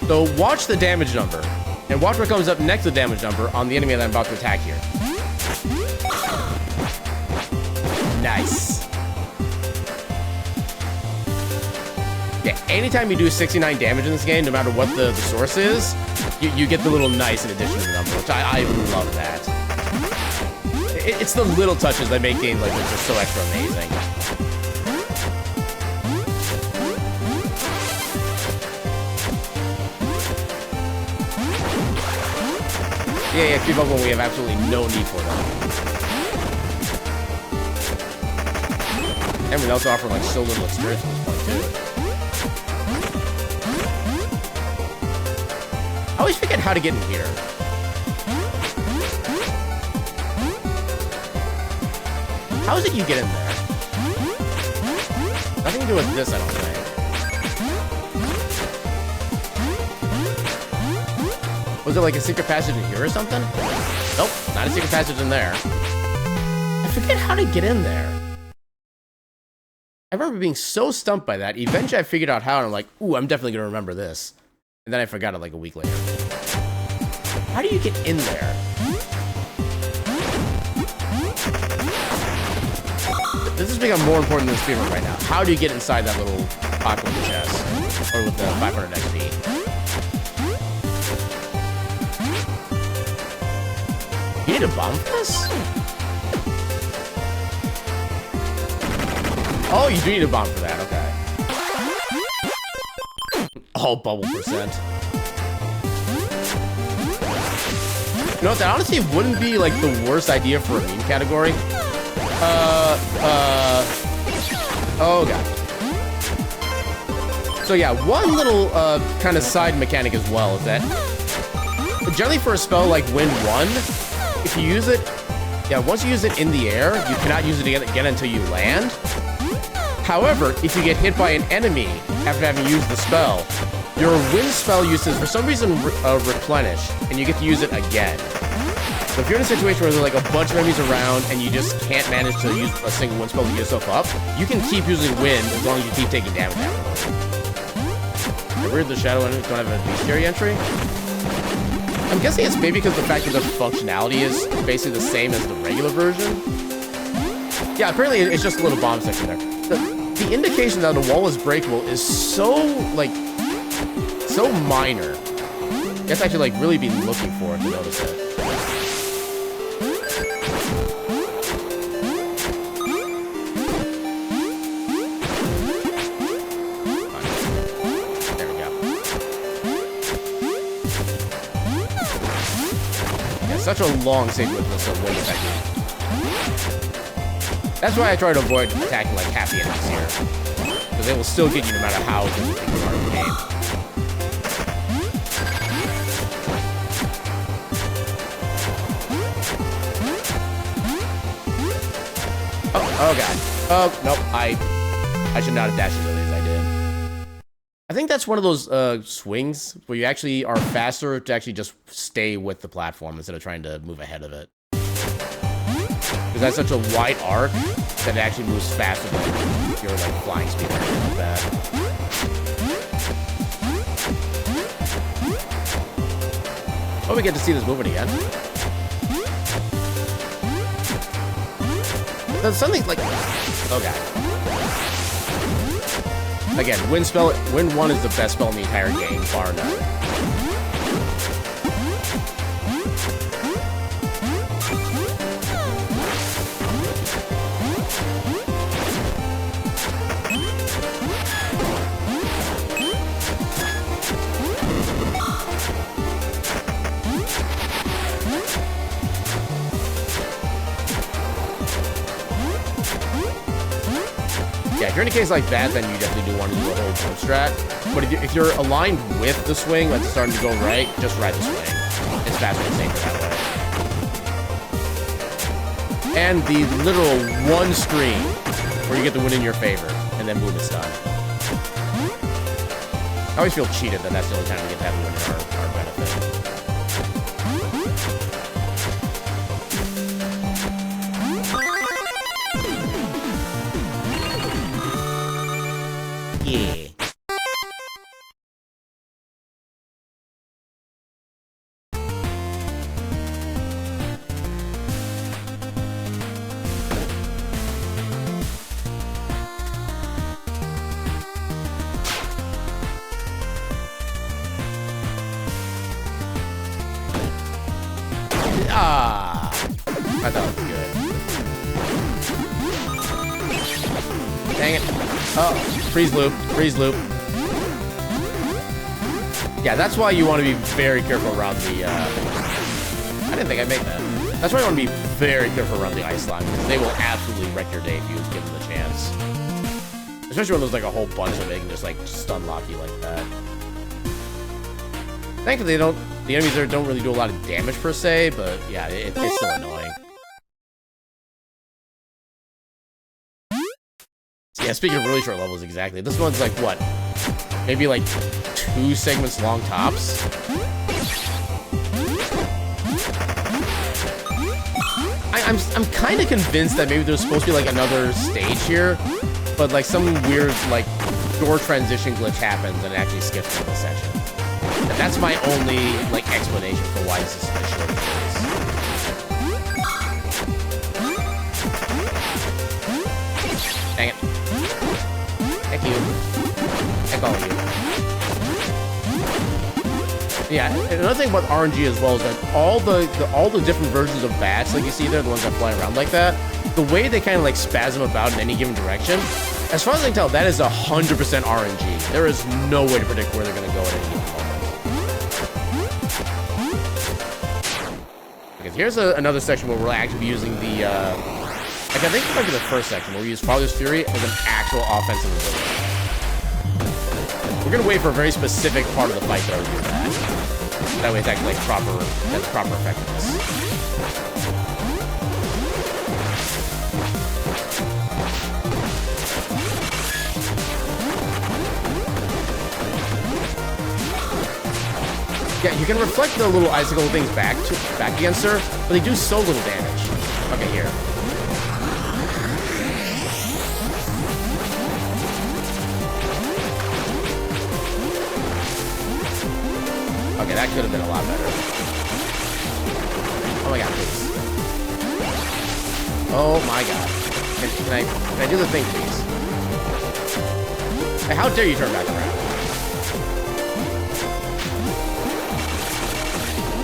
So watch the damage number, and watch what comes up next to the damage number on the enemy that I'm about to attack here. Nice. Yeah, anytime you do 69 damage in this game, no matter what the source is, you get the little nice in addition to the number, which I love that. It's the little touches that make games like this just so extra amazing. Yeah, keep up when we have absolutely no need for them. And we also offer like so little experience at this point too. I always forget how to get in here. How is it you get in there? Nothing to do with this, I don't think. Was it like a secret passage in here or something? Nope, not a secret passage in there. I forget how to get in there. I remember being so stumped by that. Eventually I figured out how, and I'm like, ooh, I'm definitely gonna remember this. And then I forgot it like a week later. How do you get in there? This has become more important than Speedrun right now. How do you get inside that little pocket with the chest? Or with the 500 XP? You need a bomb for this? Oh, you do need a bomb for that, okay. All bubble percent. You know what, that honestly wouldn't be like the worst idea for a meme category. Oh god. So yeah, one little kind of side mechanic as well is that generally for a spell like Wind 1, if you use it, yeah, once you use it in the air, you cannot use it again until you land. However, if you get hit by an enemy after having used the spell, your wind spell uses for some reason replenish, and you get to use it again. So if you're in a situation where there's like a bunch of enemies around and you just can't manage to use a single wind spell to get yourself up, you can keep using wind as long as you keep taking damage afterwards. Weird, the shadow enemies don't have a bestiary entry. I'm guessing it's maybe because the fact that the functionality is basically the same as the regular version. Yeah, apparently it's just a little bomb section there. The indication that the wall is breakable is so, like, so minor. You have to actually, like, really be looking for it to notice it. There we go. Yeah, such a long sequence with some wind effect. That's why I try to avoid attacking like half the enemies here. Because they will still get you no matter how good you think you are in the game. Oh god. Oh, nope. I should not have dashed as early as I did. I think that's one of those swings where you actually are faster to actually just stay with the platform instead of trying to move ahead of it. Because that's such a wide arc that it actually moves faster than if you're like flying speed or anything like that. Oh, we get to see this movement again. There's something like, oh god. Again, Wind 1 is the best spell in the entire game, bar none. Yeah, if you're in a case like that, then you definitely do want to do a whole jump strat. But if you're aligned with the swing, like it's starting to go right, just ride the swing. It's faster and safer that way. And the literal one screen where you get the win in your favor, and then boom, it's done. I always feel cheated that that's the only time we get to have a win in our benefit. Yeah. Ah, I thought it was good. Dang it. Oh, freeze loop, freeze loop. Yeah, that's why you want to be very careful around the, I didn't think I'd make that. That's why you want to be very careful around the ice slime, because they will absolutely wreck your day if you give them the chance. Especially when there's like a whole bunch of it, they can just like stun lock you like that. Thankfully, the enemies there don't really do a lot of damage per se, but yeah, it's still annoying. Yeah, speaking of really short levels, exactly. This one's like, what? Maybe like 2 segments long tops? I'm kind of convinced that maybe there's supposed to be like another stage here, but like some weird like door transition glitch happens and it actually skips the section. And that's my only like explanation for why this is such a short phase. Dang it. Heck you. Heck all of you. Yeah, and another thing about RNG as well is that all the different versions of bats, like you see there, the ones that fly around like that, the way they kind of like spasm about in any given direction, As far as I can tell, that is 100% RNG. There is no way to predict where they're going to go at any given moment. Okay, so here's another section where we'll actually be using the, like I think it might be the first section where we use Father's Fury as an actual offensive ability. We're going to wait for a very specific part of the fight that we do that. That way it's actually like proper effectiveness. Yeah, you can reflect the little icicle things back against her, but they do so little damage. Okay, here. Okay, that could have been a lot better. Oh my god, please. Oh my god. Can I do the thing, please? Hey, how dare you turn back around?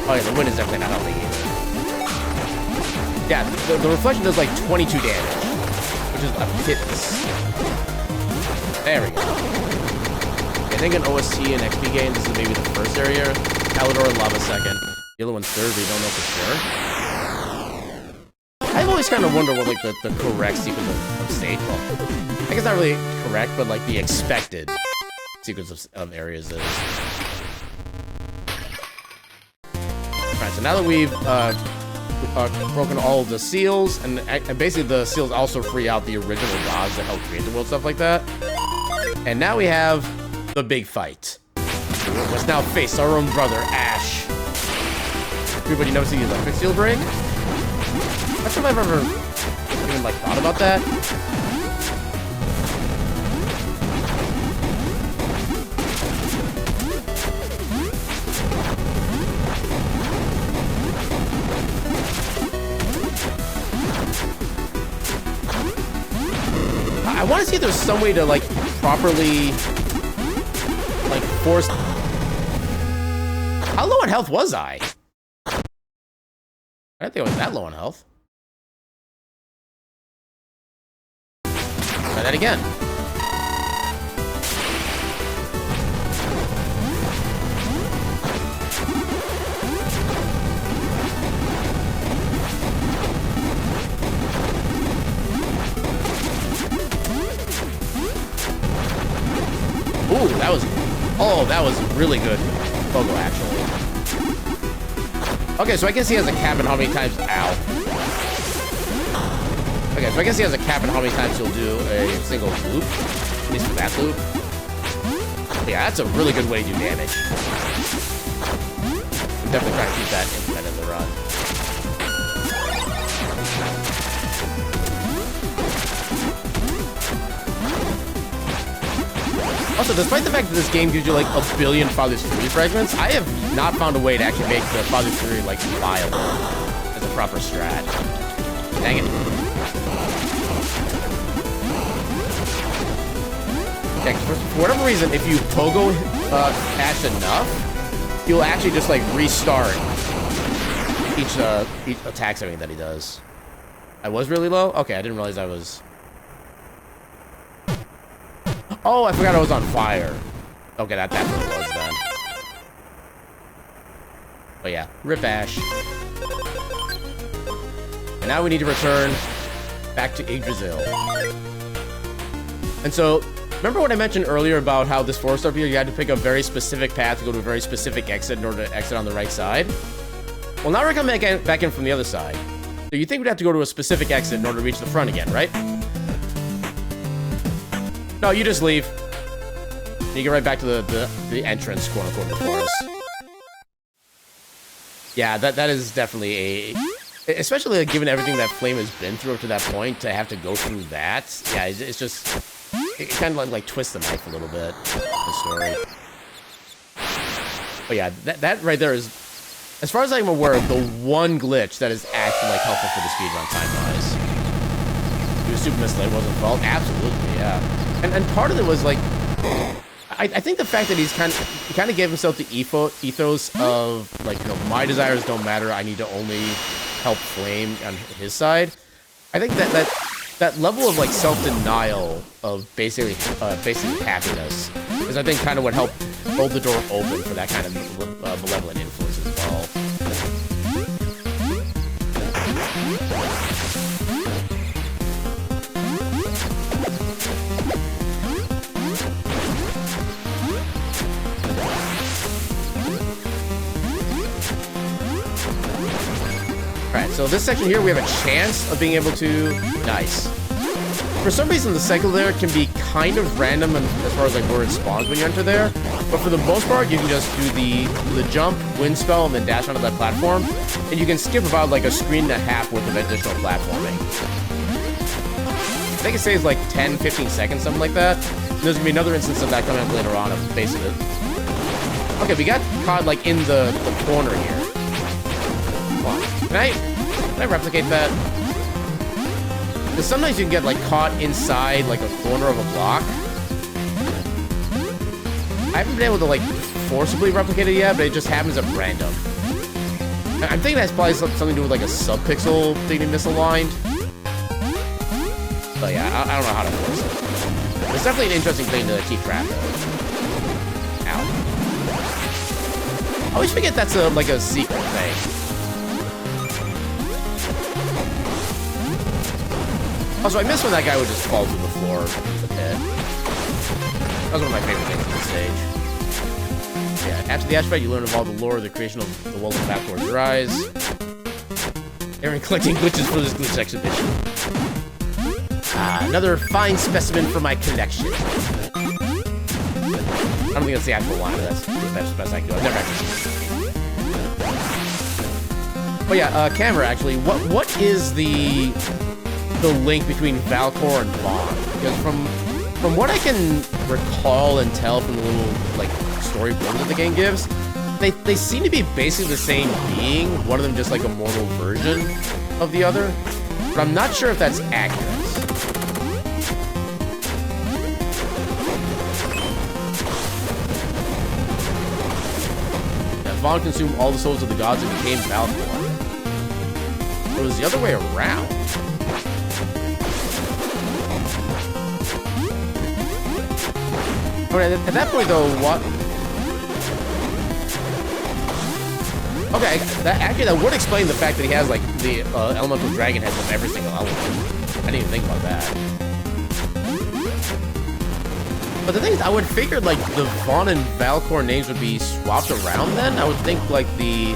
Oh yeah, the wind is definitely not helping either. Yeah, the reflection does like 22 damage, which is a pittance. There we go. I think an OST and XP game, this is maybe the first area. Palador and Lava second. The other one's third, but you don't know for sure. I've always kind of wondered what like the correct sequence of stage, well, I guess not really correct, but like the expected sequence of areas is. Alright, so now that we've broken all of the seals, and basically the seals also free out the original gods that helped create the world, stuff like that. And now we have the big fight. Let's now face our own brother, Ash. Everybody knows the electric seal break? I'm not sure if I've ever even like thought about that. I want to see if there's some way to like properly like force. How low on health was I? I didn't think I was that low on health. Try that again. Ooh, that was really good Pogo, actually. Okay, so I guess he has a cap on how many times, ow. Okay, so I guess he has a cap on how many times he'll do a single loop, at least for that loop. Yeah, that's a really good way to do damage. I'm definitely trying to keep that implemented in the run. Also, despite the fact that this game gives you like a billion Father's Fury fragments, I have not found a way to actually make the Father's Fury like viable as a proper strat. Dang it. Yeah, for whatever reason, if you pogo Ash enough, you'll actually just like restart each attack saving that he does. I was really low? Okay, I didn't realize I was. Oh, I forgot I was on fire. Okay, that definitely was then. But yeah, rip Ash. And now we need to return back to Yggdrasil. And so, remember what I mentioned earlier about how this forest up here, you had to pick a very specific path to go to a very specific exit in order to exit on the right side? Well, now we're coming back in from the other side. So you think we'd have to go to a specific exit in order to reach the front again, right? No, you just leave. You get right back to the entrance, quote unquote, of the forest. Yeah, that is definitely a, especially like, given everything that Flame has been through up to that point, to have to go through that. Yeah, it's just it kind of like twists the knife a little bit, the story. But yeah, that right there is, as far as I'm aware, the one glitch that is actually like helpful for the speedrun time-wise. Do a super misled wasn't fault? Absolutely, yeah. And part of it was like, I think the fact that he kind of gave himself the ethos of like, you know, my desires don't matter. I need to only help Flame on his side. I think that that level of like self-denial of basically happiness is, I think, kind of what helped hold the door open for that kind of malevolent influence as well. Alright, so this section here, we have a chance of being able to... Nice. For some reason, the cycle there can be kind of random as far as like where it spawns when you enter there. But for the most part, you can just do the jump, wind spell, and then dash onto that platform. And you can skip about like a screen and a half worth of additional platforming. I think it saves like 10, 15 seconds, something like that. And there's gonna be another instance of that coming up later on of basically... Okay, we got caught like in the corner here. Can I replicate that? Because sometimes you can get like caught inside like a corner of a block. I haven't been able to like forcibly replicate it yet, but it just happens at random. I'm thinking that's probably something to do with like a subpixel thing misaligned. But yeah, I don't know how to force it. It's definitely an interesting thing to keep track of. Ow. I always forget that's like a secret thing. Also, I miss when that guy would just fall through the floor of the pit. That was one of my favorite things in the stage. Yeah, after the Ashbite, you learn of all the lore of the creation of the world of Back Towards Your Eyes. Aaron collecting glitches for this glitch exhibition. Another fine specimen for my collection. I don't think that's the actual line, but that's the best I can do. I've never actually seen it. But yeah, camera, actually, what is the link between Valcor and Vaughn? Because from what I can recall and tell from the little like story blurbs that the game gives, they seem to be basically the same being. One of them just like a mortal version of the other, but I'm not sure if that's accurate. Yeah, Vaughn consumed all the souls of the gods and became Valcor. It was the other way around. Okay, at that point, though, what? Okay, that would explain the fact that he has, like, the elemental dragon heads of every single element. I didn't even think about that. But the thing is, I would figure, like, the Vaughn and Valcor names would be swapped around then. I would think, like, the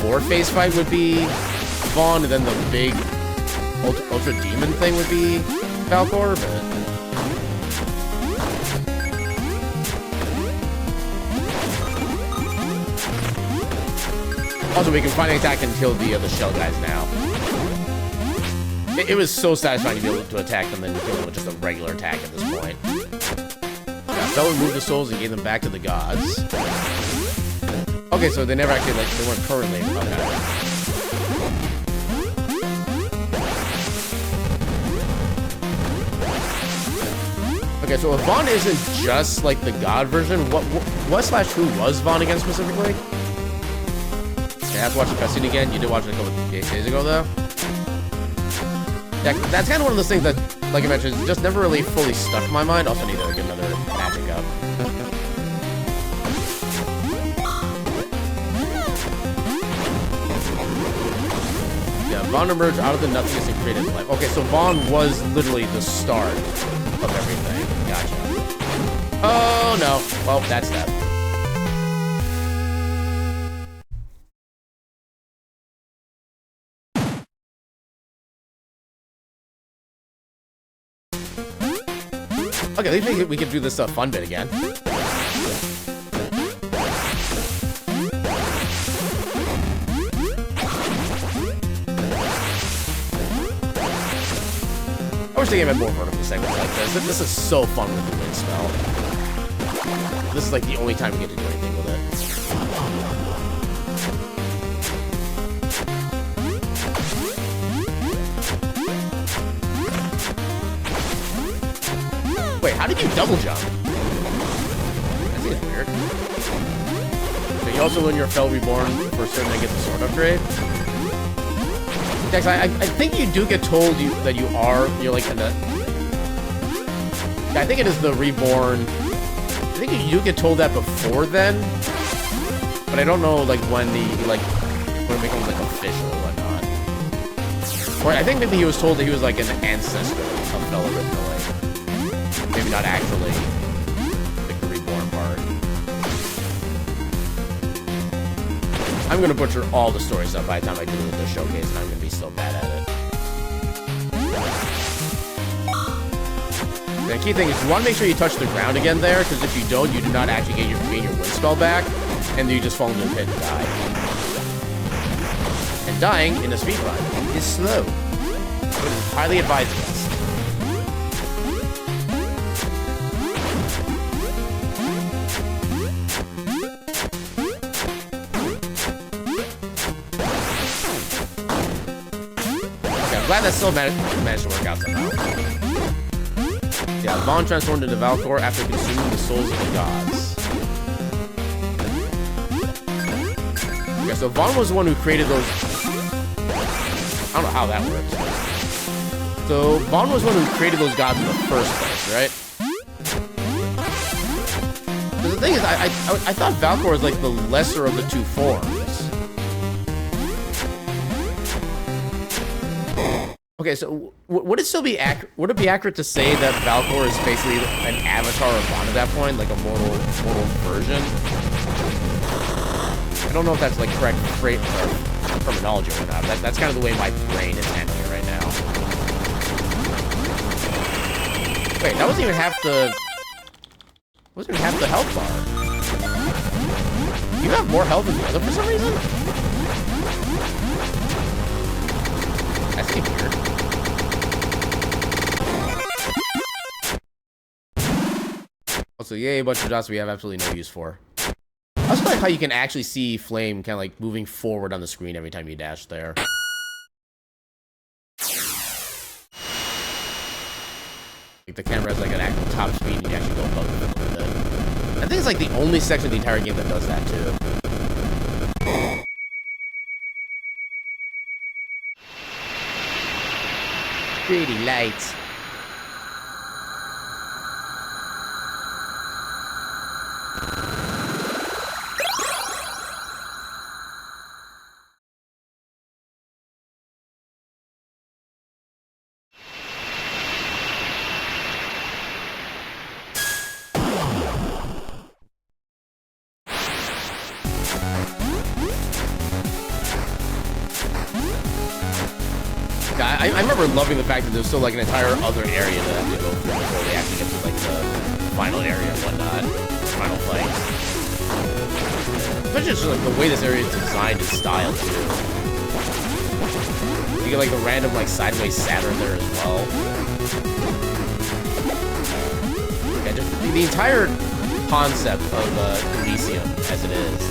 four-phase fight would be Vaughn, and then the big Ultra Demon thing would be Valcor, but... Also, we can finally attack and kill the shell guys now. It was so satisfying to be able to attack them and kill them with just a regular attack at this point. Yeah, Fell removed the souls and gave them back to the gods. Okay, so they never actually, like, they weren't currently... Okay, so if Vaughn isn't just, like, the god version, what/who was Vaughn again specifically? I have to watch the cutscene again. You did watch it a couple of days ago, though. Yeah, that's kind of one of those things that, like I mentioned, just never really fully stuck in my mind. Also need to get another magic up. Yeah, Vaughn emerged out of the nothingness and created life. Okay, so Vaughn was literally the start of everything. Gotcha. Oh, no. Well, that's that. Okay, at least we can do this fun bit again. I wish the game had more vertical segments like this. This is so fun with the wind spell. This is like the only time we get to do anything with it. Wait, how did you double jump? That seems weird. So you also learn your Fell Reborn for certain to get the sword upgrade. Dex, I think you do get told that you're like in a... I think it is the Reborn. I think you do get told that before then, but I don't know like when it becomes like official or whatnot. Or I think maybe he was told that he was like an ancestor of Bella originally. Maybe not actually like the Reborn part. I'm gonna butcher all the story stuff by the time I do the showcase, and I'm gonna be so bad at it. The key thing is you want to make sure you touch the ground again there, because if you don't, you do not actually gain your wind spell back, and then you just fall into the pit and die. And dying in a speedrun is slow. But it is highly advised against. Okay, I'm glad that still managed to work out somehow. Yeah, Vaughn transformed into Valcor after consuming the souls of the gods. Okay, so Vaughn was the one who created those... I don't know how that works. So, Vaughn was the one who created those gods in the first place, right? Because the thing is, I thought Valcor was like the lesser of the two forms. Okay, so would it still be would it be accurate to say that Valcor is basically an avatar of Vaughn at that point, like a mortal version? I don't know if that's like correct terminology or not. That's kind of the way my brain is handling it right now. Wait, that wasn't even half the health bar. You have more health than the other for some reason? That's weird. Also, yay, a bunch of dots we have absolutely no use for. I also like how you can actually see Flame kind of like moving forward on the screen every time you dash there. Like the camera has like an actual top speed and you can actually go above it with it. I think it's like the only section of the entire game that does that too. Pretty light. I remember loving the fact that there's still like an entire other area that I have to go through before they actually get to like the final area and whatnot, final fight. Especially just like the way this area is designed and styled too. You get like the random like sideways Saturn there as well. Yeah, just the entire concept of Elysium as it is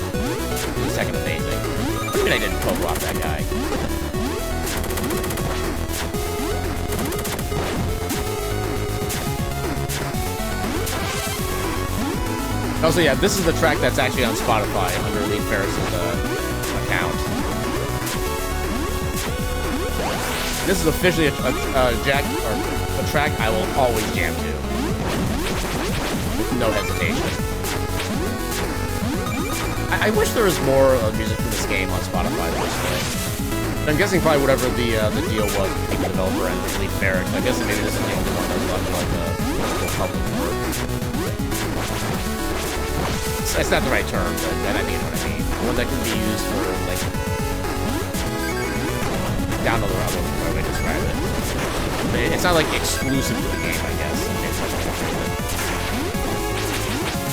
second amazing. What do you mean I didn't poke off that guy? Also, yeah, this is the track that's actually on Spotify under Lee Ferris's account. This is officially a track I will always jam to, with no hesitation. I wish there was more music from this game on Spotify personally. I'm guessing probably whatever the deal was between the developer and Lee Ferris. I guess maybe this is the only one that's left like public work. That's not the right term, but then I mean what I mean. One that can be used for, like, download or other way to describe it. But it's not, like, exclusive to the game, I guess.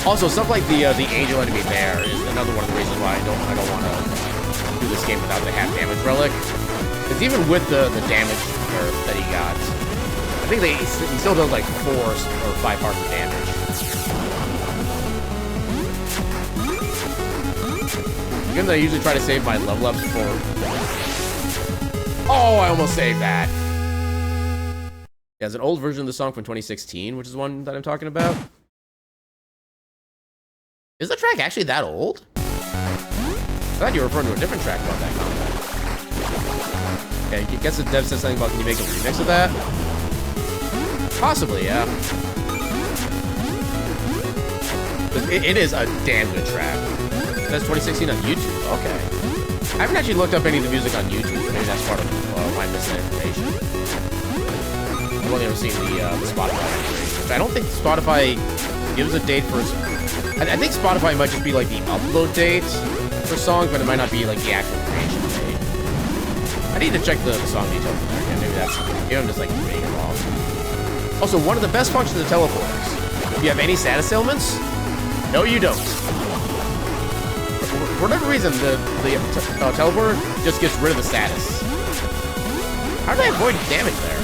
Also, stuff like the angel enemy there is another one of the reasons why I don't want to do this game without the half damage relic. Because even with the damage nerf that he got, I think he still does, like, 4 or 5 parts of damage. Given that I usually try to save my level ups for... Oh, I almost saved that. Yeah, it's an old version of the song from 2016, which is the one that I'm talking about. Is the track actually that old? I thought you were referring to a different track about that combat. Okay, I guess the dev said something about can you make a remix of that? Possibly, yeah. It is a damn good track. That's 2016 on YouTube. Okay. I haven't actually looked up any of the music on YouTube. So maybe that's part of why I'm missing information. I've only ever seen the Spotify information. I don't think Spotify gives a date for. I think Spotify might just be like the upload date for songs, but it might not be like the actual creation date. I need to check the song details in there again. Maybe that's. Maybe I'm just like reading it wrong. Also, one of the best functions of teleporters. If you have any status ailments, no, you don't. For whatever reason, the teleporter just gets rid of the status. How did I avoid damage there?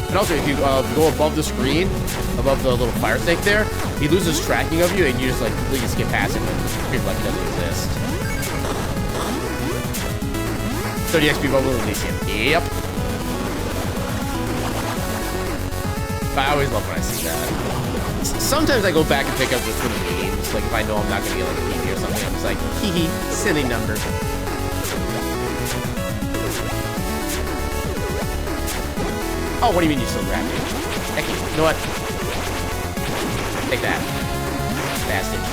And also, if you go above the screen, above the little fire snake there, he loses tracking of you, and you just like completely skip past him and pretty like he doesn't exist. 30 XP bubble Elysium. Yep. I always love when I see that. Sometimes I go back and pick up just for the memes. Like if I know I'm not gonna get like a PV or something, I'm just like, hee hee, silly number. Oh, what do you mean you still grabbed me? Heck, you know what? Take that. Bastard.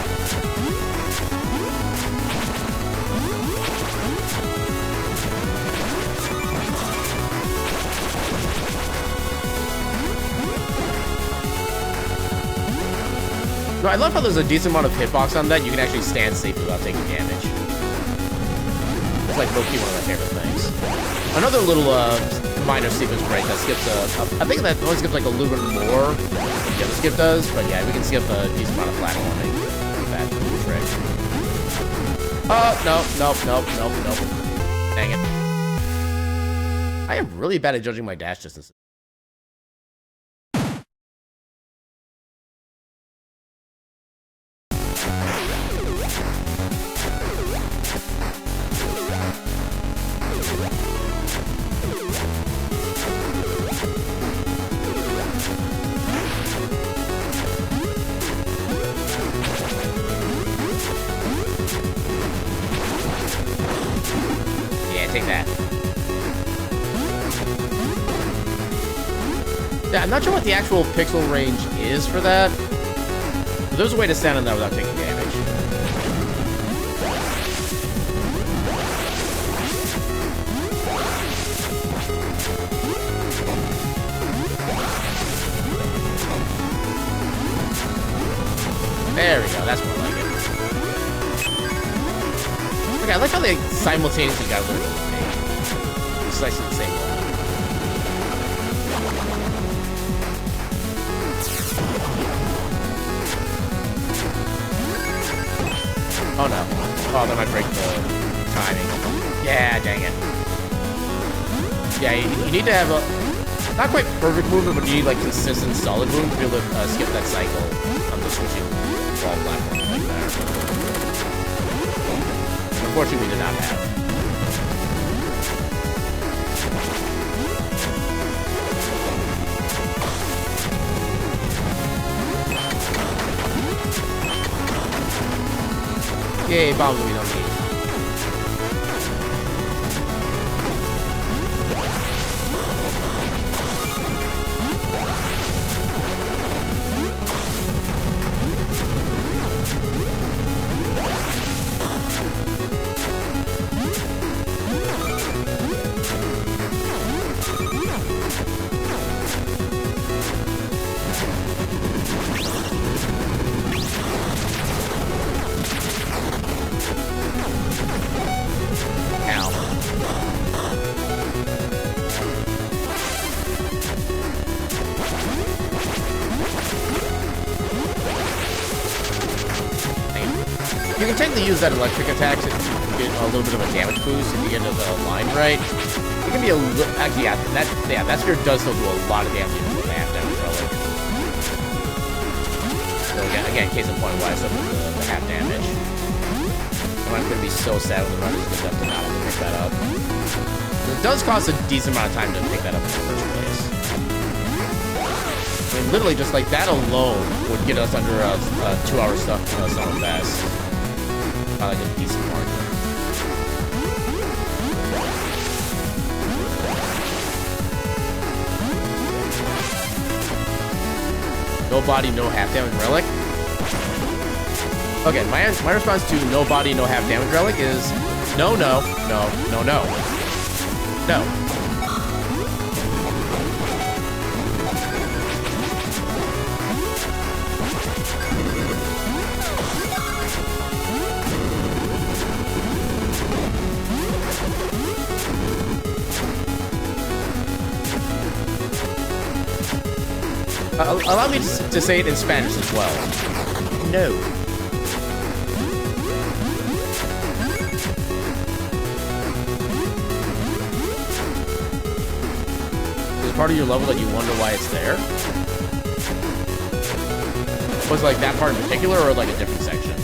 No, I love how there's a decent amount of hitbox on that. You can actually stand safe without taking damage. It's like low-key one of my favorite things. Another little minor sequence break that skips I think that only skips like a little bit more than the other skip does, but yeah, we can skip a decent amount of platforming with that trick. Nope. Dang it. I am really bad at judging my dash distance. Take that. Yeah, I'm not sure what the actual pixel range is for that, but there's a way to stand on that without taking damage. There we go, that's more like it. Okay, I like how they simultaneously got a little bit of pain. Precisely the same one. Oh no. Oh, that might break the timing. Yeah, dang it. Yeah, you need to have a not quite perfect movement, but you need like consistent solid movement to be able to skip that cycle on the switching wall platform like that. Unfortunately, we did not have. Yay, bombs we don't need. You can technically use that electric attack to get a little bit of a damage boost if you get into the line right. It can be a little, actually, yeah, that spear does still do a lot of damage with the half damage relic. So again, case in point why I still put the half damage. I'm gonna be so sad when the run is good enough to not have to pick that up. It does cost a decent amount of time to pick that up in the first place. I mean, literally, just like that alone would get us under a 2-hour stuff summer fest. By like a decent margin. No body, no half damage relic. Okay, my response to no body, no half damage relic is no, no, no, no, no. No. Allow me to say it in Spanish as well. No. Is part of your level that you wonder why it's there? Was like that part in particular, or like a different section?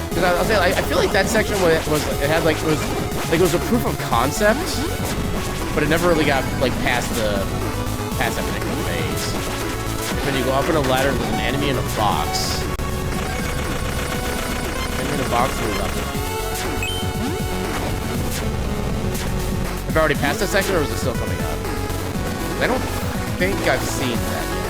Because I'll say, I feel like that section it was a proof of concept, but it never really got like past that particular phase. When you go up in a ladder, there's an enemy in a box. Enemy in a box or level. Have I already passed that section, or is it still coming up? I don't think I've seen that yet.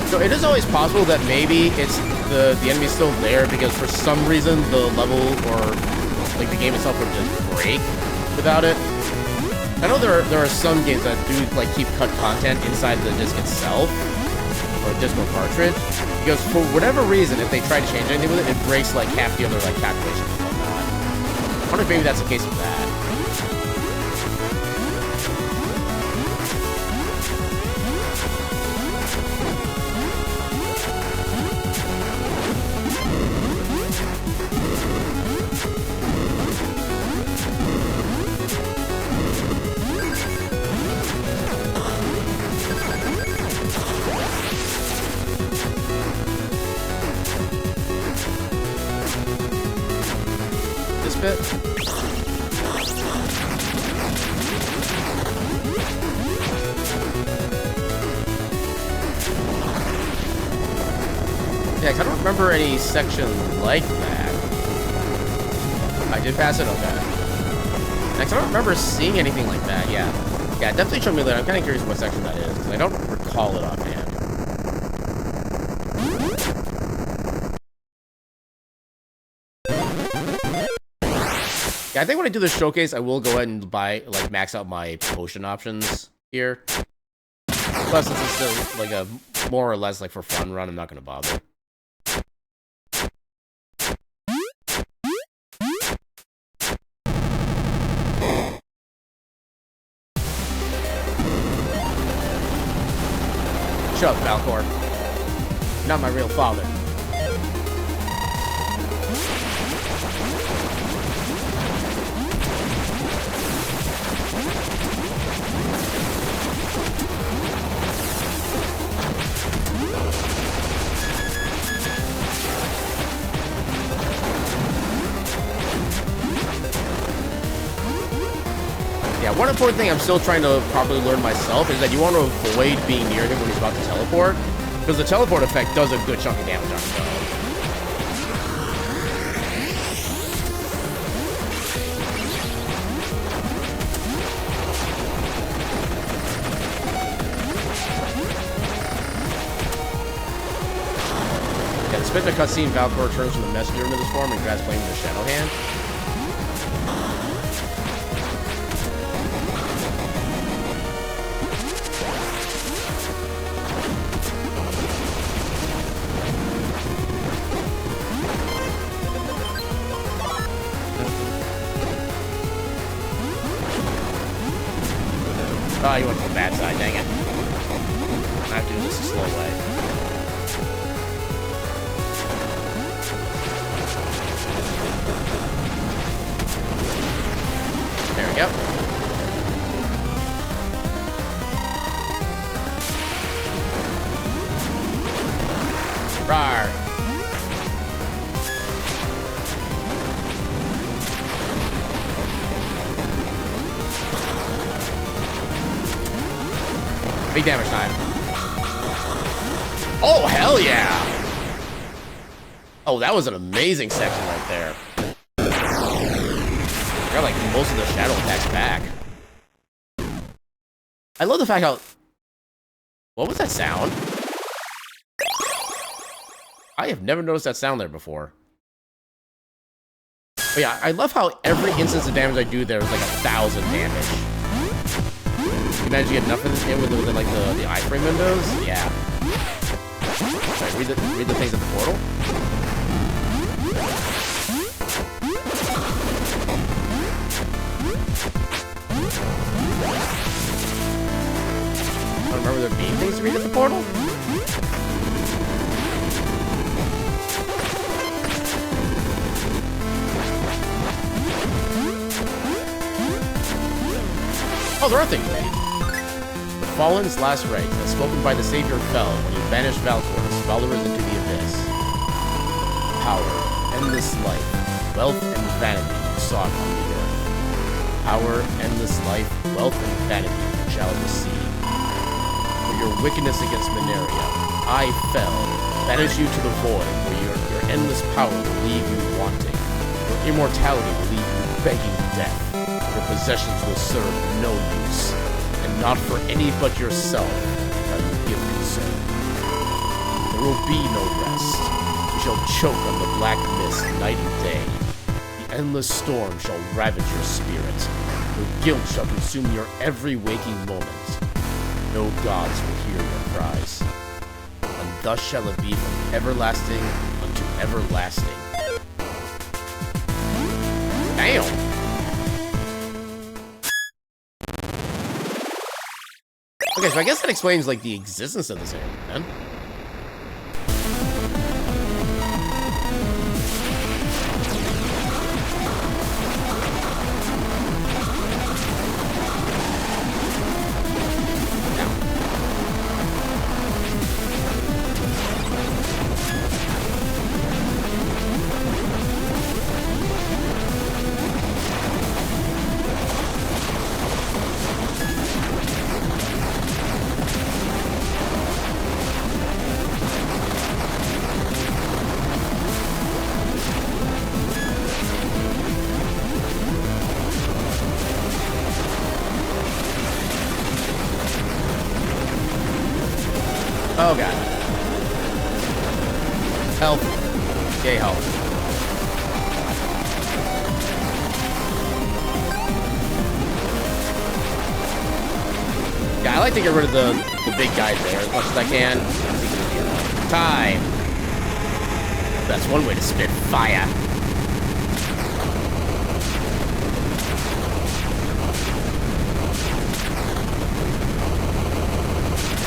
So it is always possible that maybe it's the enemy's still there because for some reason the level or like the game itself would just break without it. I know there are some games that do like keep cut content inside the disc itself or disc or cartridge because for whatever reason if they try to change anything with it, it breaks like half the other like calculations and whatnot. I wonder if maybe that's the case with that. Yeah, I don't remember any section like that. I did pass it? Okay. I don't remember seeing anything like that, yeah. Yeah, definitely show me later. I'm kind of curious what section that is, because I don't recall it offhand. Yeah, I think when I do the showcase, I will go ahead and max out my potion options here. Plus, since it's still, like, a more or less, like, for fun run, I'm not going to bother. Shut up, Valcor. Not my real father. Yeah, one important thing I'm still trying to properly learn myself is that you want to avoid being near him when he's about to teleport, because the teleport effect does a good chunk of damage on him. Yeah, despite the cutscene, Valcor returns from the messenger into this form and grabs flame with a shadow hand. Oh, you went to the bad side, dang it. I have to do this a slow way. There we go. Rawr. Big damage time. Oh, hell yeah! Oh, that was an amazing section right there. got like most of the shadow attacks back. I love the fact how... What was that sound? I have never noticed that sound there before. But yeah, I love how every instance of damage I do there is like 1,000 damage. Can you imagine you get enough of this game within like the iframe windows? Yeah. Right, read the things at the portal. I don't remember there being things to read at the portal. Oh, there are things to read. The Fallen's last rite, as spoken by the Savior, fell when he banished Valkor's followers into the abyss. Power, endless life, wealth, and vanity you sought on the earth. Power, endless life, wealth, and vanity you shall receive. For your wickedness against Mineria, I fell, banished you to the void, where your endless power will leave you wanting. Your immortality will leave you begging death. Your possessions will serve no use, and not for any but yourself shall you give concern. There will be no rest. You shall choke on the black mist night and day. The endless storm shall ravage your spirit. Your guilt shall consume your every waking moment. No gods will hear your cries. And thus shall it be from everlasting unto everlasting. Damn! Okay, so I guess that explains, like, the existence of this area, man. Oh god. Help. Yay, help. Yeah, I like to get rid of the big guys there as much as I can. Time. That's one way to spit fire.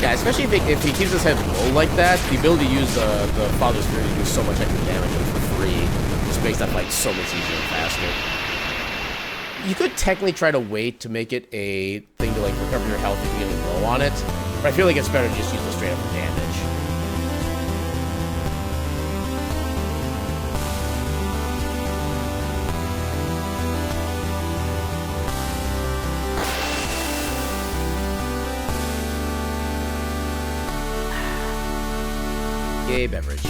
Yeah, especially if he keeps his head low like that, the ability to use the Father's Fury to do so much extra damage for free just makes that fight so much easier and faster. You could technically try to wait to make it a thing to like recover your health if you get low on it, but I feel like it's better to just use it straight up for damage. Yay, beverage.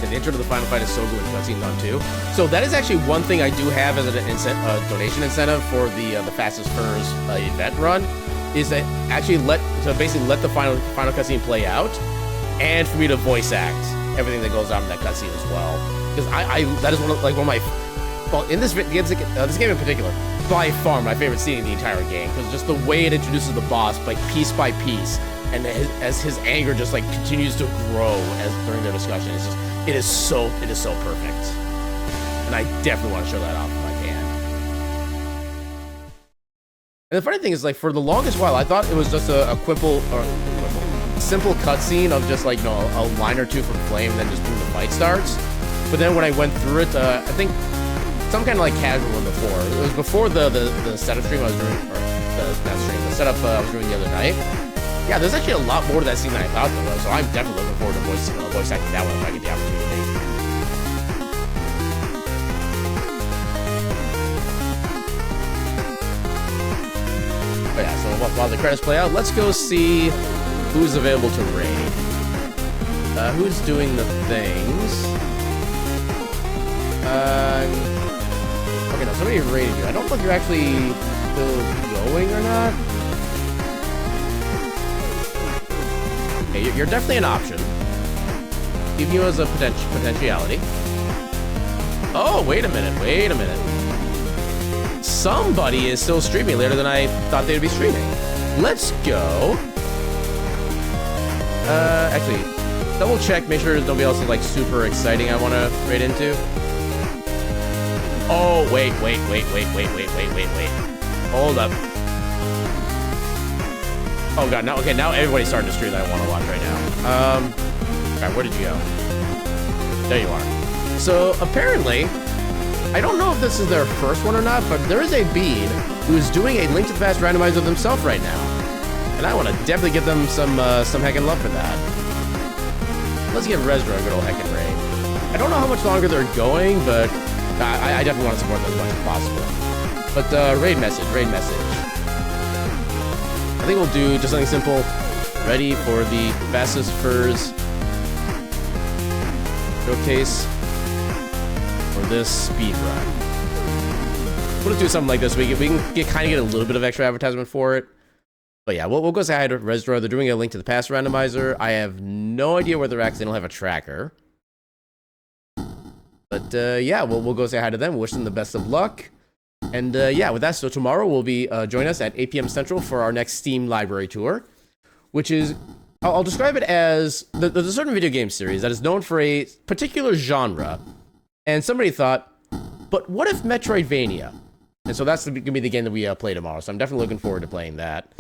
The intro to the final fight is so good with cutscenes on too. So that is actually one thing I do have as a donation incentive for the Fastest Furs event run, is that actually basically let the final cutscene play out, and for me to voice act everything that goes on in that cutscene as well. Because that is one of my, well, in this game in particular, by far my favorite scene in the entire game, because just the way it introduces the boss, like piece by piece, and as his anger just like continues to grow during their discussion, it is so perfect, and I definitely want to show that off if I can. And the funny thing is, like, for the longest while, I thought it was just a simple cutscene of just like, a line or two from Flame, and then just boom, the fight starts. But then when I went through it, I think some kind of like casual one before. It was before the setup stream I was doing, or the setup I was doing the other night. Yeah, there's actually a lot more to that scene than I thought there was, so I'm definitely looking forward to voice acting that one if I get the opportunity. But yeah, so while the credits play out, let's go see who's available to raid. Who's doing the things? Okay, now somebody raided you. I don't know if you're actually still going or not. Okay, you're definitely an option. Give you as a potentiality. Oh, wait a minute. Somebody is still streaming later than I thought they'd be streaming. Let's go. Actually, double check, make sure there's nobody else is like super exciting I want to raid into. Oh, wait. Hold up. Oh god, now, okay, now everybody's starting to stream that I want to watch right now. Alright, where did you go? There you are. So, apparently, I don't know if this is their first one or not, but there is a bean who's doing a Link to the Past randomizer themselves right now. And I want to definitely give them some heckin' love for that. Let's give Resdra a good old heckin' raid. I don't know how much longer they're going, but I definitely want to support them as much as possible. But raid message. I think we'll do just something simple. Ready for the fastest furs showcase for this speed run. We'll just do something like this. We can kind of get a little bit of extra advertisement for it. But yeah, we'll go say hi to Resdra. They're doing a Link to the Past randomizer. I have no idea where they're at because they don't have a tracker. But yeah, we'll go say hi to them. Wish them the best of luck. And yeah, with that, so tomorrow we'll be join us at 8 p.m. Central for our next Steam library tour, which is, I'll describe it as, there's a certain video game series that is known for a particular genre. And somebody thought, but what if Metroidvania? And so that's going to be the game that we play tomorrow. So I'm definitely looking forward to playing that.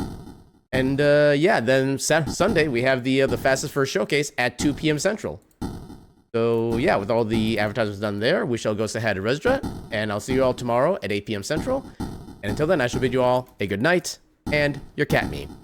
And yeah, then Sunday we have the Fastest First Showcase at 2 p.m. Central. So yeah, with all the advertisements done there, we shall go say hi to Resdra, and I'll see you all tomorrow at 8 p.m. Central. And until then, I shall bid you all a good night and your cat meme.